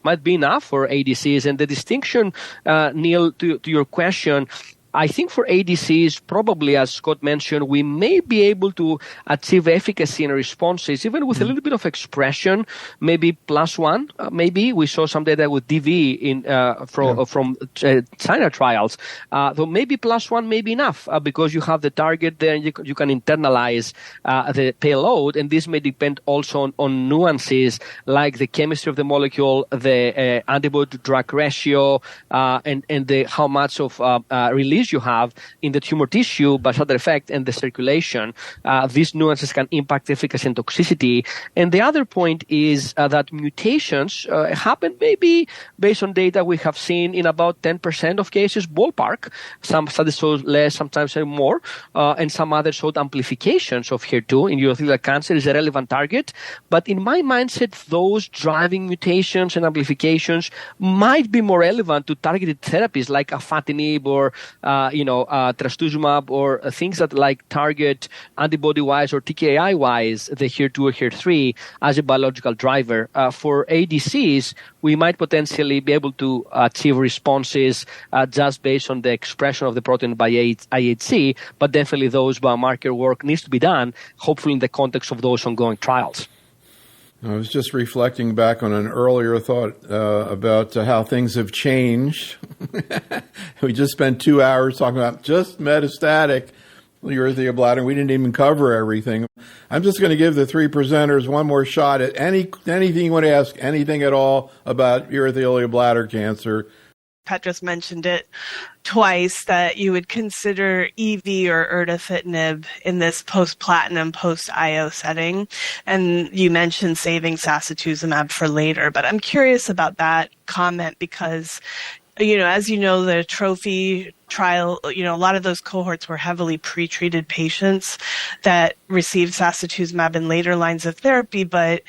might be enough for ADCs. And the distinction, Neil, to your question, I think for ADCs, probably, as Scott mentioned, we may be able to achieve efficacy and responses, even with a little bit of expression, maybe +1. Maybe we saw some data with DV from China trials. So maybe +1 may be enough because you have the target there and you can internalize the payload. And this may depend also on nuances like the chemistry of the molecule, the antibody-to-drug ratio, and how much of release you have in the tumor tissue, bystander effect, and the circulation. These nuances can impact efficacy and toxicity. And the other point is that mutations happen maybe based on data we have seen in about 10% of cases, ballpark. Some studies show less, sometimes more, and some others showed amplifications of HER2 in urothelial cancer is a relevant target. But in my mindset, those driving mutations and amplifications might be more relevant to targeted therapies like afatinib or trastuzumab, or things that like target antibody-wise or TKI-wise the HER2 or HER3 as a biological driver. For ADCs, we might potentially be able to achieve responses just based on the expression of the protein by IHC, but definitely those biomarker work needs to be done, hopefully in the context of those ongoing trials. I was just reflecting back on an earlier thought about how things have changed. We just spent 2 hours talking about just metastatic urothelial bladder. We didn't even cover everything. I'm just going to give the three presenters one more shot at anything you want to ask, anything at all about urothelial bladder cancer. Petros mentioned it twice that you would consider EV or erdafitinib in this post-platinum, post-IO setting. And you mentioned saving sacituzumab for later. But I'm curious about that comment because, as you know, the trophy trial, a lot of those cohorts were heavily pretreated patients that received sacituzumab in later lines of therapy. But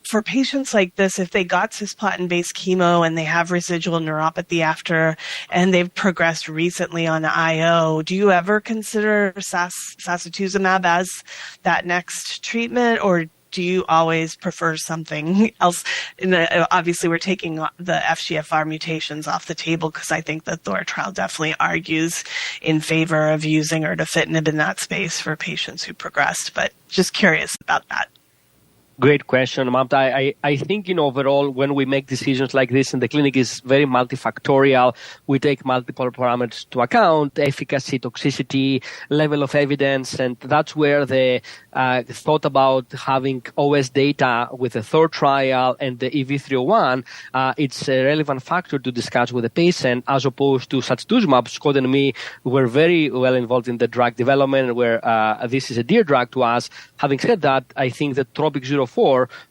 for patients like this, if they got cisplatin-based chemo and they have residual neuropathy after, and they've progressed recently on IO, do you ever consider sacituzumab as that next treatment, or do you always prefer something else? Obviously, we're taking the FGFR mutations off the table because I think the Thor trial definitely argues in favor of using erdafitinib in that space for patients who progressed, but just curious about that. Great question, Mamta. I think, overall, when we make decisions like this in the clinic, is very multifactorial. We take multiple parameters to account, efficacy, toxicity, level of evidence, and that's where the thought about having OS data with the Thor trial and the EV301, it's a relevant factor to discuss with the patient, as opposed to sacituzumab. Scott and me were very well involved in the drug development, where this is a dear drug to us. Having said that, I think that TROPiCS-04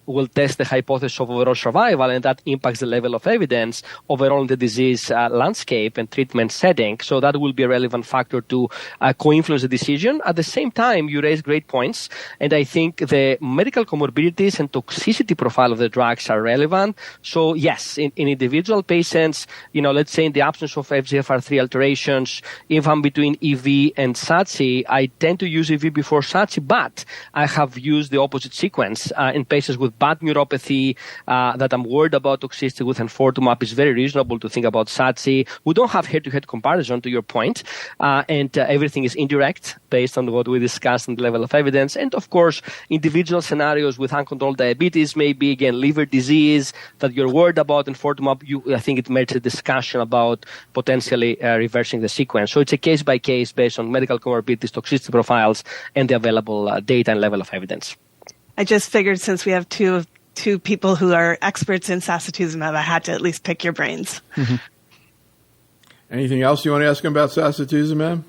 will test the hypothesis of overall survival, and that impacts the level of evidence overall in the disease landscape and treatment setting. So that will be a relevant factor to co-influence the decision. At the same time, you raise great points, and I think the medical comorbidities and toxicity profile of the drugs are relevant. So yes, in individual patients, let's say in the absence of FGFR3 alterations, if I'm between EV and SATSI, I tend to use EV before SATSI, but I have used the opposite sequence in patients with bad neuropathy that I'm worried about toxicity with enfortumab. It's very reasonable to think about SATSI. We don't have head-to-head comparison, to your point, and everything is indirect based on what we discussed and the level of evidence. And of course, individual scenarios with uncontrolled diabetes, maybe again liver disease that you're worried about, enfortumab, I think it merits a discussion about potentially reversing the sequence. So it's a case-by-case based on medical comorbidities, toxicity profiles, and the available data and level of evidence. I just figured since we have two people who are experts in sacituzumab, I had to at least pick your brains. Mm-hmm. Anything else you want to ask him about sacituzumab?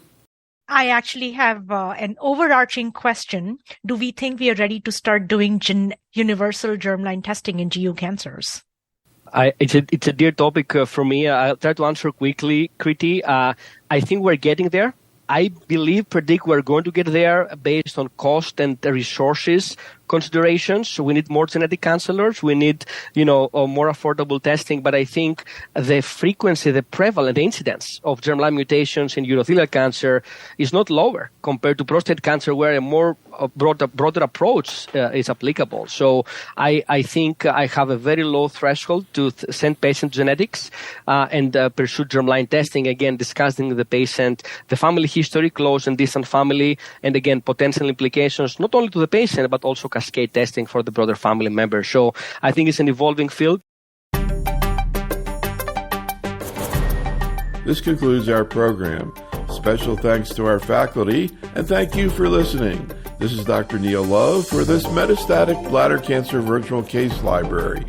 I actually have an overarching question. Do we think we are ready to start doing universal germline testing in GU cancers? It's a dear topic for me. I'll try to answer quickly, Kriti. I think we're getting there. I predict we're going to get there based on cost and resources considerations. So we need more genetic counselors. We need, more affordable testing. But I think the frequency, the prevalent incidence of germline mutations in urothelial cancer is not lower compared to prostate cancer, where a more broader approach is applicable. So I think I have a very low threshold to send patient genetics and pursue germline testing, again, discussing with the patient, the family history, close and distant family, and again, potential implications, not only to the patient, but also cascade testing for the broader family members. So I think it's an evolving field. This concludes our program. Special thanks to our faculty, and thank you for listening. This is Dr. Neil Love for this Metastatic Bladder Cancer Virtual Case Library.